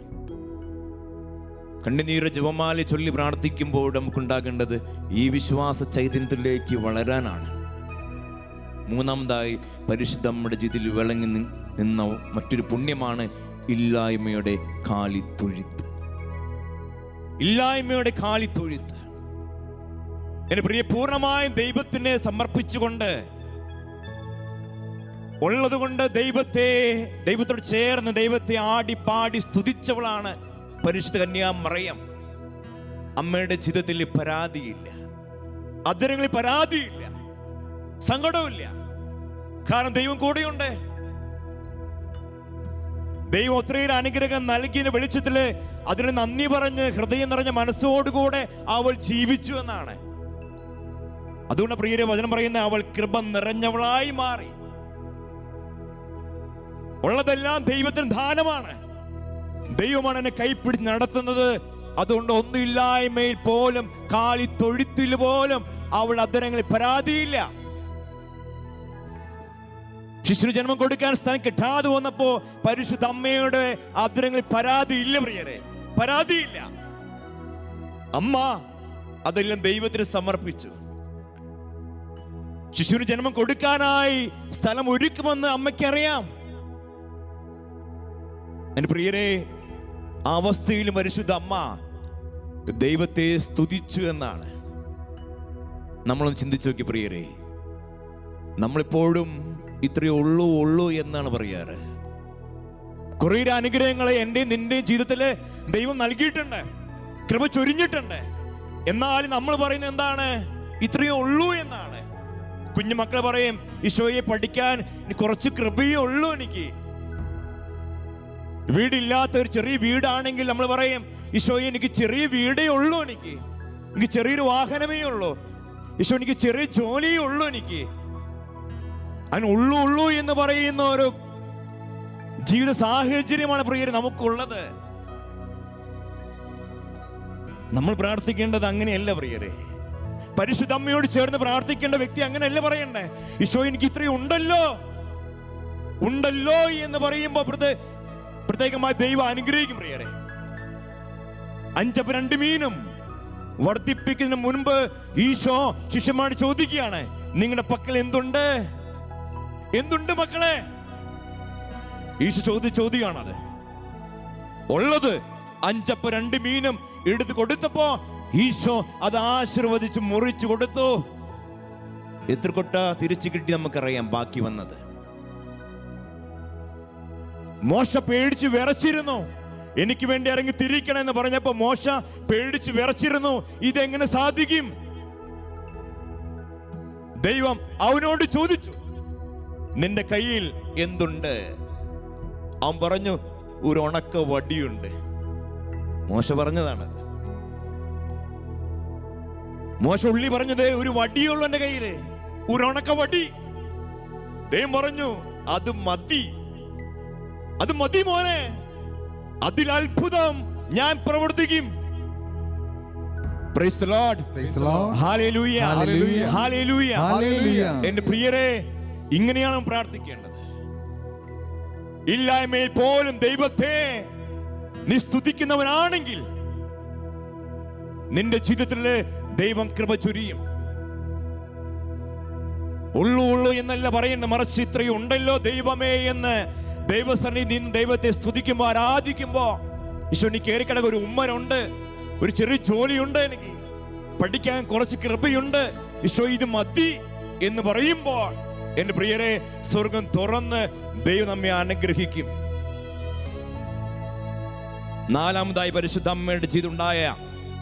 കണ്ണുനീര് ജപമാല ചൊല്ലി പ്രാർത്ഥിക്കുമ്പോൾ നമുക്കുണ്ടാകേണ്ടത് ഈ വിശ്വാസ ചൈതന്യത്തിലേക്ക് വളരാനാണ്. മൂന്നാമതായി പരിശുദ്ധ അമ്മയുടെ ജീവിതത്തിൽ വിളങ്ങി നിന്ന മറ്റൊരു പുണ്യമാണ് ഇല്ലായ്മയുടെ കാലിത്തൊഴുത്ത്. ഇല്ലായ്മയുടെ കാലിത്തൊഴുത്ത്. എന്റെ പ്രിയ, പൂർണ്ണമായും ദൈവത്തിനെ സമർപ്പിച്ചുകൊണ്ട് ഉള്ളതുകൊണ്ട് ദൈവത്തോട് ചേർന്ന് ദൈവത്തെ ആടി പാടി സ്തുതിച്ചവളാണ് പരിശുദ്ധ കന്യാമറിയം. അമ്മയുടെ ജീവിതത്തിൽ പരാതിയില്ല, അധരങ്ങളിൽ പരാതിയില്ല, സങ്കടവുമില്ല. കാരണം ദൈവം കൂടെയുണ്ട്. ദൈവം ഒത്തിരി അനുഗ്രഹം നൽകിയ വെളിച്ചത്തില് അതിന് നന്ദി പറഞ്ഞ് ഹൃദയം നിറഞ്ഞ മനസ്സോടുകൂടെ അവൾ ജീവിച്ചു എന്നാണ്. അതുകൊണ്ട് പ്രിയരെ, വചനം പറയുന്ന അവൾ കൃപ നിറഞ്ഞവളായി മാറി. ഉള്ളതെല്ലാം ദൈവത്തിന് ദാനമാണ്. ദൈവമാണ് എന്നെ കൈപ്പിടിച്ച് നടത്തുന്നത്. അതുകൊണ്ട് ഒന്നുമില്ലായ്മയിൽ പോലും, കാലിത്തൊഴുത്തിൽ പോലും അവൾ അധരങ്ങളിൽ പരാതിയില്ല. ശിശുവിന് ജന്മം കൊടുക്കാൻ സ്ഥലം കിട്ടാതെ വന്നപ്പോ പരിശുദ്ധ അമ്മയുടെ അധരങ്ങളിൽ പരാതിയില്ല പ്രിയരെ, പരാതിയില്ല. അമ്മ അതെല്ലാം ദൈവത്തിന് സമർപ്പിച്ചു. ശിശുവിന് ജന്മം കൊടുക്കാനായി സ്ഥലം ഒരുക്കുമെന്ന് അമ്മയ്ക്കറിയാം. എന്റെ പ്രിയരെ, ആ അവസ്ഥയിലും പരിശുദ്ധ അമ്മ ദൈവത്തെ സ്തുതിച്ചു എന്നാണ്. നമ്മളൊന്ന് ചിന്തിച്ചു നോക്കി പ്രിയരെ, നമ്മളിപ്പോഴും ഇത്രയേ ഉള്ളൂ എന്നാണ് പറയാറ്. കുറേ അനുഗ്രഹങ്ങളെ എന്റെയും നിന്റെയും ജീവിതത്തില് ദൈവം നൽകിയിട്ടുണ്ട്, കൃപ ചൊരിഞ്ഞിട്ടുണ്ട്. എന്നാലും നമ്മൾ പറയുന്നത് എന്താണ്? ഇത്രയേ ഉള്ളൂ എന്നാണ്. കുഞ്ഞു മക്കൾ പറയും, ഈശോയെ പഠിക്കാൻ കുറച്ച് കൃപയേ ഉള്ളൂ എനിക്ക്. വീടില്ലാത്ത ഒരു ചെറിയ വീടാണെങ്കിൽ നമ്മൾ പറയും, ഈശോയെ എനിക്ക് ചെറിയ വീടേ ഉള്ളൂ, എനിക്ക് ചെറിയൊരു വാഹനമേ ഉള്ളൂ, ഈശോ എനിക്ക് ചെറിയ ജോലിയേ ഉള്ളൂ എനിക്ക്. അതിന് ഉള്ളൂ എന്ന് പറയുന്ന ഒരു ജീവിത സാഹചര്യമാണ് പ്രിയരെ നമുക്കുള്ളത്. നമ്മൾ പ്രാർത്ഥിക്കേണ്ടത് അങ്ങനെയല്ല പ്രിയരെ. പരിശുദ്ധ അമ്മയോട് ചേർന്ന് പ്രാർത്ഥിക്കേണ്ട വ്യക്തി അങ്ങനെയല്ല പറയണ്ടേ. ഈശോ എനിക്ക് ഇത്രയും ഉണ്ടല്ലോ എന്ന് പറയുമ്പോ പ്രത്യേകമായി ദൈവം അനുഗ്രഹിക്കും പ്രിയരെ. 5 അപ്പം 2 മീനും വർദ്ധിപ്പിക്കുന്നതിന് മുൻപ് ഈശോ ശിഷ്യന്മാരോട് ചോദിക്കുകയാണ്, നിങ്ങളുടെ പക്കൽ എന്തുണ്ട് മക്കളെ? ഈശോ ചോദ്യമാണത്. ഉള്ളത് 5 അപ്പം 2 മീനും എടുത്ത് കൊടുത്തപ്പോ ഈശോ അത് ആശീർവദിച്ച് മുറിച്ചു കൊടുത്തു. എത്ര കൊട്ട തിരിച്ചു കിട്ടി നമുക്കറിയാം ബാക്കി വന്നത്. മോശ പേടിച്ച് വിറച്ചിരുന്നു. എനിക്ക് വേണ്ടി ഇറങ്ങി തിരിക്കണം എന്ന് പറഞ്ഞപ്പോ മോശ പേടിച്ച് വിറച്ചിരുന്നു. ഇതെങ്ങനെ സാധിക്കും? ദൈവം അവനോട് ചോദിച്ചു, നിന്റെ കയ്യിൽ എന്തുണ്ട്? അവൻ പറഞ്ഞു, ഒരു ഉണക്ക വടിയുണ്ട്. മോശ പറഞ്ഞതാണത്. മോശ ഉള്ളി പറഞ്ഞത്, ഒരു വടിയുള്ളൂ എന്റെ കയ്യില്, ഒരു ഉണക്ക വടി. ദൈവം പറഞ്ഞു, അത് മതി, അത് മതി മോനെ, അതിൽ അത്ഭുതം ഞാൻ പ്രവർത്തിക്കും. Praise the Lord. Praise the Lord. Hallelujah. Hallelujah. Hallelujah. Hallelujah. എന്റെ പ്രിയരെ, ഇങ്ങനെയാണ് പ്രാർത്ഥിക്കേണ്ടത്. ഇല്ലായ്മയിൽ പോലും ദൈവത്തെ നീ സ്തുതിക്കുന്നവനാണെങ്കിൽ നിന്റെ ജീവിതത്തില് ദൈവം കൃപ ചൊരിയും. ഉള്ളു എന്നല്ല പറയേണ്ട, മറിച്ച് ഇത്രയും ഉണ്ടല്ലോ ദൈവമേ എന്ന് ദൈവസന്നിധി നിന്ന് ദൈവത്തെ സ്തുതിക്കുമ്പോ, ആരാധിക്കുമ്പോ, ഈശോ എനിക്ക് കയറിക്കിടക്ക് ഒരു ഉമ്മരുണ്ട്, ഒരു ചെറിയ ജോലിയുണ്ട്, എനിക്ക് പഠിക്കാൻ കുറച്ച് കൃപയുണ്ട്, ഈശോ ഇത് മതി എന്ന് പറയുമ്പോൾ എന്റെ പ്രിയരെ, സ്വർഗം തുറന്ന് ദൈവം നമ്മെ അനുഗ്രഹിക്കും. നാലാമതായി പരിശുദ്ധ അമ്മയുടെ ജീവിതമുണ്ടായ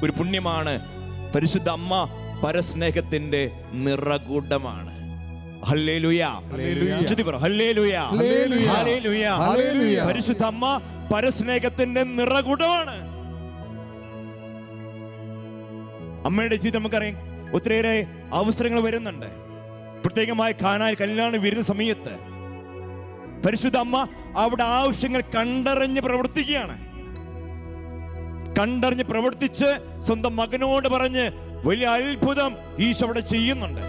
ഒരു പുണ്യമാണ്, പരിശുദ്ധ അമ്മ പരസ്നേഹത്തിന്റെ നിറകൂടമാണ്. ഹല്ലേലൂയ. ഉച്ചത്തിൽ പറ, ഹല്ലേലൂയ. ഹല്ലേലൂയ. പരിശുദ്ധ അമ്മ പരസ്നേഹത്തിന്റെ നിറകൂടമാണ്. അമ്മയുടെ ജീവിതം നമുക്കറിയാം, ഒത്തിരിയേറെ അവസരങ്ങൾ വരുന്നുണ്ട്. പ്രത്യേകമായി കാനായിൽ കല്യാണം വരുന്ന സമയത്ത് പരിശുദ്ധ അമ്മ അവിടെ ആവശ്യങ്ങൾ കണ്ടറിഞ്ഞ് പ്രവർത്തിക്കുകയാണ്. കണ്ടറിഞ്ഞ് പ്രവർത്തിച്ച് സ്വന്തം മകനോട് പറഞ്ഞ് വലിയ അത്ഭുതം ഈശോ അവിടെ ചെയ്യുന്നുണ്ട്.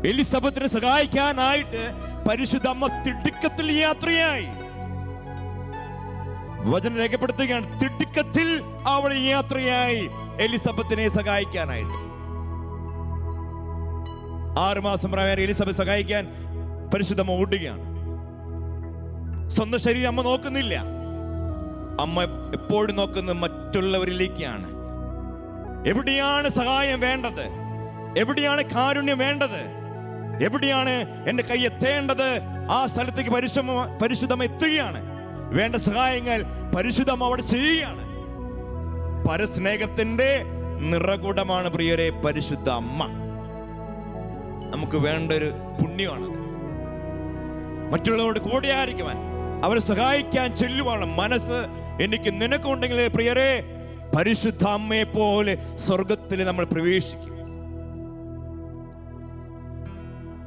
എലിസബത്തിനെ സഹായിക്കാനായിട്ട് പരിശുദ്ധ അമ്മ തിടുക്കത്തിൽ യാത്രയായി. വചനം രേഖപ്പെടുത്തുകയാണ്, തിടുക്കത്തിൽ അവൾ യാത്രയായി എലിസബത്തിനെ സഹായിക്കാനായിട്ട്. 6 മാസം പ്രായമായ എലിസബത്ത് സഹായിക്കാൻ പരിശുദ്ധമ്മ ഓടുകയാണ്. സ്വന്തം ശരീരം അമ്മ നോക്കുന്നില്ല. അമ്മ എപ്പോഴും നോക്കുന്നത് മറ്റുള്ളവരിലേക്കാണ്. എവിടെയാണ് സഹായം വേണ്ടത്? എവിടെയാണ് കാരുണ്യം വേണ്ടത്? എവിടെയാണ് എന്റെ കൈ എത്തേണ്ടത്? ആ സ്ഥലത്തേക്ക് പരിശുദ്ധമ്മ എത്തുകയാണ്. വേണ്ട സഹായങ്ങൾ പരിശുദ്ധമ്മ അവിടെ ചെയ്യുകയാണ്. പരസ്നേഹത്തിന്റെ നിറകുടമാണ് പ്രിയരെ പരിശുദ്ധ അമ്മ. നമുക്ക് വേണ്ട ഒരു പുണ്യമാണത്. മറ്റുള്ളവരോട് കൂടിയായിരിക്കുവാൻ, അവരെ സഹായിക്കാൻ ചെല്ലുവാണ് മനസ്സ് എനിക്ക് നിനക്കുണ്ടെങ്കിൽ പ്രിയരെ, പരിശുദ്ധ അമ്മയെ പോലെ സ്വർഗത്തിൽ നമ്മൾ പ്രവേശിക്കും.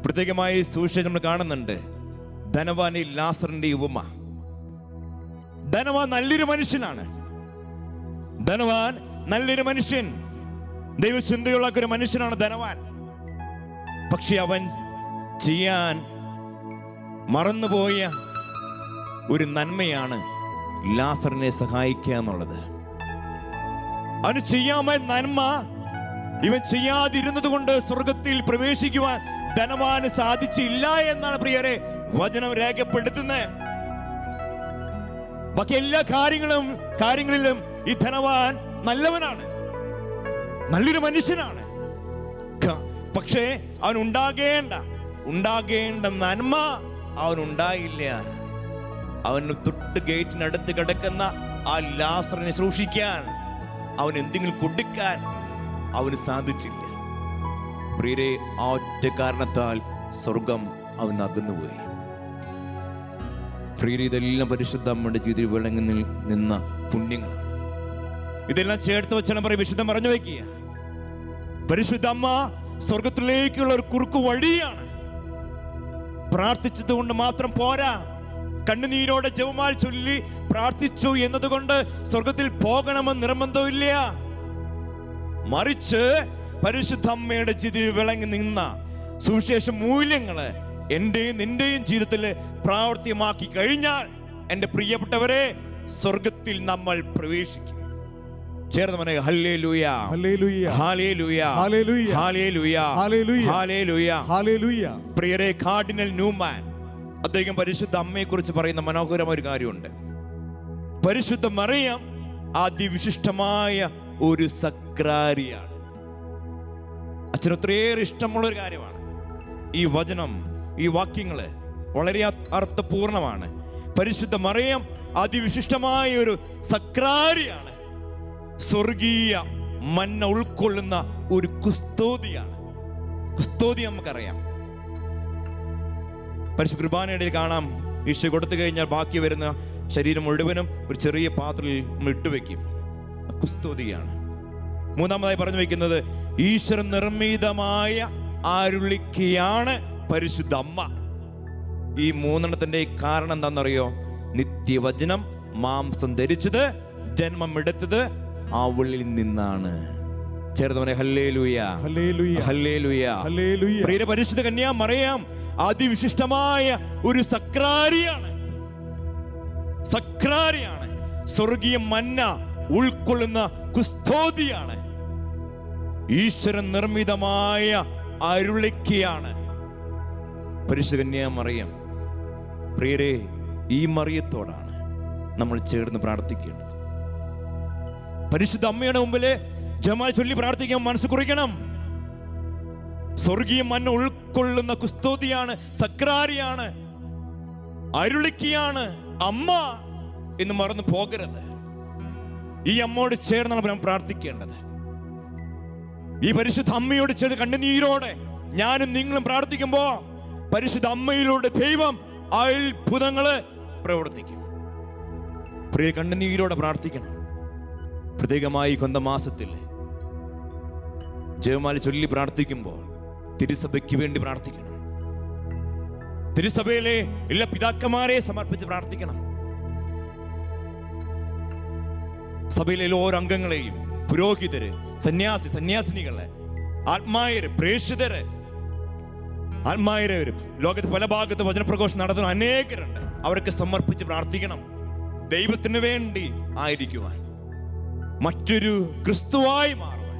പ്രത്യേകമായി സുവിശേഷം നമ്മൾ കാണുന്നുണ്ട്, ധനവാനിൽ ലാസറിന്റെ ഉപമ. ധനവാൻ നല്ലൊരു മനുഷ്യനാണ്. ധനവാൻ നല്ലൊരു മനുഷ്യൻ, ദൈവചിന്തയുള്ള ഒരു മനുഷ്യനാണ് ധനവാൻ. പക്ഷെ അവൻ ചെയ്യാൻ മറന്നുപോയ ഒരു നന്മയാണ് ലാസറിനെ സഹായിക്കുക എന്നുള്ളത്. അവന് ചെയ്യാമായ നന്മ ഇവൻ ചെയ്യാതിരുന്നത് കൊണ്ട് സ്വർഗത്തിൽ പ്രവേശിക്കുവാൻ ധനവാന് സാധിച്ചില്ല എന്നാണ് പ്രിയരെ വചനം രേഖപ്പെടുത്തുന്നത്. ബാക്കി എല്ലാ കാര്യങ്ങളിലും ഈ ധനവാൻ നല്ലവനാണ്, നല്ലൊരു മനുഷ്യനാണ്. പക്ഷേ അവൻ ഉണ്ടാകേണ്ട നന്മ അവനുണ്ടായില്ല. അവന് തൊട്ട് ഗേറ്റിനടുത്ത് കിടക്കുന്ന ആ ലാസറിനെ സൂക്ഷിക്കാൻ, അവൻ എന്തെങ്കിലും കൊടുക്കാൻ അവന് സാധിച്ചില്ല. പ്രിയരെ, ആ ഒറ്റ കാരണത്താൽ സ്വർഗം അവൻ അകന്നുപോയി. പ്രിയരെ, ഇതെല്ലാം പരിശുദ്ധ അമ്മയുടെ ജീവിതത്തിൽ വിളങ്ങി നിന്ന പുണ്യങ്ങളാണ്. ഇതെല്ലാം ചേർത്ത് വെച്ചാണ് പറയും വിശുദ്ധം പറഞ്ഞു വയ്ക്കുക. പരിശുദ്ധ അമ്മ സ്വർഗത്തിലേക്കുള്ള ഒരു കുറുക്കു വഴിയാണ്. പ്രാർത്ഥിച്ചത് കൊണ്ട് മാത്രം പോരാ, കണ്ണുനീരോടെ ജപമാല ചൊല്ലി പ്രാർത്ഥിച്ചു എന്നതുകൊണ്ട് സ്വർഗത്തിൽ പോകണമെന്ന് നിർബന്ധമില്ല. മറിച്ച് പരിശുദ്ധ അമ്മയുടെ ജീവിതത്തിൽ വിളങ്ങി നിന്ന സുവിശേഷ മൂല്യങ്ങള് എന്റെയും നിന്റെയും ജീവിതത്തിൽ പ്രാവർത്തികമാക്കി കഴിഞ്ഞാൽ എന്റെ പ്രിയപ്പെട്ടവരെ, സ്വർഗത്തിൽ നമ്മൾ പ്രവേശിക്കും. ചേർന്ന് പറയുക, ഹല്ലേലൂയ, ഹല്ലേലൂയ, ഹല്ലേലൂയ, ഹല്ലേലൂയ, ഹല്ലേലൂയ, ഹല്ലേലൂയ, ഹല്ലേലൂയ, ഹല്ലേലൂയ. പ്രിയരെ, കാർഡിനൽ ന്യൂമാൻ അദ്ദേഹം പരിശുദ്ധ അമ്മയെ കുറിച്ച് പറയുന്ന മനോഹരമായ ഒരു കാര്യമുണ്ട്. പരിശുദ്ധ മറിയം അതിവിശിഷ്ടമായ ഒരു സക്രാരിയാണ്. അച്ഛന് ഒത്തിരിയേറെ ഇഷ്ടമുള്ള ഒരു കാര്യമാണ് ഈ വചനം. ഈ വാക്യങ്ങള് വളരെ അർത്ഥപൂർണമാണ്. പരിശുദ്ധ മറിയം അതിവിശിഷ്ടമായ ഒരു സക്രാരിയാണ്. സ്വർഗീയ മന്ന ഉൾക്കൊള്ളുന്ന ഒരു കുസ്തോതിയാണ്. കുസ്തോതി നമുക്കറിയാം. പരിശുദ്ധ കുർബാനയുടെ കാണാം, ഈശോ കൊടുത്തു കഴിഞ്ഞാൽ ബാക്കി വരുന്ന ശരീരം മുഴുവനും ഒരു ചെറിയ പാത്രത്തിൽ നമ്മൾ ഇട്ടുവെക്കും. കുസ്തോതിയാണ്. മൂന്നാമതായി പറഞ്ഞു വെക്കുന്നത് ഈശ്വര നിർമ്മിതമായ അരുളിക്കയാണ് പരിശുദ്ധ അമ്മ. ഈ മൂന്നെണ്ണത്തിന്റെ കാരണം എന്താണെന്നറിയോ? നിത്യവചനം മാംസം ധരിച്ചത്, ജന്മം എടുത്തത് അവളിൽ നിന്നാണ്. ചേർന്നവനെ ഹല്ലേലൂയ, ഹല്ലേലൂയ, ഹല്ലേലൂയ, ഹല്ലേലൂയ. പ്രിയ പരിശുദ്ധ കന്യാ മറിയാം അതിവിശിഷ്ടമായ ഒരു സക്രാരിയാണ്. സക്രാരിയാണ്, സ്വർഗീയ മന്ന ഉൾക്കൊള്ളുന്ന കുസ്തോതിയാണ്, ഈശ്വരൻ നിർമ്മിതമായ അരുളിക്കയാണ് പരിശുദ്ധ കന്യാ മറിയം. പ്രിയരെ, ഈ മറിയത്തോടാണ് നമ്മൾ ചേർന്ന് പ്രാർത്ഥിക്കേണ്ടത്. പരിശുദ്ധ അമ്മയുടെ മുമ്പില് ജമാൽ ചൊല്ലി പ്രാർത്ഥിക്കാൻ മനസ്സ് കുറിക്കണം. സ്വർഗീയ മന്ന ഉൾക്കൊള്ളുന്ന കുസ്തോതിയാണ്, സക്രാരിയാണ്, അരുളിക്കയാണ് അമ്മ എന്ന് മറന്നു പോകരുത്. ഈ അമ്മയോട് ചേർന്നാണ് നാം പ്രാർത്ഥിക്കേണ്ടത്. ഈ പരിശുദ്ധ അമ്മയോട് ചേർന്ന് കണ്ണുനീരോടെ ഞാനും നിങ്ങളും പ്രാർത്ഥിക്കുമ്പോ പരിശുദ്ധ അമ്മയിലൂടെ ദൈവം അത്ഭുതങ്ങള് പ്രവർത്തിക്കും. പ്രിയ, കണ്ണുനീരോടെ പ്രാർത്ഥിക്കണം. പ്രത്യേകമായി കൊന്തമാസത്തിൽ ജപമാല ചൊല്ലി പ്രാർത്ഥിക്കുമ്പോൾ തിരുസഭയ്ക്ക് വേണ്ടി പ്രാർത്ഥിക്കണം. തിരുസഭയിലെ എല്ലാ പിതാക്കന്മാരെ സമർപ്പിച്ച് പ്രാർത്ഥിക്കണം. സഭയിലെ ഓരോ അംഗങ്ങളെയും, പുരോഹിതര്, സന്യാസി സന്യാസിനികളെ, ആത്മായര്, പ്രേക്ഷിതര്, ആത്മായര്, ലോകത്ത് പല ഭാഗത്ത് വചനപ്രഘോഷം നടത്തുന്ന അനേകരുണ്ട്. അവർക്ക് സമർപ്പിച്ച് പ്രാർത്ഥിക്കണം. ദൈവത്തിന് വേണ്ടി ആയിരിക്കുവാൻ, മറ്റൊരു ക്രിസ്തുവായി മാറുവാൻ.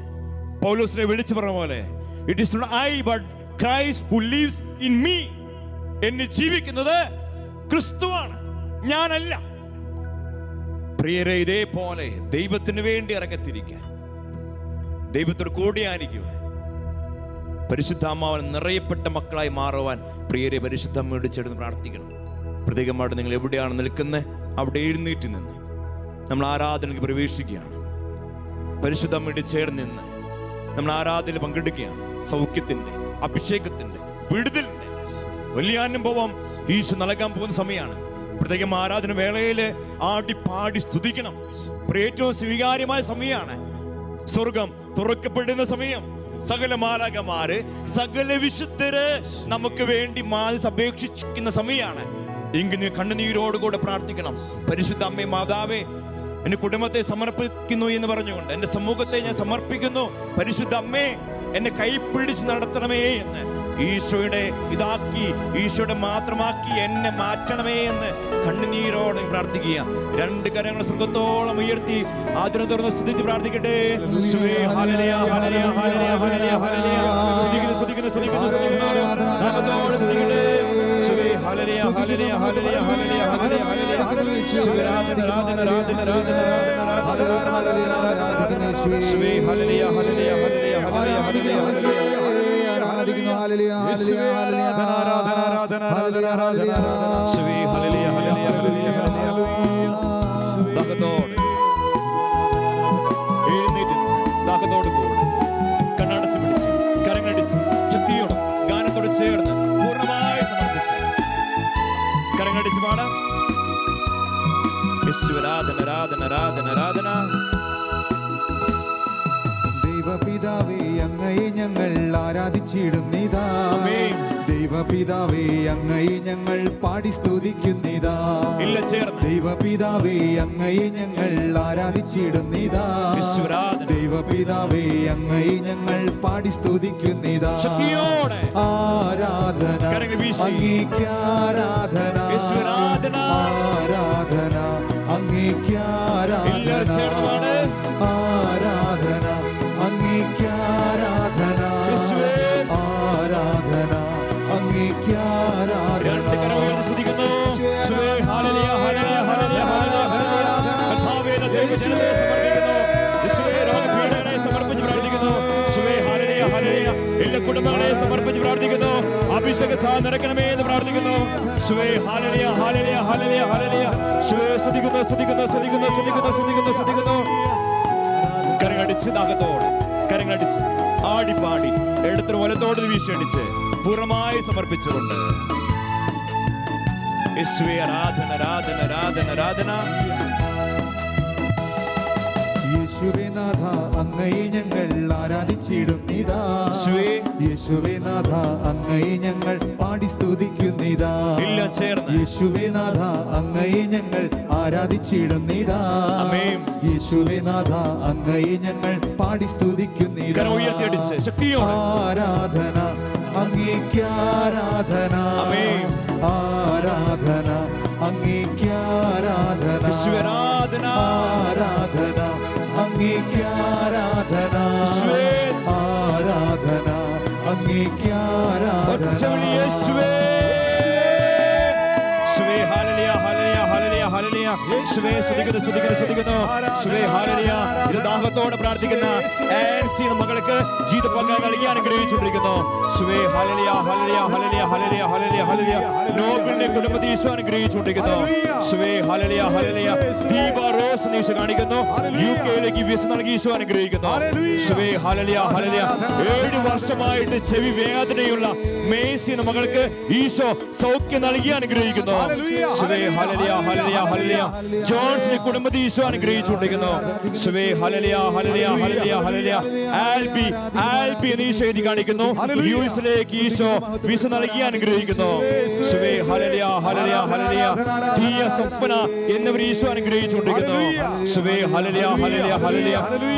പൗലോസിനെ വിളിച്ചു പറഞ്ഞ പോലെ, it is not I but Christ who lives in me. എന്നെ ജീവിക്കുന്നത് ക്രിസ്തുവാണ്, ഞാനല്ല. പ്രിയരെ, ഇതേപോലെ ദൈവത്തിന് വേണ്ടി ഇറങ്ങത്തിരിക്കാൻ, ദൈവത്തോട് കൂടിയായിരിക്കുവാൻ, പരിശുദ്ധാത്മാവിൽ നിറയപ്പെട്ട മക്കളായി മാറുവാൻ പ്രിയരെ പരിശുദ്ധ അമ്മയോട് ചേർന്ന് പ്രാർത്ഥിക്കണം. പ്രത്യേകമായിട്ട് നിങ്ങൾ എവിടെയാണ് നിൽക്കുന്നത് അവിടെ എഴുന്നേറ്റ് നിന്ന് നമ്മൾ ആരാധനയ്ക്ക് പ്രവേശിക്കുകയാണ്. പരിശുദ്ധ അമ്മയോട് ചേർന്ന് നിന്ന് നമ്മൾ ആരാധനയിൽ പങ്കെടുക്കുകയാണ്. സൗഖ്യത്തിന്റെ, അഭിഷേകത്തിന്റെ, വിടുതലിന്റെ വലിയ അനുഭവം ഈശോ നൽകാൻ പോകുന്ന സമയമാണ്. പ്രത്യേകം ആരാധന വേളയില് ആടിപ്പാടി സ്തുതിക്കണം. ഏറ്റവും സ്വീകാര്യമായ സമയമാണ്. സ്വർഗം തുറക്കപ്പെടുന്ന സമയം. സകല മാലാഖമാര്, സകല വിശുദ്ധര് നമുക്ക് വേണ്ടി അപേക്ഷിക്കുന്ന സമയമാണ്. എങ്കിൽ കണ്ണുനീരോടുകൂടെ പ്രാർത്ഥിക്കണം. പരിശുദ്ധ അമ്മേ, മാതാവേ, എന്റെ കുടുംബത്തെ സമർപ്പിക്കുന്നു എന്ന് പറഞ്ഞുകൊണ്ട് എന്റെ സമൂഹത്തെ ഞാൻ സമർപ്പിക്കുന്നു. പരിശുദ്ധ അമ്മേ, എന്നെ കൈപ്പിടിച്ച് നടത്തണമേ എന്ന് ഈശോയുടെ ഇതാക്കി, ഈശോയുടെ മാത്രമാക്കി എന്നെ മാറ്റണമേ എന്ന് കണ്ണുനീരോടെ പ്രാർത്ഥിക്കുക. രണ്ട് കരങ്ങൾ സ്വർഗത്തോളം ഉയർത്തി ആദ്യം തുറന്ന് സ്തുതിച്ച് പ്രാർത്ഥിക്കട്ടെ. കണ്ണടച്ച് പിടിച്ച് കരങ്ങളടിച്ച് ശക്തിയോടെ ഗാനത്തോട് ചേർന്ന് പൂർണ്ണമായി സമർപ്പിച്ച് കരങ്ങളടിച്ച് പാടാം. യേശുവരാധന, ആരാധന, ആരാധന, ആരാധന. ദൈവപിതാവേ, അങ്ങയെ ഞങ്ങൾ ആരാധിച്ചിടുന്നിതാ. ദൈവപിതാവേ, അങ്ങയെ ഞങ്ങൾ പാടി സ്തുതിക്കുന്നിതാ. ദൈവപിതാവേ, അങ്ങയെ ഞങ്ങൾ ആരാധിച്ചിടുന്നിതാ. ദൈവപിതാവേ, അങ്ങയെ ഞങ്ങൾ പാടി സ്തുതിക്കുന്നിതാ. ആരാധന അങ്ങേക്ക്, ആരാധന, ആരാധന അങ്ങേക്ക്, ആരാധന, ആരാധന അങ്ങേക്ക്, ആരാധന, ആരാധന അങ്ങേക്ക്, ആരാധന. എല്ലാ കുടുംബങ്ങളെ സമർപ്പിച്ച് പ്രാർത്ഥിക്കുന്നു. അഭിഷേകത്താ നിറയ്ക്കണമേ എന്ന് പ്രാർത്ഥിക്കുന്നു. കരങ്ങളടിച്ച് ദാഹത്തോടെ കരങ്ങളടിച്ച് ആടിപ്പാടി എടുത്തൊരു വലത്തോട് വീശടിച്ച് പൂർണ്ണമായി സമർപ്പിച്ചുകൊണ്ട് യേശുവേ ആരാധന ആരാധന ആരാധന ആരാധന. യേശുവേ നാഥ അങ്ങയെ ഞങ്ങൾ ആരാധിച്ചിടുന്നിതാ. യേശുവേ നാഥ അങ്ങയെ ഞങ്ങൾ പാടി സ്തുതിക്കുന്നിതാ. യേശുവേ നാഥ അങ്ങയെ ഞങ്ങൾ ആരാധിച്ചിടുന്നിതാ. യേശുവേ നാഥ അങ്ങയെ ഞങ്ങൾ പാടി സ്തുതിക്കുന്നിതാ. ആരാധന അങ്ങേക്ക് ആരാധന. ആരാധന അങ്ങേക്ക് ആരാധന. ആരാധന അങ്ങേക്ക് ആരാധന. ആരാധന അങ്ങേക്ക് ആരാധന. ദാഹത്തോടെ പ്രാർത്ഥിക്കുന്ന ആൻസി മകൾക്ക് ജീവിത പങ്ക് നൽകി അനുഗ്രഹിച്ചുകൊണ്ടിരിക്കുന്നു. നോബിളിനെ കുടുംബത്തെ ഈശോ അനുഗ്രഹിച്ചുകൊണ്ടിരിക്കുന്നു. ദീപ റോസ് ഈശോ കാണിക്കുന്നു. UK വിസ നൽകി ഈശോ അനുഗ്രഹിക്കുന്നു. 7 വർഷമായിട്ട് ചെവി വേദനയുള്ള മേസി മകൾക്ക് ഈശോ സൗഖ്യം നൽകി അനുഗ്രഹിക്കുന്നു. ജോൺസിനെ കുടുംബത്തെ ഈശോ അനുഗ്രഹിച്ചുകൊണ്ടിരിക്കുന്നു. ആൽബി എന്ന് ഈശോ എഴുതി കാണിക്കുന്നു. യുഎസിലേക്ക് ഈശോ വിസ നൽകി അനുഗ്രഹിക്കുന്നു. സ്വപ്ന എന്നിവർ ഈശോ അനുഗ്രഹിച്ചുകൊണ്ടിരിക്കുന്നു.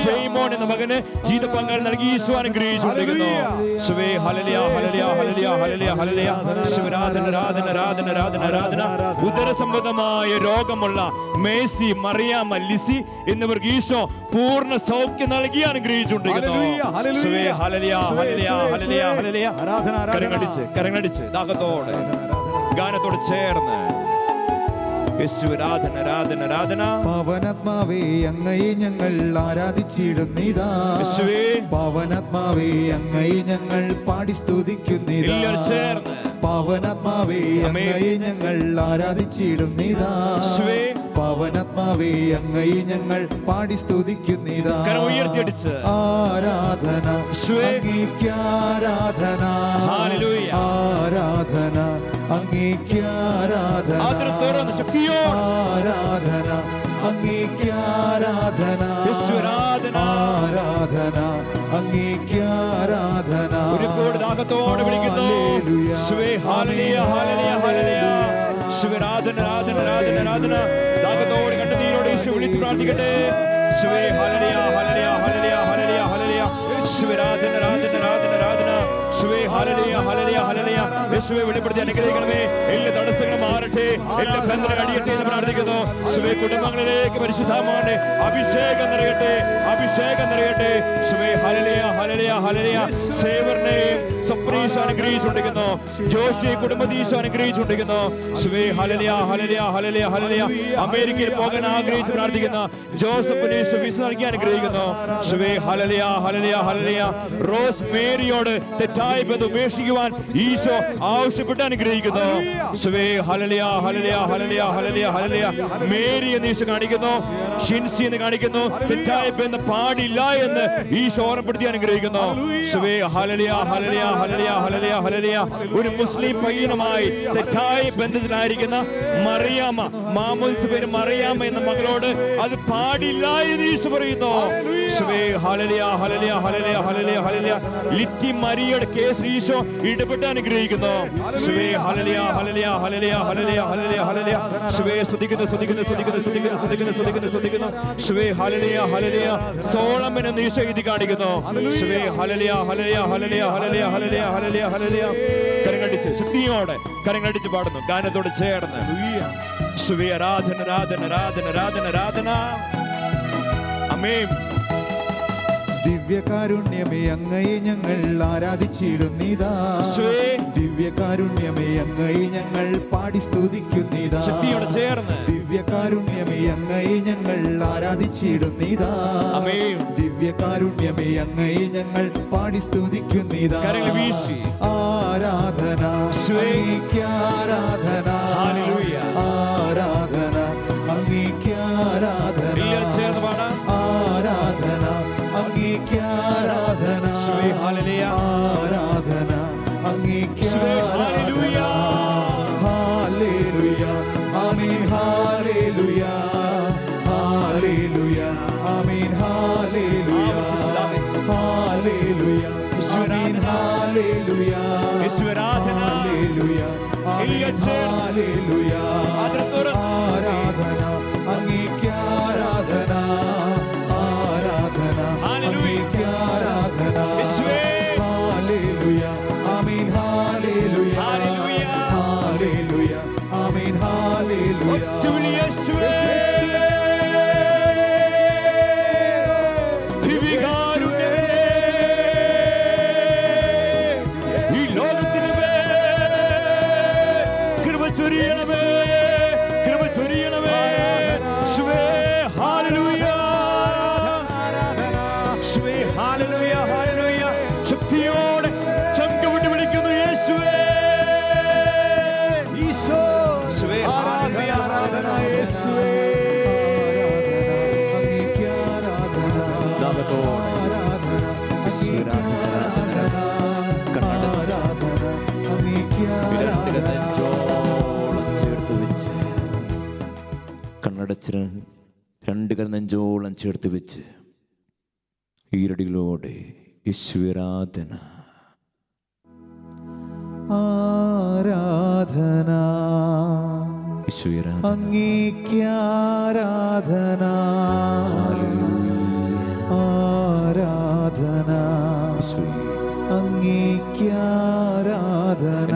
ജയ്മോൻ എന്ന മകന് ജീവിത പങ്കാളി നൽകി ഈശോ അനുഗ്രഹിച്ചുകൊണ്ടിരിക്കുന്നു. ഉദര സംബന്ധമായ രോഗമുള്ള മേസി, മറിയാമ്മ, ലിസി എന്നിവർക്ക് ഈശോ പൂർണ്ണ സൗഖ്യം നൽകി അനുഗ്രഹിച്ചുകൊണ്ടിരിക്കുന്നു. കരങ്ങടിച്ച് ദാഹത്തോടെ ഗാനത്തോട് ചേർന്ന് പവനാത്മാവേ അങ്ങയെ ഞങ്ങൾ ആരാധിച്ചിടുന്നിതാ. പവനാത്മാവേ അങ്ങയെ ഞങ്ങൾ പാടി സ്തുതിക്കുന്നിതാ. പവനാത്മാവേ അങ്ങയെ ഞങ്ങൾ ആരാധിച്ചിടുന്നിതാ. പവനാത്മാവേ അങ്ങയെ ഞങ്ങൾ പാടി സ്തുതിക്കുന്നിതാ. ആരാധന അങ്ങേക്ക് ആരാധന. ആരാധന അങ്ങേക്ക് ആരാധന. ആരാധന അങ്ങേക്ക് ആരാധന. ആരാധന അങ്ങേക്ക് ആരാധന. ദാഹത്തോടെ വിളിക്കുന്നു. ദാഹത്തോടെ കണ്ണുനീരോടെ വിളിച്ച് പ്രാർത്ഥിക്കട്ടെ. വെളിപ്പെടുത്തി അനുഗ്രഹിക്കണമേ. എല്ലാ തടസ്സങ്ങളും മാറട്ടെ, എല്ലാ ബന്ധനം അടിയട്ടെ എന്ന് പ്രാർത്ഥിക്കുന്നു. കുടുംബങ്ങളിലേക്ക് പരിശുദ്ധമാന്റെ അഭിഷേകം നിറയട്ടെ, അഭിഷേകം നിറയട്ടെ. സേവറിനെയും സ്വപ്നീശോ അനുഗ്രഹിച്ചുകൊണ്ടിരിക്കുന്നു. ജോഷിയെ കുടുംബതീശോ അനുഗ്രഹിച്ചുകൊണ്ടിരിക്കുന്നു. അമേരിക്കയിൽ പോകാൻ ആഗ്രഹിച്ച് പ്രാർത്ഥിക്കുന്ന ജോസഫിനീശോ വിസ നൽകി അനുഗ്രഹിക്കുന്നു. റോസ് മേരിയോട് തെറ്റായ ബന്ധം ഉപേക്ഷിക്കുവാൻ ഈശോ ആവശ്യപ്പെട്ട് അനുഗ്രഹിക്കുന്നു. മേരി എന്ന് ഈശോ കാണിക്കുന്നു. ഷിൻസി എന്ന് കാണിക്കുന്നു. തെറ്റായ ബന്ധം പാടില്ല എന്ന് ഈശോ ഓർമ്മപ്പെടുത്തി അനുഗ്രഹിക്കുന്നു. ഒരു മുസ്ലിം പയ്യനുമായി തെറ്റായ ബന്ധത്തിലായിരിക്കുന്ന മറിയാമ്മ, മാമോദിസ പേര് മറിയാമ്മ എന്ന മകളോട് അത് പാടില്ല എന്ന് ഈശോ പറയുന്നു. ലിറ്റി മരിയയുടെ കേസ് ഈശോ ഇടപെട്ട് അനുഗ്രഹിക്കുന്നു. സോളമൻ എന്ന് ഈശോ എഴുതി കാണിക്കുന്നു. കരങ്ങടിച്ച് ശക്തിയോടെ കരങ്ങടിച്ച് പാടുന്നു. ഗാനത്തോട് ചേർന്ന് ആരാധന ആരാധന ആരാധന ആരാധന ആരാധന. ആമേൻ. ദിവ്യകാരുണ്യമേ അങ്ങയെ ഞങ്ങൾ ആരാധിച്ചിടുന്നിതാ. ദിവ്യകാരുണ്യമേ അങ്ങയെ ഞങ്ങൾ പാടി സ്തുതിക്കുന്നിതാ. ശക്തിയോടെ ചേർന്ന് ദിവ്യകാരുണ്യമേ അങ്ങയെ ഞങ്ങൾ ആരാധിച്ചിടുന്നിതാ. ദിവ്യകാരുണ്യമേ അങ്ങയെ ഞങ്ങൾ പാടി സ്തുതിക്കുന്നിതാ. ആരാധന അങ്ങേക്ക് ആരാധന. ആരാധന അങ്ങേക്ക് ആരാധന. ആരാധന അങ്ങേക്ക് ആരാധന. ഹല്ലേലൂയ ആമേൻ ഹല്ലേലൂയ ആരാധന അങ്ങേക്ക് ആരാധന ആരാധന അങ്ങേക്ക് ആരാധന hallelujah amen hallelujah hallelujah amen hallelujah ശക്തിയോടെ ചങ്കുവിട്ട് വിളിക്കുന്നു യേശുവേ. യേശുവേ ആരാധന യേശുവേ അങ്ങേക്ക് ആരാധന കണ്ണടച്ച് രണ്ട് നെഞ്ചോളം ചേർത്ത് വെച്ച് ഈരടികളോടെ യേശുവിരാധന ആരാധന യേശുവിരാധന അങ്ങേക്ക് ആരാധന ആരാധന അങ്ങേക്ക് ആരാധന.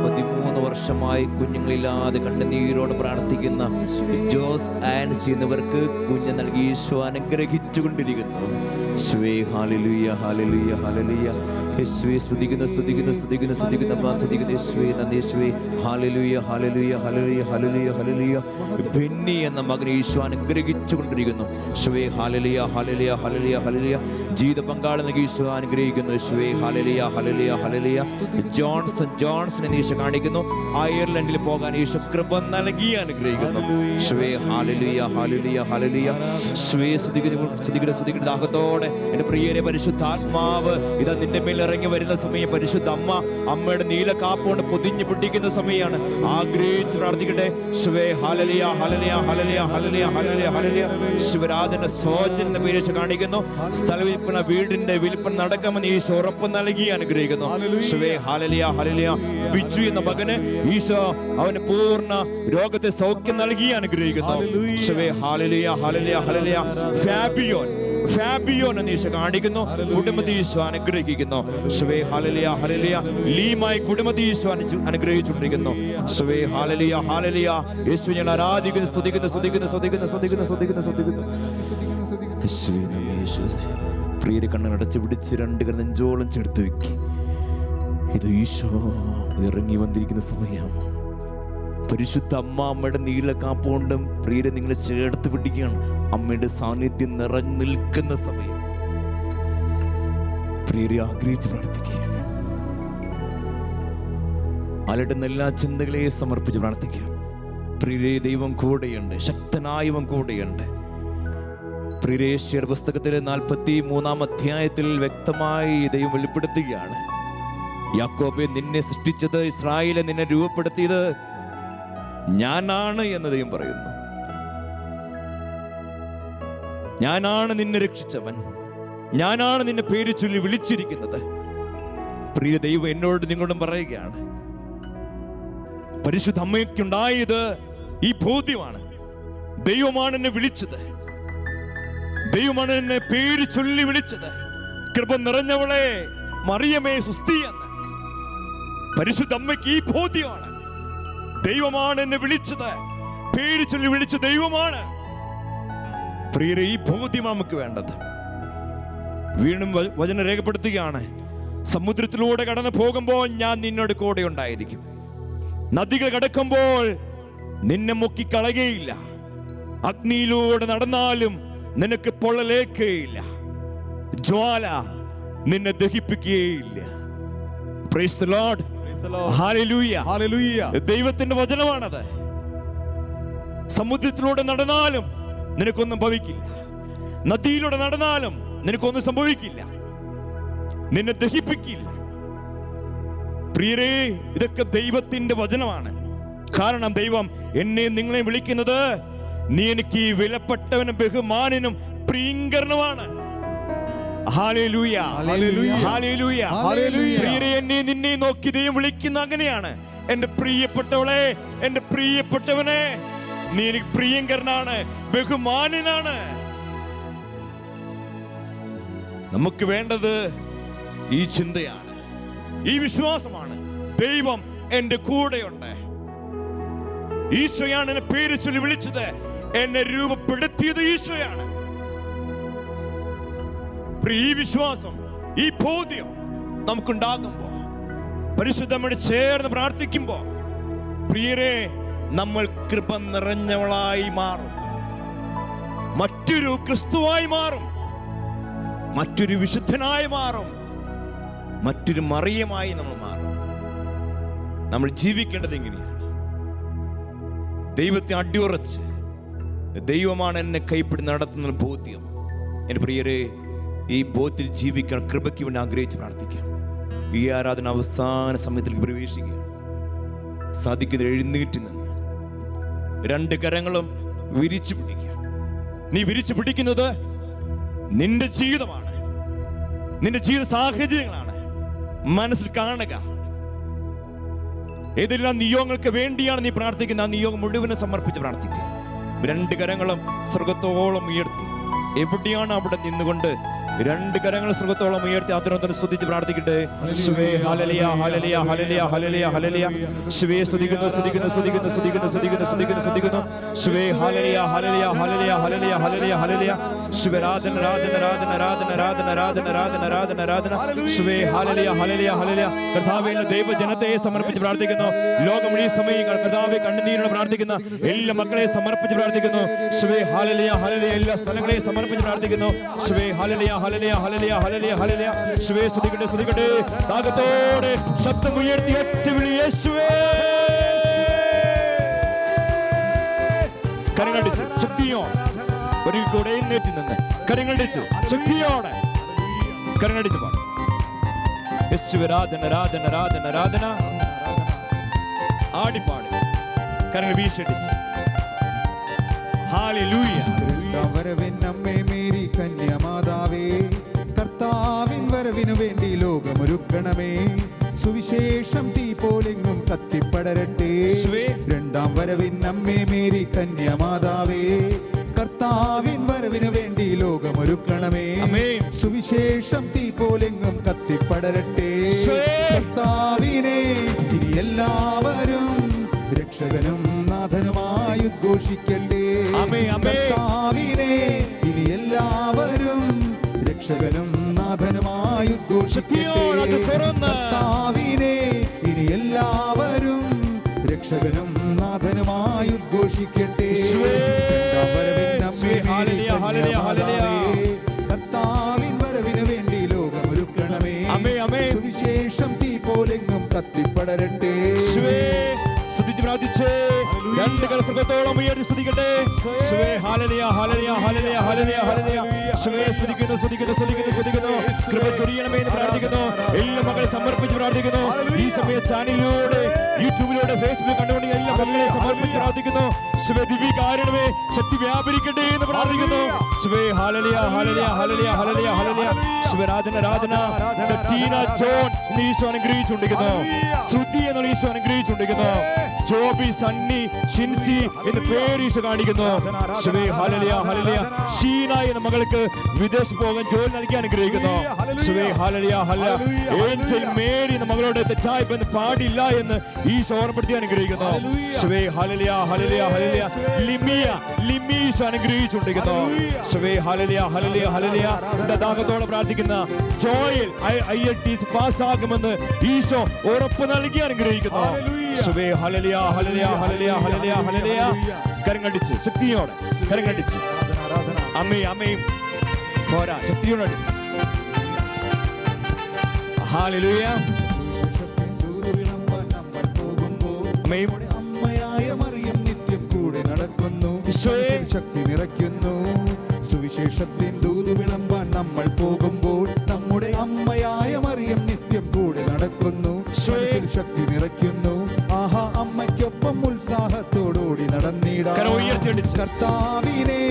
13 വർഷമായി കുഞ്ഞുങ്ങളില്ലാതെ കണ്ണുനീരോട് പ്രാർത്ഥിക്കുന്ന ജോസ് ആൻസി എന്നിവർക്ക് കുഞ്ഞ് നൽകി ഈശോ അനുഗ്രഹിച്ചുകൊണ്ടിരിക്കുന്നു. ഹല്ലേലൂയ ഹല്ലേലൂയ ഹല്ലേലൂയ യേശുവേ സ്തുതിക്കുന്നു സ്തുതിക്കുന്നു സ്തുതിക്കുന്നു സ്തുതിക്കുന്നു സ്തുതിക്കുന്നു യേശുവേ നന്ദി യേശുവേ ഹല്ലേലൂയ ഹല്ലേലൂയ ഹല്ലേലൂയ ഹല്ലേലൂയ ഹല്ലേലൂയ. ബെന്നി എന്ന മകനെ ഈശോ അനുഗ്രഹിച്ചുകൊണ്ടിരിക്കുന്നു. യേശുവേ ഹല്ലേലൂയ ഹല്ലേലൂയ ഹല്ലേലൂയ ഹല്ലേലൂയ. ജീവിത പങ്കാളി നൽകി ഈശോ അനുഗ്രഹിക്കുന്നു. യേശുവേ ഹല്ലേലൂയ ഹല്ലേലൂയ ഹല്ലേലൂയ. ജോൺസൺ ഈശോ കാണിക്കുന്നു. അയർലൻഡിൽ പോകാൻ ഈശോ കൃപ നൽകി അനുഗ്രഹിക്കുന്നു. യേശുവേ ഹല്ലേലൂയ ഹല്ലേലൂയ ഹല്ലേലൂയ. യേശുവേ സ്തുതിക്കുന്നു സ്തുതിക്കുന്നു സ്തുതിക്കുന്നു ദാഹത്തോടെ എൻ്റെ പ്രിയരെ പരിശുദ്ധാത്മാവ് ഇതാ നിന്റെ മേൽ ഇറങ്ങി വരുന്ന സമയം. പരിശുദ്ധ അമ്മയുടെ നീല കാപ്പോണ്ട് പൊതിഞ്ഞു പിടിക്കുന്ന സമയമാണ്. ആഗ്രഹിച്ച് പ്രാർത്ഥിക്കട്ടെ. യേശുവേ ഹല്ലേലൂയ ഹല്ലേലൂയ ഹല്ലേലൂയ ഹല്ലേലൂയ ഹല്ലേലൂയ ഹല്ലേലൂയ. ശിവരാധന സോജൻ എന്ന പേര് കാണിക്കുന്നു. സ്ഥലവിൽപ്പന വീടിന്റെ വിൽപ്പന നടക്കുമെന്ന് ഈശോ ഉറപ്പ് നൽകി അനുഗ്രഹിക്കുന്നു. യേശുവേ ഹല്ലേലൂയ ഹല്ലേലൂയ. ബിജു എന്ന മകന് ഈശോ അവന് പൂർണ്ണ രോഗത്തെ സൗഖ്യം നൽകി അനുഗ്രഹിക്കുന്നു. യേശുവേ ഹല്ലേലൂയ ഹല്ലേലൂയ ഹല്ലേലൂയ. ഫാബിയോൻ എന്ന് ഈശോ കാണിക്കുന്നു. കുടുംബത്തെ ഈശോ അനുഗ്രഹിക്കുന്നു. യേശുവേ ഹല്ലേലൂയ ഹല്ലേലൂയ. ലീമായി കുടുംബത്തെ ഈശോ അനുഗ്രഹിച്ചുകൊണ്ടിരിക്കുന്നു. യേശുവേ ഹല്ലേലൂയ ഹല്ലേലൂയ. യേശുവിനെ ഞങ്ങൾ ആരാധിക്കുന്നു സ്തുതിക്കുന്നു സ്തുതിക്കുന്നു സ്തുതിക്കുന്നു സ്തുതിക്കുന്നു സ്തുതിക്കുന്നു സ്തുതിക്കുന്നു. യേശുവേ നന്ദി യേശുവേ. പ്രിയരെ കണ്ണടച്ച് പിടിച്ച് രണ്ട് നെഞ്ചോളം ചേർത്ത് വെക്കി. ഇത് ഈശോ ഇറങ്ങി വന്നിരിക്കുന്ന സമയം. പരിശുദ്ധ അമ്മയുടെ നീല കാപ്പുകൊണ്ടും പ്രിയരെ നിങ്ങളെ ചേർത്ത് പിടിക്കുകയാണ്. അമ്മയുടെ സാന്നിധ്യം നിറഞ്ഞു നിൽക്കുന്ന സമയം. പ്രിയരെ ആഗ്രഹിച്ച് പ്രാർത്ഥിക്കുക. അലട്ടുന്ന എല്ലാ ചിന്തകളെയും സമർപ്പിച്ച് പ്രാർത്ഥിക്കുക. പ്രിയരെ ദൈവം കൂടെയുണ്ട്, ശക്തനായവൻ കൂടെയുണ്ട്. പ്രിയരേശ്യയുടെ പുസ്തകത്തിലെ 43-ാം അധ്യായത്തിൽ വ്യക്തമായി ദൈവം വെളിപ്പെടുത്തുകയാണ്. യാക്കോബേ, നിന്നെ സൃഷ്ടിച്ചത്, ഇസ്രായേലെ നിന്നെ രൂപപ്പെടുത്തിയത് ഞാനാണ് എന്ന് ദൈവം പറയുന്നു. ഞാനാണ് നിന്നെ രക്ഷിച്ചവൻ, ഞാനാണ് നിന്നെ പേര് ചൊല്ലി വിളിച്ചിരിക്കുന്നത്. പ്രിയ ദൈവം എന്നോട് നിങ്ങളോടും പറയുകയാണ്. പരിശുദ്ധ അമ്മയ്ക്കുണ്ടായത് ഈ ബോധ്യമാണ്. ദൈവമാണ് എന്നെ വിളിച്ചത്, ദൈവമാണ് എന്നെ പേര് ചൊല്ലി വിളിച്ചത്. കൃപ നിറഞ്ഞവളെ മറിയമേ സുസ്തി എന്ന്. പരിശുദ്ധ അമ്മയ്ക്ക് ഈ ബോധ്യമാണ്. ദൈവമാണ് എന്നെ വിളിച്ചത്, പേര് ചൊല്ലി വിളിച്ച ദൈവമാണ്. പ്രിയരെ, ഈ ബോധ്യം നമുക്ക് വേണ്ടത്. വീണ്ടും വചനം രേഖപ്പെടുത്തുകയാണ്. സമുദ്രത്തിലൂടെ കടന്നു പോകുമ്പോൾ ഞാൻ നിന്നോട് കൂടെ ഉണ്ടായിരിക്കും. നദികൾ കടക്കുമ്പോൾ നിന്നെ മുക്കിക്കളയുകയില്ല. അഗ്നിയിലൂടെ നടന്നാലും നിനക്ക് പൊള്ളലേക്കുകയില്ല. ജ്വാല നിന്നെ ദഹിപ്പിക്കുകയില്ല. Praise the Lord. ഹല്ലേലൂയ ഹല്ലേലൂയ. ദൈവത്തിന്റെ വചനമാണത്. സമുദ്രത്തിലൂടെ നടന്നാലും നിനക്കൊന്നും ഭവിക്കില്ല. നദിയിലൂടെ നടന്നാലും നിനക്കൊന്നും സംഭവിക്കില്ല. നിന്നെ ദഹിപ്പിക്കില്ല. പ്രിയരേ, ഇതൊക്കെ ദൈവത്തിന്റെ വചനമാണ്. കാരണം ദൈവം എന്നെ നിങ്ങളെ വിളിക്കുന്നത് നീ എനിക്ക് വിലപ്പെട്ടവനും ബഹുമാനനും പ്രിയങ്കരനുമാണ്. ഹല്ലേലൂയ, ഹല്ലേലൂയ, ഹല്ലേലൂയ, ഹല്ലേലൂയ. പ്രിയരെ, എന്നെ നിന്നെ നോക്കി ദൈവം വിളിക്കുന്ന അങ്ങനെയാണ്. എന്റെ പ്രിയപ്പെട്ടവളെ, എന്റെ പ്രിയപ്പെട്ടവനെ, നീ എനിക്ക് പ്രിയങ്കരനാണ്, ബഹുമാനനാണ്. നമുക്ക് വേണ്ടത് ഈ ചിന്തയാണ്, ഈ വിശ്വാസമാണ്. ദൈവം എന്റെ കൂടെയുണ്ട്. ഈശോയാണ് എന്നെ പേര് ചൊല്ലി വിളിച്ചത്, എന്നെ രൂപപ്പെടുത്തിയത് ഈശോയാണ്. ഈ വിശ്വാസം, ഈ ബോധ്യം നമുക്കുണ്ടാകുമ്പോ, പരിശുദ്ധമ്മയോട് ചേർന്ന് പ്രാർത്ഥിക്കുമ്പോ, പ്രിയരെ, നമ്മൾ കൃപ നിറഞ്ഞവളായി മാറും, മറ്റൊരു ക്രിസ്തുവായി മാറും, മറ്റൊരു വിശുദ്ധനായി മാറും, മറ്റൊരു മറിയമായി നമ്മൾ മാറും. നമ്മൾ ജീവിക്കേണ്ടത് എങ്ങനെയാണ്? ദൈവത്തെ അടിയുറച്ച്, ദൈവമാണ് എന്നെ കൈപ്പിടി നടത്തുന്ന ബോധ്യം. എൻ്റെ പ്രിയരെ, ഈ ബോധ്യത്തിൽ ജീവിക്കാൻ കൃപയ്ക്ക് വേണ്ടി ആഗ്രഹിച്ച് പ്രാർത്ഥിക്കാം. ഈ ആരാധന അവസാന സമയത്തിലേക്ക് പ്രവേശിക്കുക. സാധിക്കുന്നത് എഴുന്നേറ്റ് നിന്ന് 2 കരങ്ങളും വിരിച്ചു പിടിക്കുക. നീ വിരിച്ചു പിടിക്കുന്നത് നിന്റെ ജീവിതമാണ്, നിന്റെ ജീവിത സാഹചര്യങ്ങളാണ്. മനസ്സിൽ കാണുക, ഏതെല്ലാം നിയോഗങ്ങൾക്ക് വേണ്ടിയാണ് നീ പ്രാർത്ഥിക്കുന്നത്, ആ നിയോഗം മുഴുവനും സമർപ്പിച്ച് പ്രാർത്ഥിക്കുക. 2 കരങ്ങളും സ്വർഗത്തോളം ഉയർത്തി, എവിടെയാണ് അവിടെ നിന്നുകൊണ്ട് 2 കരങ്ങൾ സ്വർഗത്തോളം ഉയർത്തി അതിനൊന്ന് സ്തുതിച്ച് പ്രാർത്ഥിക്കട്ടെ. ശിവേ ഹല്ലേലൂയ, ഹല്ലേലൂയ, ഹല്ലേലൂയ, ഹല്ലേലൂയ, ഹല്ലേലൂയ. ശിവേ സ്തുതിക്കുന്നു, സ്തുതിക്കുന്നു, സ്തുതിക്കുന്നു, സ്തുതിക്കുന്നു, സ്തുതിക്കുന്നു, സ്തുതിക്കുന്നു, സ്തുതിക്കുന്നു. ശിവേ ഹല്ലേലൂയ, ഹല്ലേലൂയ, ഹല്ലേലൂയ, ഹല്ലേലൂയ, ഹല്ലേലൂയ, ഹല്ലേലൂയ. ശിവേ ആരാധന, ആരാധന, ആരാധന, ആരാധന, ആരാധന, ആരാധന, ആരാധന, ആരാധന, ആരാധന. ശിവേ ഹല്ലേലൂയ, ഹല്ലേലൂയ, ഹല്ലേലൂയ. കർത്താവേ, ദൈവജനത്തെ സമർപ്പിച്ച് പ്രാർത്ഥിക്കുന്നു. ലോകം ഈ സമയങ്ങൾ കർത്താവേ കണ്ണുനീരോടെ പ്രാർത്ഥിക്കുന്ന എല്ലാ മക്കളെ സമർപ്പിച്ച് പ്രാർത്ഥിക്കുന്നു. ശിവേ ഹല്ലേലൂയ, ഹല്ലേലൂയ. എല്ലാ സ്ഥലങ്ങളെയും സമർപ്പിച്ച് പ്രാർത്ഥിക്കുന്നു. ശിവേ ഹല്ലേലൂയ, ഹല്ലേലൂയ, ഹല്ലേലൂയ, ഹല്ലേലൂയ, ഹല്ലേലൂയ. ശിവേ സ്തുതിക്കട്ടെ, സ്തുതിക്കട്ടെ. താകത്തോടെ ശബ്ദം ഉയർത്തി ഒറ്റവിളി യേശുവേ. കരങ്ങളടിച്ച് ശക്തിയോടെ ഒരു കൂടെ എഴുന്നേറ്റ് നിന്ന് കരങ്ങളടിച്ചു ശക്തിയോടെ കരങ്ങളടിച്ച് പാടും. യേശുവേ ആരാധന, ആരാധന, ആരാധന, ആരാധന. ആടിപ്പാടി കരങ്ങൾ വീശടിച്ച് ഹല്ലേലൂയ. വരവിൻ അമ്മേ മേരി കന്യമാതാവേ, കർത്താവിൻ വരവിനു വേണ്ടി ലോകമൊരുക്കണമേ. സുവിശേഷം തീ പോലെങ്ങും കത്തിപ്പടരട്ടെ. 2ാം വരവിൻ അമ്മേ മേരി കന്യമാതാവേ, കർത്താവിൻ വരവിനു വേണ്ടി ലോകമൊരുക്കണമേ. സുവിശേഷം തീ പോലെങ്ങും കത്തിപ്പടരട്ടെ. കർത്താവിനെ ഇനി എല്ലാവരും രക്ഷകനും നാഥനുമായി ഉദ്ഘോഷിക്കട്ടെ. കർത്താവിനെ ഇനി എല്ലാവരും രക്ഷകനും നാഥനുമായി ഉദ്ഘോഷിക്കട്ടെ. കർത്താവിനെ ഇനി എല്ലാവരും രക്ഷകനും നാഥനുമായി ഉദ്ഘോഷിക്കട്ടെ. കർത്താവിൻ വരവിനു വേണ്ടി ലോകമൊരുക്കണമേ. സുവിശേഷം തീ പോലെങ്ങും കത്തിപ്പടരട്ടെ. പ്രാർത്ഥിച്ച് 2 കൈകൾ സ്വർഗ്ഗത്തോളം ഉയർത്തി സ്തുതിക്കട്ടെ. ശിവേ ഹല്ലേലൂയ, ഹല്ലേലൂയ, ഹല്ലേലൂയ, ഹല്ലേലൂയ, ഹല്ലേലൂയ. ശിവേ സ്തുതിക്കുന്നു, സ്തുതിക്കുന്നു, സ്തുതിക്കുന്നു, സ്തുതിക്കുന്നു. കൃപ ചൊരിയണമേ എന്ന് പ്രാർത്ഥിക്കുന്നു. എല്ലാ മക്കളെ സമർപ്പിച്ച് പ്രാർത്ഥിക്കുന്നു. ഈ സമയ ചാനലിലൂടെ, യൂട്യൂബിലൂടെ, ഫേസ്ബുക്ക് കണ്ടുകൊണ്ട് എല്ലാ മക്കളെ സമർപ്പിച്ച് പ്രാർത്ഥിക്കുന്നു. ശിവേ ദിവ്യകാരണമേ, ശക്തി വ്യാപരിക്കട്ടെ എന്ന് പ്രാർത്ഥിക്കുന്നു. ശിവേ ഹല്ലേലൂയ, ഹല്ലേലൂയ, ഹല്ലേലൂയ, ഹല്ലേലൂയ, ഹല്ലേലൂയ. ശിവേ ആരാധന, ആരാധന. ടീന ജോൺ എന്ന് ഈശോ അനുഗ്രഹിച്ചുകൊണ്ടിരിക്കുന്നു. ശ്രുതി എന്നുള്ള ഈശോ അനുഗ്രഹിച്ചുകൊണ്ടിരിക്കുന്നു. ജോബി, സണ്ണി, ഷിൻസി എന്ന് പേര് ഈശോ കാണിക്കുന്നു. ശിവേ ഹല്ലേലൂയ, ഹല്ലേലൂയ. ഷീന എന്ന മകൾക്ക് വിദേശത്ത് പോകാൻ ജോലി നൽകി അനുഗ്രഹിക്കുന്നു. ശിവേ ഹല്ലേലൂയ, ഹല്ലേലൂയ. ഏഞ്ചൽ മേരി എന്ന മകളോട് തെറ്റായി ബന്ധം പാടില്ല എന്ന് ഈശോ ഓർമ്മപ്പെടുത്തി അനുഗ്രഹിക്കുന്നു. ശിവേ ഹല്ലേലൂയ, ഹല്ലേലൂയ, ഹല്ലേലൂയ. ലിമി ഈശോ അനുഗ്രഹിച്ചുകൊണ്ടിരിക്കുന്നു. ശിവേ ഹല്ലേലൂയ, ഹല്ലേലൂയ, ഹല്ലേലൂയ. ദാഹത്തോടെ പ്രാർത്ഥിക്കുന്ന ജോയൽ IELTS പാസ്സാകുമെന്ന് ഈശോ ഉറപ്പ് നൽകി അനുഗ്രഹിക്കുന്നു. ശിവേ ഹല്ലേലൂയ, ഹല്ലേലൂയ, ഹല്ലേലൂയ, ഹല്ലേലൂയ, ഹല്ലേലൂയ. കരങ്ങടിച്ച് ശക്തിയോടെ കരങ്ങടിച്ച് അമ്മയും അമ്മയും പോരാ ശക്തിയോടെ അടിച്ച് ഹല്ലേലൂയ. അമ്മയും അമ്മയായ മറിയം നിത്യം കൂടെ നടക്കുന്നു. ശക്തി നിറയ്ക്കുന്നു. സുവിശേഷത്തിൻ ദൂത് വിളമ്പാൻ നമ്മൾ പോകുമ്പോൾ നമ്മുടെ അമ്മയായ മറിയം നിത്യം കൂടെ നടക്കുന്നു. ശക്തി നിറയ്ക്കുന്നു. ആഹാ, അമ്മയ്ക്കൊപ്പം ഉത്സാഹത്തോടുകൂടി നടന്നിടാം. കർത്താവിനെ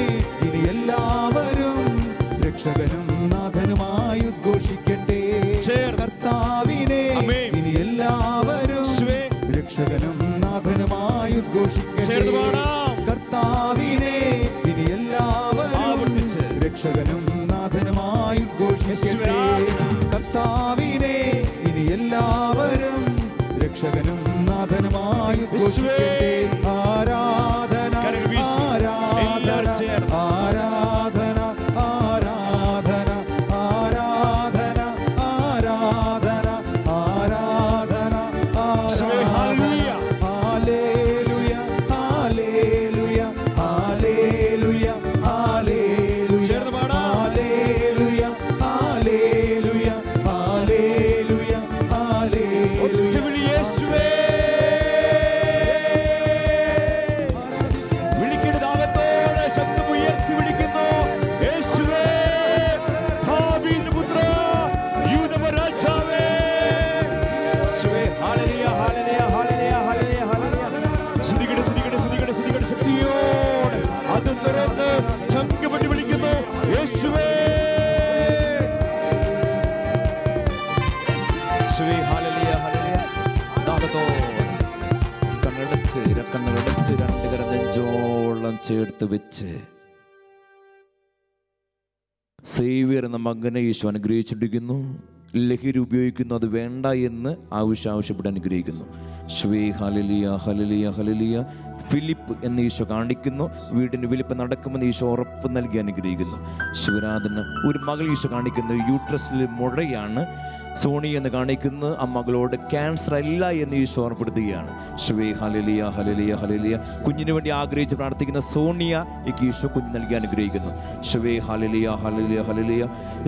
ഇനി എല്ലാവരും രക്ഷകനും നാഥനുമായി രക്ഷകനും നാഥനുമായി ഉദ്ഘോഷിക്കട്ടെ. ചേർന്ന് പാടാം. കർത്താവിനെ ഇനി എല്ലാവരും ആവർത്തിച്ച്. രക്ഷകനും നാഥനുമായി ഉദ്ഘോഷിക്കട്ടെ. കർത്താവിനെ ഇനി എല്ലാവരും രക്ഷകനും നാഥനുമായി ഉദ്ഘോഷിക്കട്ടെ. ആരാധന ആരാധന ആരാധന ആരാധന ആരാധന ആരാധന ആരാധന ഹല്ലേലൂയ ഹല്ലേലൂയ ഹല്ലേലൂയ ഹല്ലേലൂയ ഹല്ലേലൂയ ഹല്ലേലൂയ ഹല്ലേലൂയ ഹല്ലേലൂയ ഹല്ലേലൂയ. യേശുവേ വിളിക്കുന്ന ദാവത്തോടെ ശബ്ദം ഉയർത്തി വിളിക്കുന്നു. യേശുവേ, ദാവീദിന്റെ പുത്ര, യൂദാ രാജാവേ. യേശുവേ, ഹല്ലേലൂയ ഹല്ലേലൂയ ഹല്ലേലൂയ ഹല്ലേലൂയ ഹല്ലേലൂയ. സ്തുതിക്കട്ടെ സ്തുതിക്കട്ടെ സ്തുതിക്കട്ടെ സ്തുതിക്കട്ടെ ശക്തിയോടെ അത് തുറന്ന് ചങ്കപടി വിളിക്കുന്നു. യേശുവേ യേശുവേ ഹല്ലേലൂയ ഹല്ലേലൂയ. ദാവത്തോടെ കണ്ണടച്ച് രണ്ട് കരം നെഞ്ചോളം ചേർത്ത് വെച്ച് സേവ്യർ എന്ന മകനെ യേശു അനുഗ്രഹിച്ചിരിക്കുന്നു. ലഹരി ഉപയോഗിക്കുന്നു, അത് വേണ്ട എന്ന് ആവശ്യപ്പെട്ട് അനുഗ്രഹിക്കുന്നു. ശ്വേ ഹല്ലേലൂയ ഹല്ലേലൂയ ഹല്ലേലൂയ. ഫിലിപ്പ് എന്ന് ഈശോ കാണിക്കുന്നു. വീടിന് വിലിപ്പ് നടക്കുമെന്ന് ഈശോ ഉറപ്പ് നൽകി അനുഗ്രഹിക്കുന്നു. ശിവനാഥന് ഒരു മകൾ ഈശോ കാണിക്കുന്നു. യൂട്രസിൽ മുഴയാണ്. സോണി എന്ന് കാണിക്കുന്നു. ആ മകളോട് ക്യാൻസർ അല്ല എന്ന് ഈശോ ഓർമ്മപ്പെടുത്തുകയാണ്. ശ്വേ ഹല്ലേലൂയ ഹല്ലേലൂയ ഹല്ലേലൂയ. കുഞ്ഞിന് വേണ്ടി ആഗ്രഹിച്ച് പ്രാർത്ഥിക്കുന്ന സോണിയ ഈശോ കുഞ്ഞ് നൽകി അനുഗ്രഹിക്കുന്നു. ശ്വേ ഹല്ലേലൂയ ഹല്ലേലൂയ ഹല്ലേലൂയ.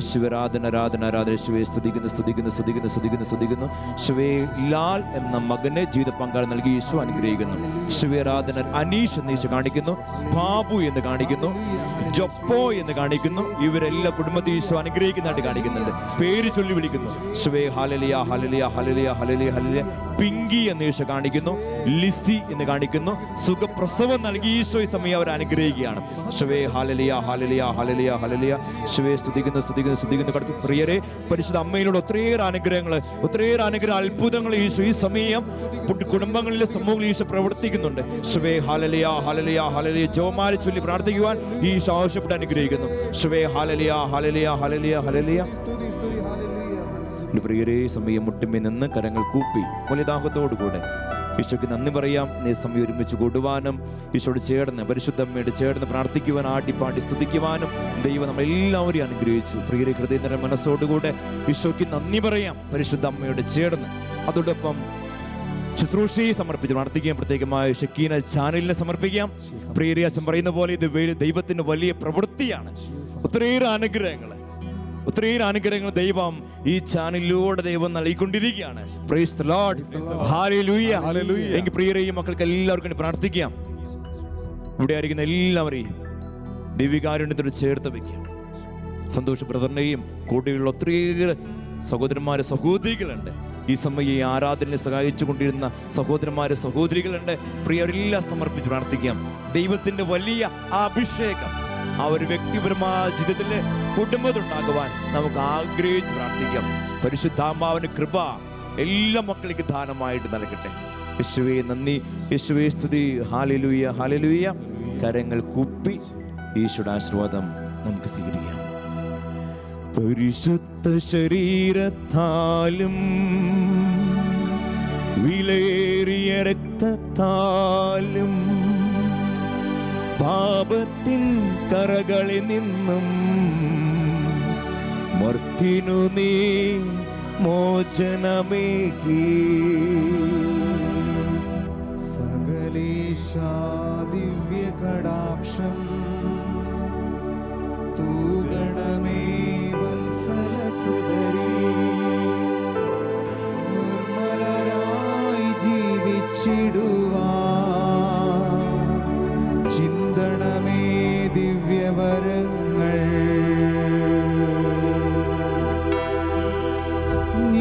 ശിവരാധന ആരാധന ആരാധന. ശിവേ സ്തുതിക്കുന്നു സ്തുതിക്കുന്നു സ്തുതിക്കുന്നു സ്തുതിക്കുന്നു സ്തുതിക്കുന്നു. ശ്വേ ലാൽ എന്ന മകനെ ജീവിത പങ്കാളി നൽകി ഈശോ അനുഗ്രഹിക്കുന്നു. ശിവരാധന അനീഷ് എന്ന് ഈശോ കാണിക്കുന്നു. ബാബു എന്ന് കാണിക്കുന്നു. ജൊപ്പോ എന്ന് കാണിക്കുന്നു. ഇവരെല്ലാം കുടുംബത്തെ ഈശോ അനുഗ്രഹിക്കുന്നതായിട്ട് കാണിക്കുന്നുണ്ട്. പേര് ചൊല്ലി വിളിക്കുന്നു. ശ്വേ ഹല്ലേലൂയ ഹല്ലേലൂയ ഹല്ലേലൂയ ഹല്ലേലൂയ ഹല്ലേലൂയ. പിങ്കി എന്ന് ഈശോ കാണിക്കുന്നു. ലിസി എന്ന് കാണിക്കുന്നു. സുഖപ്രസവം നൽകി ഈശോ ഈ സമയം അവർ അനുഗ്രഹിക്കുകയാണ്. ശ്വേ ഹല്ലേലൂയ ഹല്ലേലൂയ ഹല്ലേലൂയ ഹല്ലേലൂയ. ശ്വേ സ്തുതിക്കുന്നു സ്തുതിക്കുന്നു സ്തുതിക്കുന്നു. കടത്തി പ്രിയരെ, പരിശുദ്ധ അമ്മയിലൂടെ ഒത്തിരിയേറെ അനുഗ്രഹങ്ങൾ അത്ഭുതങ്ങൾ ഈശോ ഈ സമയം കുടുംബങ്ങളിലെ സമൂഹങ്ങളിൽ ഈശോ പ്രവർത്തിക്കുന്നുണ്ട്. ശ്വേ ഹല്ലേലൂയ ഹല്ലേലൂയ ഹല്ലേലൂയ. ജോമാരി ചൊല്ലി പ്രാർത്ഥിക്കുവാൻ ഈശോ ആവശ്യപ്പെട്ട് അനുഗ്രഹിക്കുന്നു. ശ്വേ ഹല്ലേലൂയ ഹല്ലേലൂയ ഹല്ലേലൂയ ഹല്ലേലൂയ. പ്രിയരേ, സമയം മുട്ടുമേ നിന്ന് കരങ്ങൾ കൂപ്പി വലിയദാഹത്തോടുകൂടെ ഈശോയ്ക്ക് നന്ദി പറയാം. നീ സമയം ഒരുമിച്ച് കൂടുവാനും ഈശോയോട് ചേർന്ന് പരിശുദ്ധമ്മയോട് ചേർന്ന് പ്രാർത്ഥിക്കുവാൻ ആടിപ്പാടി സ്തുതിക്കുവാനും ദൈവം നമ്മളെല്ലാവരെയും അനുഗ്രഹിച്ചു. പ്രിയരെ, ഹൃദയ മനസ്സോടുകൂടെ ഈശോയ്ക്ക് നന്ദി പറയാം പരിശുദ്ധ അമ്മയോട് ചേർന്ന്. അതോടൊപ്പം ശുശ്രൂഷയെ സമർപ്പിച്ച് പ്രാർത്ഥിക്കാം. പ്രത്യേകമായ ഷക്കീന ചാനലിനെ സമർപ്പിക്കാം. പ്രിയരെ, അച്ഛൻ പറയുന്ന പോലെ ഇത് ദൈവത്തിന്റെ വലിയ പ്രവൃത്തിയാണ്. ഒത്തിരിയേറെ അനുഗ്രഹങ്ങൾ ദൈവം ഈ ചാനലിലൂടെ ദൈവം നൽകിക്കൊണ്ടിരിക്കുകയാണ്. Praise the Lord. ഹല്ലേലൂയ ഹല്ലേലൂയ. എങ്കിൽ പ്രിയരെയും മക്കൾക്ക് എല്ലാവർക്കും വേണ്ടി പ്രാർത്ഥിക്കാം. ഇവിടെ ആയിരിക്കുന്ന എല്ലാവരെയും ദിവ്യകാരുണ്യത്തോട് ചേർത്ത് വയ്ക്കാം. സന്തോഷ് ബ്രദറിനെയും കൂടെയുള്ള ഒത്തിരിയേറെ സഹോദരന്മാരെ സഹോദരികളുണ്ട്. ഈ സമയം ഈ ആരാധനയെ സഹായിച്ചു കൊണ്ടിരുന്ന സഹോദരന്മാരെ സഹോദരികളുണ്ട്. പ്രിയരെല്ലാം സമർപ്പിച്ച് പ്രാർത്ഥിക്കാം. ദൈവത്തിന്റെ വലിയ അഭിഷേകം ആ ഒരു വ്യക്തിപരമായ ജീവിതത്തില് കുടുംബത്തുണ്ടാകുവാൻ നമുക്ക് ആഗ്രഹിച്ച് പ്രാർത്ഥിക്കാം. പരിശുദ്ധാത്മാവിന്റെ കൃപ എല്ലാ മക്കൾക്ക് ദാനമായിട്ട് നൽകട്ടെ. യേശുവേ നന്ദി, യേശുവേ സ്തുതി. Hallelujah hallelujah. കരങ്ങൾ കുപ്പി ഈശോയുടെ ആശീർവാദം നമുക്ക് സ്വീകരിക്കാം. പരിശുദ്ധ ശരീരത്താലും വിലയേറിയ രക്തത്താലും പാപത്തിൻ കറകളിൽ നിന്നും മർത്തിനു നീ മോചനമേകി. സകലേശാ ദിവ്യ കടാക്ഷം തൂഗണമേ വത്സലസുതരീ. നിർമ്മലരായി ജീവിച്ചിടുവാൻ ചിന്തണമേ ദിവ്യവരങ്ങൾ.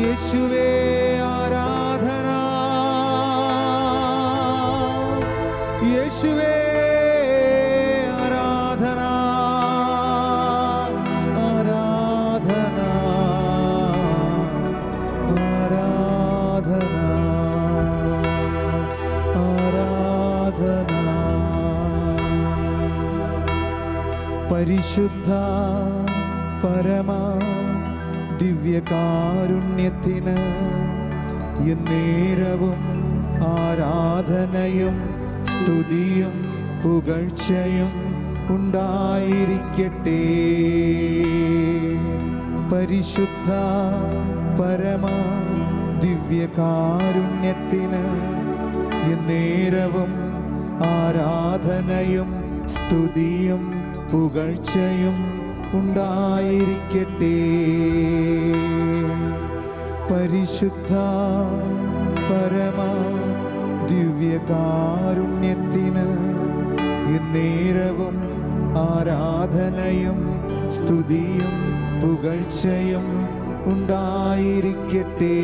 യേശുവേ ആരാധന, യേശുവേ ആരാധന, ആരാധന, ആരാധന. പരിശുദ്ധ പരമാ ദിവ്യകാരുണ്യത്തിന് എന്നേരവും ആരാധനയും സ്തുതിയും പുകഴ്ചയും ഉണ്ടായിരിക്കട്ടെ. പരിശുദ്ധ പരമാ ദിവ്യകാരുണ്യത്തിന് എന്നേരവും ആരാധനയും സ്തുതിയും പുകഴ്ചയും ഉണ്ടായിരിക്കട്ടെ. പരിശുദ്ധ പരമാ ദിവ്യകാരുണ്യത്തിന് എന്നേരവും ആരാധനയും സ്തുതിയും പുകഴ്ചയും ഉണ്ടായിരിക്കട്ടെ.